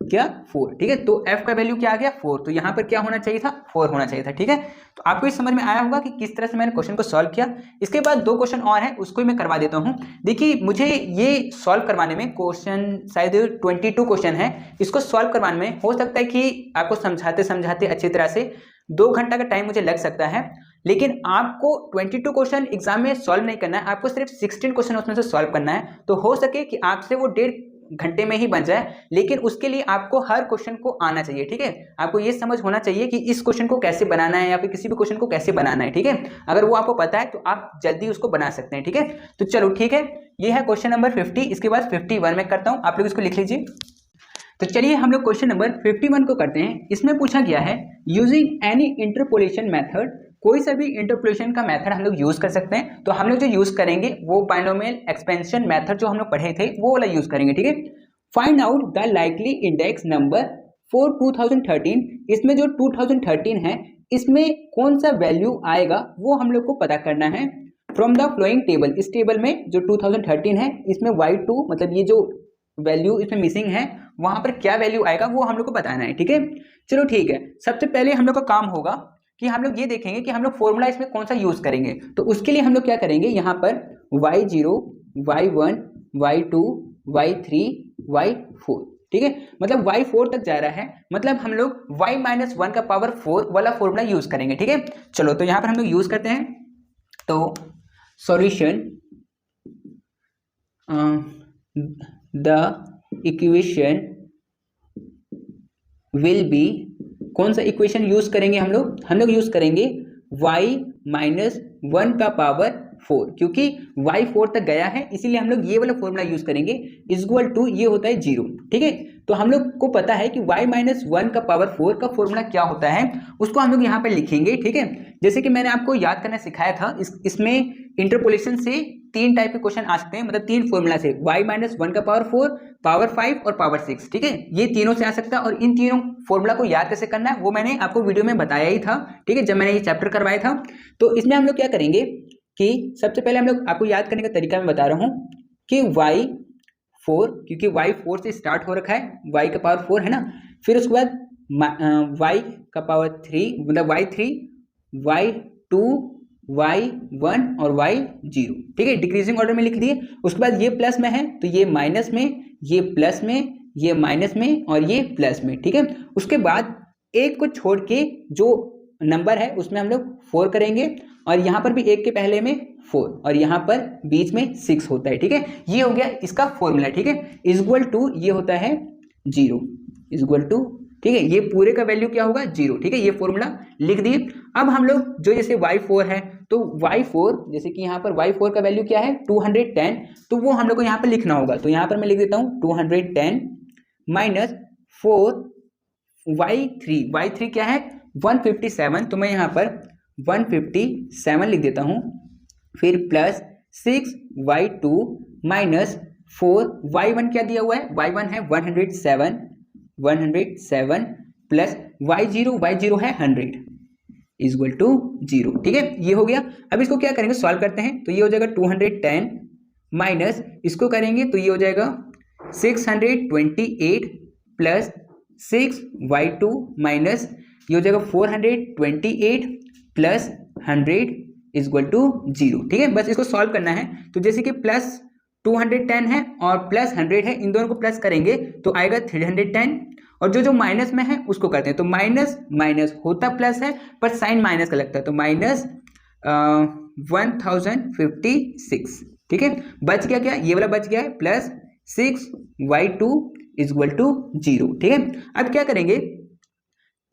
क्या 4, ठीक है, तो f का वैल्यू क्या आ गया 4, तो यहाँ पर क्या होना चाहिए था 4 होना चाहिए था, ठीक है। तो आपको इस समझ में आया होगा कि किस तरह से मैंने क्वेश्चन को सॉल्व किया। इसके बाद 2 क्वेश्चन और है उसको ही मैं करवा देता हूँ। देखिए मुझे ये सॉल्व करवाने में क्वेश्चन शायद 22 क्वेश्चन है, इसको सॉल्व करवाने में हो सकता है कि आपको समझाते समझाते अच्छी तरह से 2 घंटा का टाइम मुझे लग सकता है, लेकिन आपको 22 क्वेश्चन एग्जाम में सॉल्व नहीं करना है, आपको सिर्फ 16 क्वेश्चन उसमें से सॉल्व करना है। तो हो सके कि आपसे वो 1.5 घंटे में ही बन जाए, लेकिन उसके लिए आपको हर क्वेश्चन को आना चाहिए, ठीक है, आपको ये समझ होना चाहिए कि इस क्वेश्चन को कैसे बनाना है या फिर किसी भी क्वेश्चन को कैसे बनाना है, ठीक है। अगर वो आपको पता है तो आप जल्दी उसको बना सकते हैं, ठीक है। तो चलो ठीक है, ये है क्वेश्चन नंबर 50, इसके बाद 51 में करता हूँ, आप लोग इसको लिख लीजिए। तो चलिए हम लोग क्वेश्चन नंबर 51 को करते हैं। इसमें पूछा गया है यूजिंग एनी इंटरपोलेशन मेथड, कोई सा भी इंटरपोलेशन का मेथड हम लोग यूज कर सकते हैं। तो हम लोग जो यूज करेंगे वो बाइनोमियल एक्सपेंशन मेथड जो हम लोग पढ़े थे वो वाला यूज करेंगे, ठीक है। Find out the likely index number for 2013, इसमें जो 2013 है इसमें कौन सा वैल्यू आएगा वो हम लोग को पता करना है। फ्रॉम द फ्लोइंग टेबल, इस टेबल में जो 2013 है इसमें y2 मतलब ये जो वैल्यू इसमें मिसिंग है वहां पर क्या वैल्यू आएगा वो हम लोग को बताना है, ठीक है। चलो ठीक है, सबसे पहले हम लोग का काम होगा कि हम लोग ये देखेंगे कि हम लोग फॉर्मूला इसमें कौन सा यूज करेंगे। तो उसके लिए हम लोग क्या करेंगे, यहाँ पर y0 y1 y2 y3 y4, ठीक है, मतलब y4 तक जा रहा है, मतलब हम लोग y-1 का पावर 4 वाला फॉर्मूला यूज करेंगे, ठीक है। चलो तो यहाँ पर हम लोग यूज करते हैं, तो solution the equation will be, कौन सा इक्वेशन यूज करेंगे हम लोग यूज करेंगे y-1 का पावर 4, क्योंकि y4 तक गया है इसीलिए हम लोग ये वाला फॉर्मूला यूज करेंगे, इक्वल टू ये होता है 0, ठीक है। तो हम लोग को पता है कि y-1 का पावर 4 का फॉर्मूला क्या होता है, उसको हम लोग यहाँ पर लिखेंगे, ठीक है। जैसे कि मैंने आपको याद करना सिखाया था, इसमें इंटरपोलेशन से 3 टाइप के क्वेश्चन आ सकते हैं, मतलब 3 फॉर्मूला से, y-1 का पावर 4, पावर 5 और पावर 6, ठीक है, ये तीनों से आ सकता है। और इन तीनों फॉर्मूला को याद कैसे करना है वो मैंने आपको वीडियो में बताया ही था, ठीक है, जब मैंने ये चैप्टर करवाया था। तो इसमें हम लोग क्या करेंगे कि सबसे पहले हम लोग आपको याद करने का तरीका मैं बता रहा हूँ कि y4, क्योंकि y4 से स्टार्ट हो रखा है, y का पावर 4 है ना, फिर उसके बाद y का पावर 3 मतलब y3 y2 y1 और y0, ठीक है, डिक्रीजिंग ऑर्डर में लिख दिए। उसके बाद ये प्लस में है तो ये माइनस में, ये प्लस में, ये माइनस में और ये प्लस में, ठीक है। उसके बाद एक को छोड़ के जो नंबर है उसमें हम लोग 4 करेंगे, और यहाँ पर भी एक के पहले में 4 और यहाँ पर बीच में 6 होता है, ठीक है। ये हो गया इसका फॉर्मूला, ठीक है, इक्वल टू ये होता है 0 इक्वल टू, ठीक है, ये पूरे का वैल्यू क्या होगा 0, ठीक है, ये फॉर्मूला लिख दिए। अब हम लोग जो जैसे y4 है तो y4 जैसे कि यहाँ पर y4 का वैल्यू क्या है 210, तो वो हम लोग को यहाँ पर लिखना होगा। तो यहाँ पर मैं लिख देता हूँ 210 माइनस 4 y3 क्या है 157, तो मैं यहाँ पर 157 लिख देता हूँ, फिर प्लस 6 y2 माइनस 4 y1 क्या दिया हुआ है, y1 है 107 प्लस y0 है 100 इक्वल टू 0, ठीक है, ये हो गया। अब इसको क्या करेंगे, सॉल्व करते हैं, तो ये हो जाएगा 210 माइनस इसको करेंगे तो ये हो जाएगा 628 प्लस 6 y2 माइनस ये हो जाएगा 428 प्लस 100 इक्वल टू 0। ठीक है, बस इसको सॉल्व करना है। तो जैसे कि प्लस 210 है और प्लस 100 है, इन दोनों को प्लस करेंगे तो आएगा 310, और जो जो माइनस में है उसको करते हैं। तो माइनस माइनस होता प्लस है पर साइन माइनस का लगता है, तो माइनस 1056। ठीक है, बच गया क्या, ये वाला बच गया है, प्लस 6y2 इक्वल टू 0। ठीक है, अब क्या करेंगे,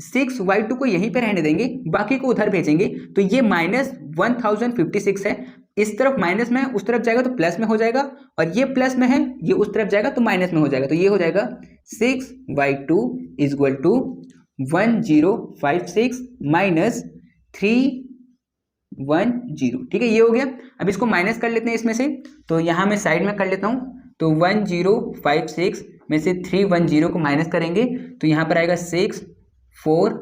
6y2 को यहीं पे रहने देंगे, बाकी को उधर भेजेंगे। तो ये माइनस 1056 है, इस तरफ माइनस में है, उस तरफ जाएगा तो प्लस में हो जाएगा, और ये प्लस में है, ये उस तरफ जाएगा तो माइनस में हो जाएगा। तो ये हो जाएगा 6y2 इक्वल टू 1056 माइनस 310। ठीक है, ये हो गया। अब इसको माइनस कर लेते हैं इसमें से, तो यहाँ मैं साइड में कर लेता हूँ। तो 1056 में से 310 को माइनस करेंगे तो यहाँ पर आएगा 6 4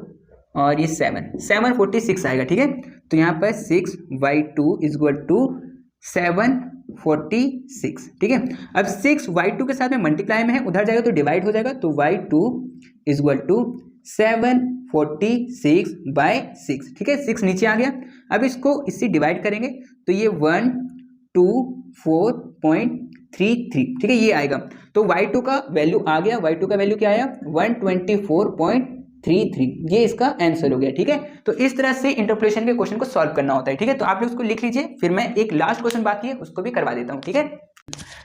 और ये 746 आएगा। ठीक है, तो यहाँ पर 6y2 इक्वल टू 746। ठीक है, अब 6y2 के साथ में मल्टीप्लाई में है, उधर जाएगा तो डिवाइड हो जाएगा, तो y2 इक्वल टू 746/6। ठीक है, 6 नीचे आ गया। अब इसको इससे डिवाइड करेंगे तो ये 124.33। ठीक है, ये आएगा। तो y2 का वैल्यू आ गया, y2 का वैल्यू क्या आया, 124.33। ये इसका आंसर हो गया। ठीक है, तो इस तरह से इंटरपोलेशन के क्वेश्चन को सॉल्व करना होता है। ठीक है, तो आप लोग उसको लिख लीजिए, फिर मैं एक लास्ट क्वेश्चन बाकी है उसको भी करवा देता हूँ। ठीक है,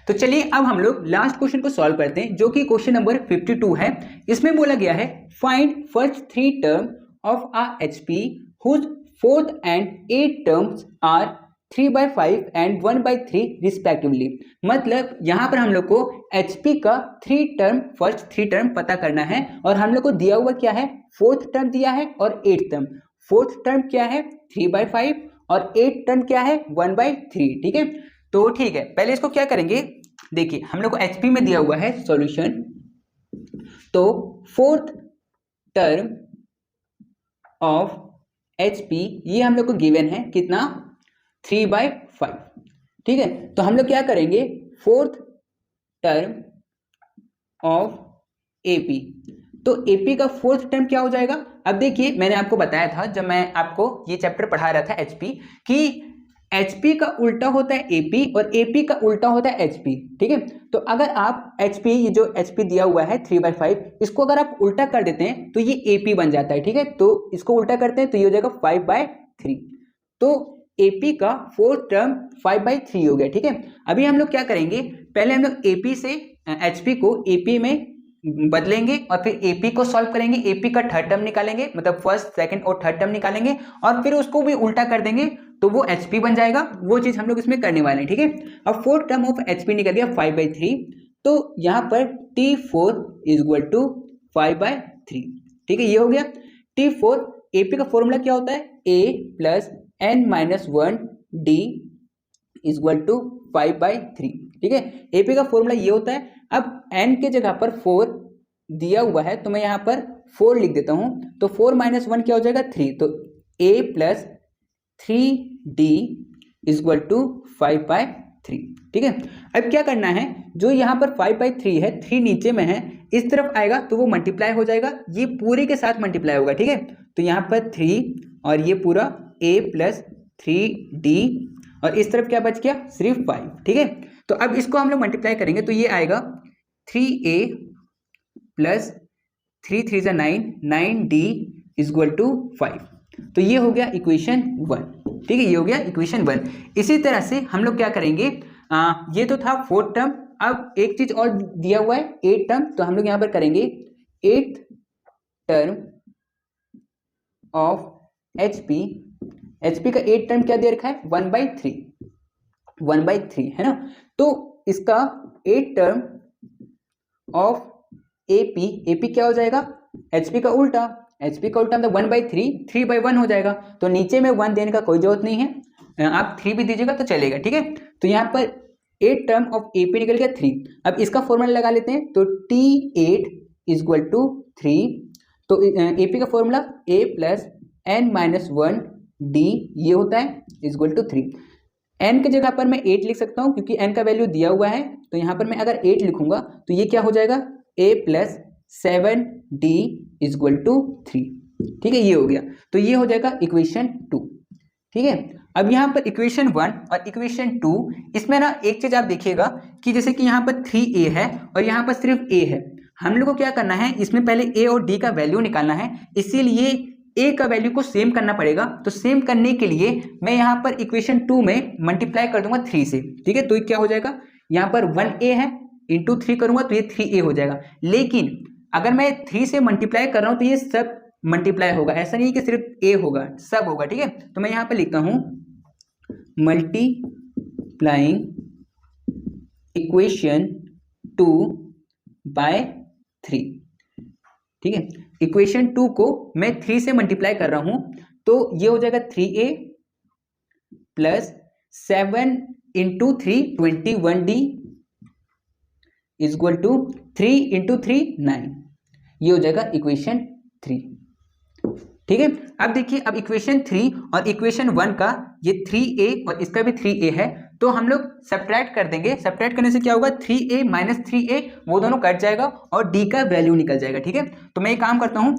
तो चलिए अब हम लोग लास्ट क्वेश्चन को सॉल्व करते हैं, जो कि क्वेश्चन नंबर 52 है। इसमें बोला गया है find first 3 term of a HP whose fourth and 8th terms are 3/5 and 1/3 respectively. मतलब यहाँ पर हम लोग को HP का 3 टर्म, फर्स्ट 3 टर्म पता करना है, और हम लोग को दिया हुआ क्या है, 4th टर्म दिया है और 8th टर्म। 4th टर्म क्या है 3/5 और 8th टर्म क्या है 1/3। ठीक है, तो ठीक है, पहले इसको क्या करेंगे, देखिए हम लोग को HP में दिया हुआ है सॉल्यूशन। तो 4th टर्म ऑफ HP ये हम लोग को गिवन है कितना, 3/5। ठीक है, तो हम लोग क्या करेंगे, 4th टर्म ऑफ AP, तो AP का 4th टर्म क्या हो जाएगा। अब देखिए मैंने आपको बताया था जब मैं आपको ये चैप्टर पढ़ा रहा था HP, कि HP का उल्टा होता है AP और AP का उल्टा होता है HP। ठीक है, तो अगर आप HP, ये जो HP दिया हुआ है 3/5, इसको अगर आप उल्टा कर देते हैं तो ये AP बन जाता है। ठीक है, तो इसको उल्टा करते हैं तो ये हो जाएगा 5/3। तो AP का 4th टर्म 5/3 हो गया। ठीक है, अभी हम लोग क्या करेंगे, पहले हम लोग AP से HP को AP में बदलेंगे और फिर AP को सॉल्व करेंगे, AP का 3rd टर्म निकालेंगे, मतलब फर्स्ट, सेकंड और 3rd टर्म निकालेंगे, और फिर उसको भी उल्टा कर देंगे तो वो HP बन जाएगा। वो चीज हम लोग इसमें करने वाले हैं। ठीक है, अब 4th टर्म ऑफ HP निकल गया 5/3, तो यहाँ पर T4 इक्वल टू 5/3। ठीक है, ये हो गया T4। AP का फॉर्मूला क्या होता है, A plus n-1D equal to 5/3। ठीक है, AP का फॉर्मूला ये होता है। अब n के जगह पर 4 दिया हुआ है तो मैं यहाँ पर 4 लिख देता हूँ, तो 4 - 1 क्या हो जाएगा 3, तो A plus 3D equal to 5/3। ठीक है, अब क्या करना है, जो यहाँ पर 5/3 है, 3 नीचे में है, इस तरफ आएगा तो वो मल्टीप्लाई हो जाएगा, ये पूरे के साथ मल्टीप्लाई होगा। ठीक है, तो यहाँ पर 3 और ये पूरा A प्लस 3D, और इस तरफ क्या बच गया, सिर्फ 5। ठीक है, तो अब इसको हम लोग मल्टीप्लाई करेंगे तो ये आएगा 3A plus 3 3 = 9, 9D equal to 5। तो ये हो गया इक्वेशन 1। ठीक है, ये हो गया इक्वेशन 1। इसी तरह से हम लोग क्या करेंगे, ये तो था 4th टर्म, अब एक चीज और दिया हुआ है 8th टर्म, तो हम लोग यहाँ पर करेंगे 8th term of HP। HP का 8th टर्म क्या दे रखा है, 1/3, 1/3 है ना। तो इसका 8th टर्म ऑफ AP क्या हो जाएगा, HP का उल्टा, HP का उल्टा मतलब 1/3, 3/1 हो जाएगा। तो नीचे में 1 देने का कोई जरूरत नहीं है, आप 3 भी दीजिएगा तो चलेगा। ठीक है, तो यहाँ पर 8th टर्म ऑफ AP निकल गया 3। अब इसका फॉर्मूला लगा लेते हैं, तो T8 इक्वल टू 3, तो AP का फॉर्मूला A प्लस n-1D ये होता है इक्वल टू 3। n के जगह पर मैं 8 लिख सकता हूँ क्योंकि n का वैल्यू दिया हुआ है, तो यहाँ पर मैं अगर 8 लिखूंगा तो ये क्या हो जाएगा, A plus 7D equal to 3। ठीक है, ये हो गया, तो ये हो जाएगा इक्वेशन 2। ठीक है। अब यहाँ पर इक्वेशन 1 और इक्वेशन 2, इसमें ना एक चीज आप देखिएगा कि जैसे कि यहाँ पर 3a है और यहाँ पर सिर्फ a है, हम लोग को क्या करना है, इसमें पहले a और d का वैल्यू निकालना है, इसीलिए a का वैल्यू को सेम करना पड़ेगा। तो सेम करने के लिए मैं यहाँ पर इक्वेशन 2 में मल्टीप्लाई कर दूंगा 3 से, ठीक है। तो क्या हो जाएगा, यहाँ पर 1a है, इंटू 3 करूंगा तो ये 3a हो जाएगा। लेकिन अगर मैं 3 से मल्टीप्लाई कर रहा हूँ तो ये सब मल्टीप्लाई होगा, ऐसा नहीं कि सिर्फ a होगा, सब होगा, ठीक है। तो मैं यहाँ पर लिखता हूँ मल्टीप्लाइंग इक्वेशन 2 बाय 3, ठीक है। इक्वेशन 2 को मैं 3 से मल्टीप्लाई कर रहा हूं तो ये हो जाएगा 3a plus 7 into 3 21d is equal to 3 into 3 9, ये हो जाएगा इक्वेशन 3, ठीक है। अब देखिए, अब इक्वेशन 3 और इक्वेशन 1 का ये 3a और इसका भी 3a है, तो हम लोग सब्ट्रैक्ट कर देंगे। सब्ट्रैक्ट करने से क्या होगा, 3a माइनस 3a वो दोनों कट जाएगा और d का वैल्यू निकल जाएगा, ठीक है। तो मैं एक काम करता हूँ,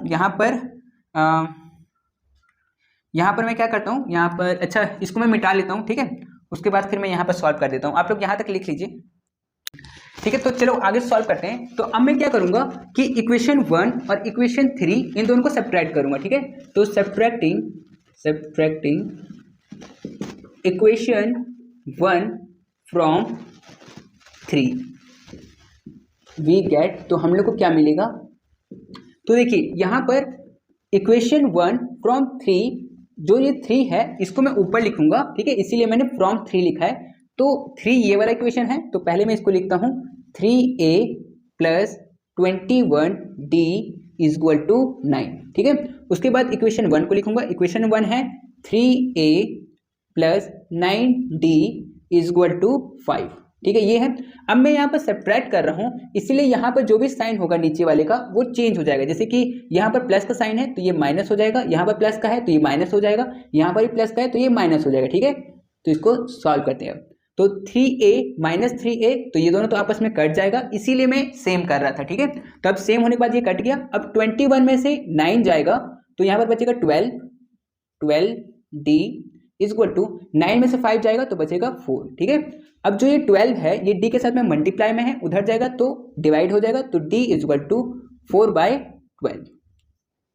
यहाँ पर मैं क्या करता हूँ, यहाँ पर अच्छा इसको मैं मिटा लेता हूँ, ठीक है। उसके बाद फिर मैं यहाँ पर सॉल्व कर देता हूँ, आप लोग यहाँ तक लिख लीजिए, ठीक है। तो चलो आगे सॉल्व करते हैं। तो अब मैं क्या करूंगा कि इक्वेशन 1 और इक्वेशन 3 इन दोनों को सब्ट्रैक्ट करूंगा, ठीक है। तो subtracting equation 1 from 3 we get, तो हम लोग को क्या मिलेगा, तो देखिए यहाँ पर इक्वेशन 1 फ्रॉम 3, जो ये 3 है इसको मैं ऊपर लिखूंगा, ठीक है, इसीलिए मैंने फ्रॉम 3 लिखा है। तो 3 ये वाला इक्वेशन है, तो पहले मैं इसको लिखता हूँ 3a plus 21d is equal to 9, ठीक है। उसके बाद इक्वेशन 1 को लिखूंगा, इक्वेशन 1 है 3a plus 9d is equal to 5, ठीक है, ये है। अब मैं यहाँ पर सब्ट्रैक्ट कर रहा हूँ, इसलिए यहाँ पर जो भी साइन होगा नीचे वाले का वो चेंज हो जाएगा। जैसे कि यहाँ पर प्लस का साइन है तो ये माइनस हो जाएगा, यहाँ पर प्लस का है तो ये माइनस हो जाएगा, यहाँ पर भी प्लस का है तो ये माइनस हो जाएगा, ठीक है। तो इसको सॉल्व करते हैं। तो 3a माइनस 3a, तो ये दोनों तो आपस में कट जाएगा, इसीलिए मैं सेम कर रहा था, ठीक है। तो अब सेम होने के बाद ये कट गया। अब 21 में से 9 जाएगा तो यहाँ पर बचेगा 12d इज इक्वल टू 9 में से 5 जाएगा तो बचेगा 4, ठीक है। अब जो ये 12 है ये d के साथ में मल्टीप्लाई में है, उधर जाएगा तो डिवाइड हो जाएगा, तो d इज इक्वल टू 4/12,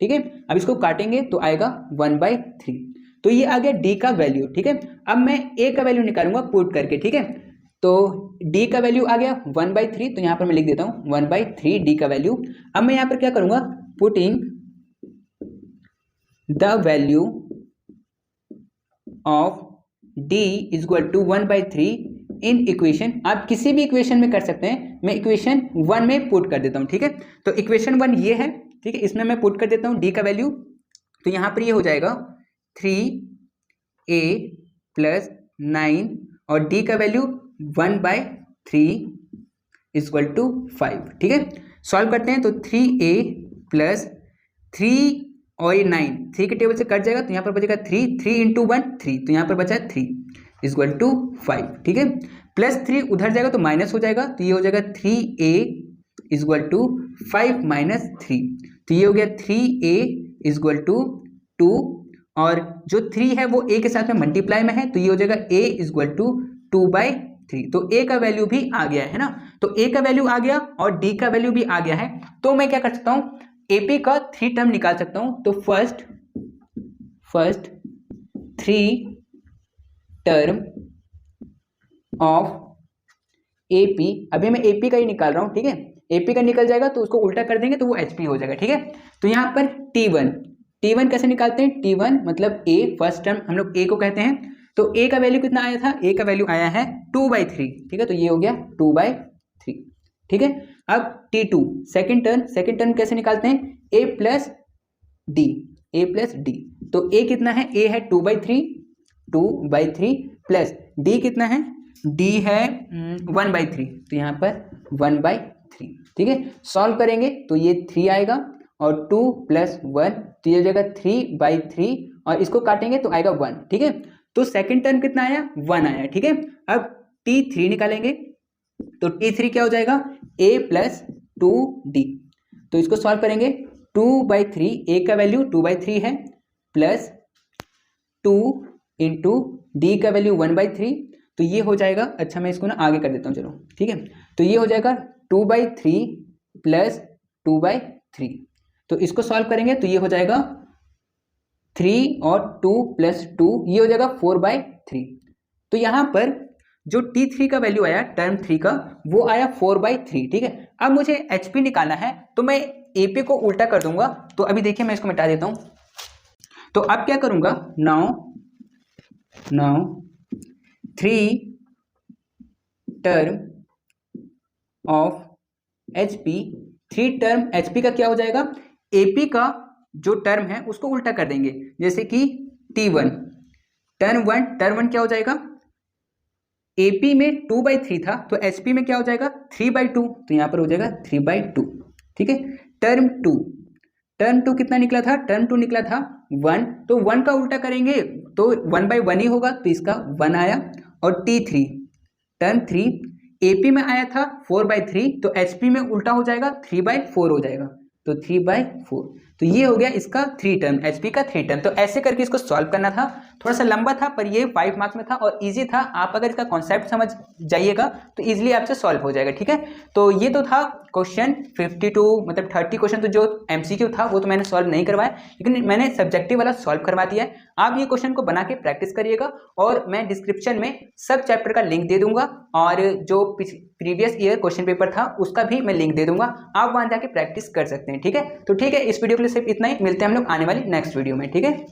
ठीक है। अब इसको काटेंगे तो आएगा 1/3, तो ये आ गया d का वैल्यू, ठीक है। अब मैं a का वैल्यू निकालूंगा पुट करके, ठीक है। तो d का वैल्यू आ गया 1/3, तो यहाँ पर मैं लिख देता हूँ 1/3 d का वैल्यू। अब मैं यहाँ पर क्या करूंगा, putting the value of d is equal to 1/3 in equation, आप किसी भी इक्वेशन में कर सकते हैं, मैं इक्वेशन 1 में पुट कर देता हूँ, ठीक है। तो इक्वेशन 1 ये है, ठीक है, इसमें मैं पुट कर देता हूँ d का वैल्यू, तो यहाँ पर ये हो जाएगा 3a प्लस 9 और d का वैल्यू 1/3 इज इक्वल टू 5, ठीक है। सॉल्व करते हैं, तो 3a प्लस 3 और ये 9 3 के टेबल से कट जाएगा, तो यहाँ पर बचेगा 3 इंटू 1 3, तो यहाँ पर बचा 3 इज इक्वल टू 5, ठीक है। प्लस 3 उधर जाएगा तो माइनस हो जाएगा, तो ये हो जाएगा 3a is equal to 5 minus 3, तो ये हो गया 3a इज इक्वल टू 2, और जो 3 है वो a के साथ में मल्टीप्लाई में है, तो ये हो जाएगा a इज इक्वल टू 2/3, तो a का वैल्यू भी आ गया है ना। तो a का वैल्यू आ गया और d का वैल्यू भी आ गया है, तो मैं क्या कर सकता हूँ, AP का 3 टर्म निकाल सकता हूँ। तो फर्स्ट 3 टर्म ऑफ AP, अभी मैं AP का ही निकाल रहा हूँ, ठीक है। AP का निकल जाएगा तो उसको उल्टा कर देंगे तो वो HP हो जाएगा, ठीक है। तो यहाँ पर T1 कैसे निकालते हैं, T1 मतलब A, फर्स्ट टर्म हम लोग A को कहते हैं। तो A का वैल्यू कितना आया था, A का वैल्यू आया है 2/3, ठीक है, तो ये हो गया 2/3, ठीक है। अब T2 सेकंड टर्म कैसे निकालते हैं, A प्लस D, तो A कितना है, A है 2/3 प्लस D कितना है, D है 1/3, तो यहाँ पर 1/3, ठीक है। सॉल्व करेंगे तो ये 3 आएगा और 2 + 1, तो ये हो जाएगा 3/3, और इसको काटेंगे तो आएगा 1, ठीक है। तो सेकंड टर्म कितना आया, 1 आया, ठीक है। अब T3 निकालेंगे, तो T3 क्या हो जाएगा, A प्लस 2D, तो इसको सॉल्व करेंगे 2/3, A का वैल्यू 2/3 है, प्लस 2 इंटू डी का वैल्यू 1/3, तो ये हो जाएगा, अच्छा मैं इसको ना आगे कर देता हूँ, चलो ठीक है, तो ये हो जाएगा 2/3 प्लस 2/3, तो इसको सॉल्व करेंगे तो ये हो जाएगा 3 और 2 प्लस 2, ये हो जाएगा 4/3। तो यहाँ पर जो T3 का वैल्यू आया टर्म 3 का, वो आया 4/3, ठीक है। अब मुझे HP निकालना है, तो मैं AP को उल्टा कर दूंगा, तो अभी देखिए मैं इसको मिटा देता हूँ। तो अब क्या करूंगा, now 3 term of HP, 3 term HP का क्या हो जाएगा, AP का जो टर्म है उसको उल्टा कर देंगे, जैसे कि T1 टर्म 1 क्या हो जाएगा, AP में 2/3 था, तो HP में क्या हो जाएगा 3/2, तो यहां पर हो जाएगा 3/2, ठीक है। टर्म 2 कितना निकला था, टर्म 2 निकला था 1, तो 1 का उल्टा करेंगे तो 1/1 ही होगा, तो इसका 1 आया। और T3 टर्म 3 AP में आया था 4/3, तो HP में उल्टा हो जाएगा 3/4 हो जाएगा, तो 3/4, तो ये हो गया इसका 3 टर्म, HP का 3 टर्म। तो ऐसे करके इसको सॉल्व करना था, थोड़ा सा लंबा था पर ये 5 मार्क्स में था और इजी था। आप अगर इसका कॉन्सेप्ट समझ जाइएगा तो इजीली आपसे सॉल्व हो जाएगा, ठीक है। तो ये तो था क्वेश्चन 52, मतलब 30 क्वेश्चन तो जो MCQ था वो तो मैंने सॉल्व नहीं करवाया, लेकिन मैंने सब्जेक्टिव वाला सॉल्व करवा दिया है। आप ये क्वेश्चन को बना के प्रैक्टिस करिएगा, और मैं डिस्क्रिप्शन में सब चैप्टर का लिंक दे दूंगा, और जो प्रीवियस ईयर क्वेश्चन पेपर था उसका भी मैं लिंक दे दूंगा, आप वहां जाके प्रैक्टिस कर सकते हैं, ठीक है। तो ठीक है, इस वीडियो के लिए सिर्फ इतना ही, मिलते हैं हम लोग आने वाली नेक्स्ट वीडियो में, ठीक है।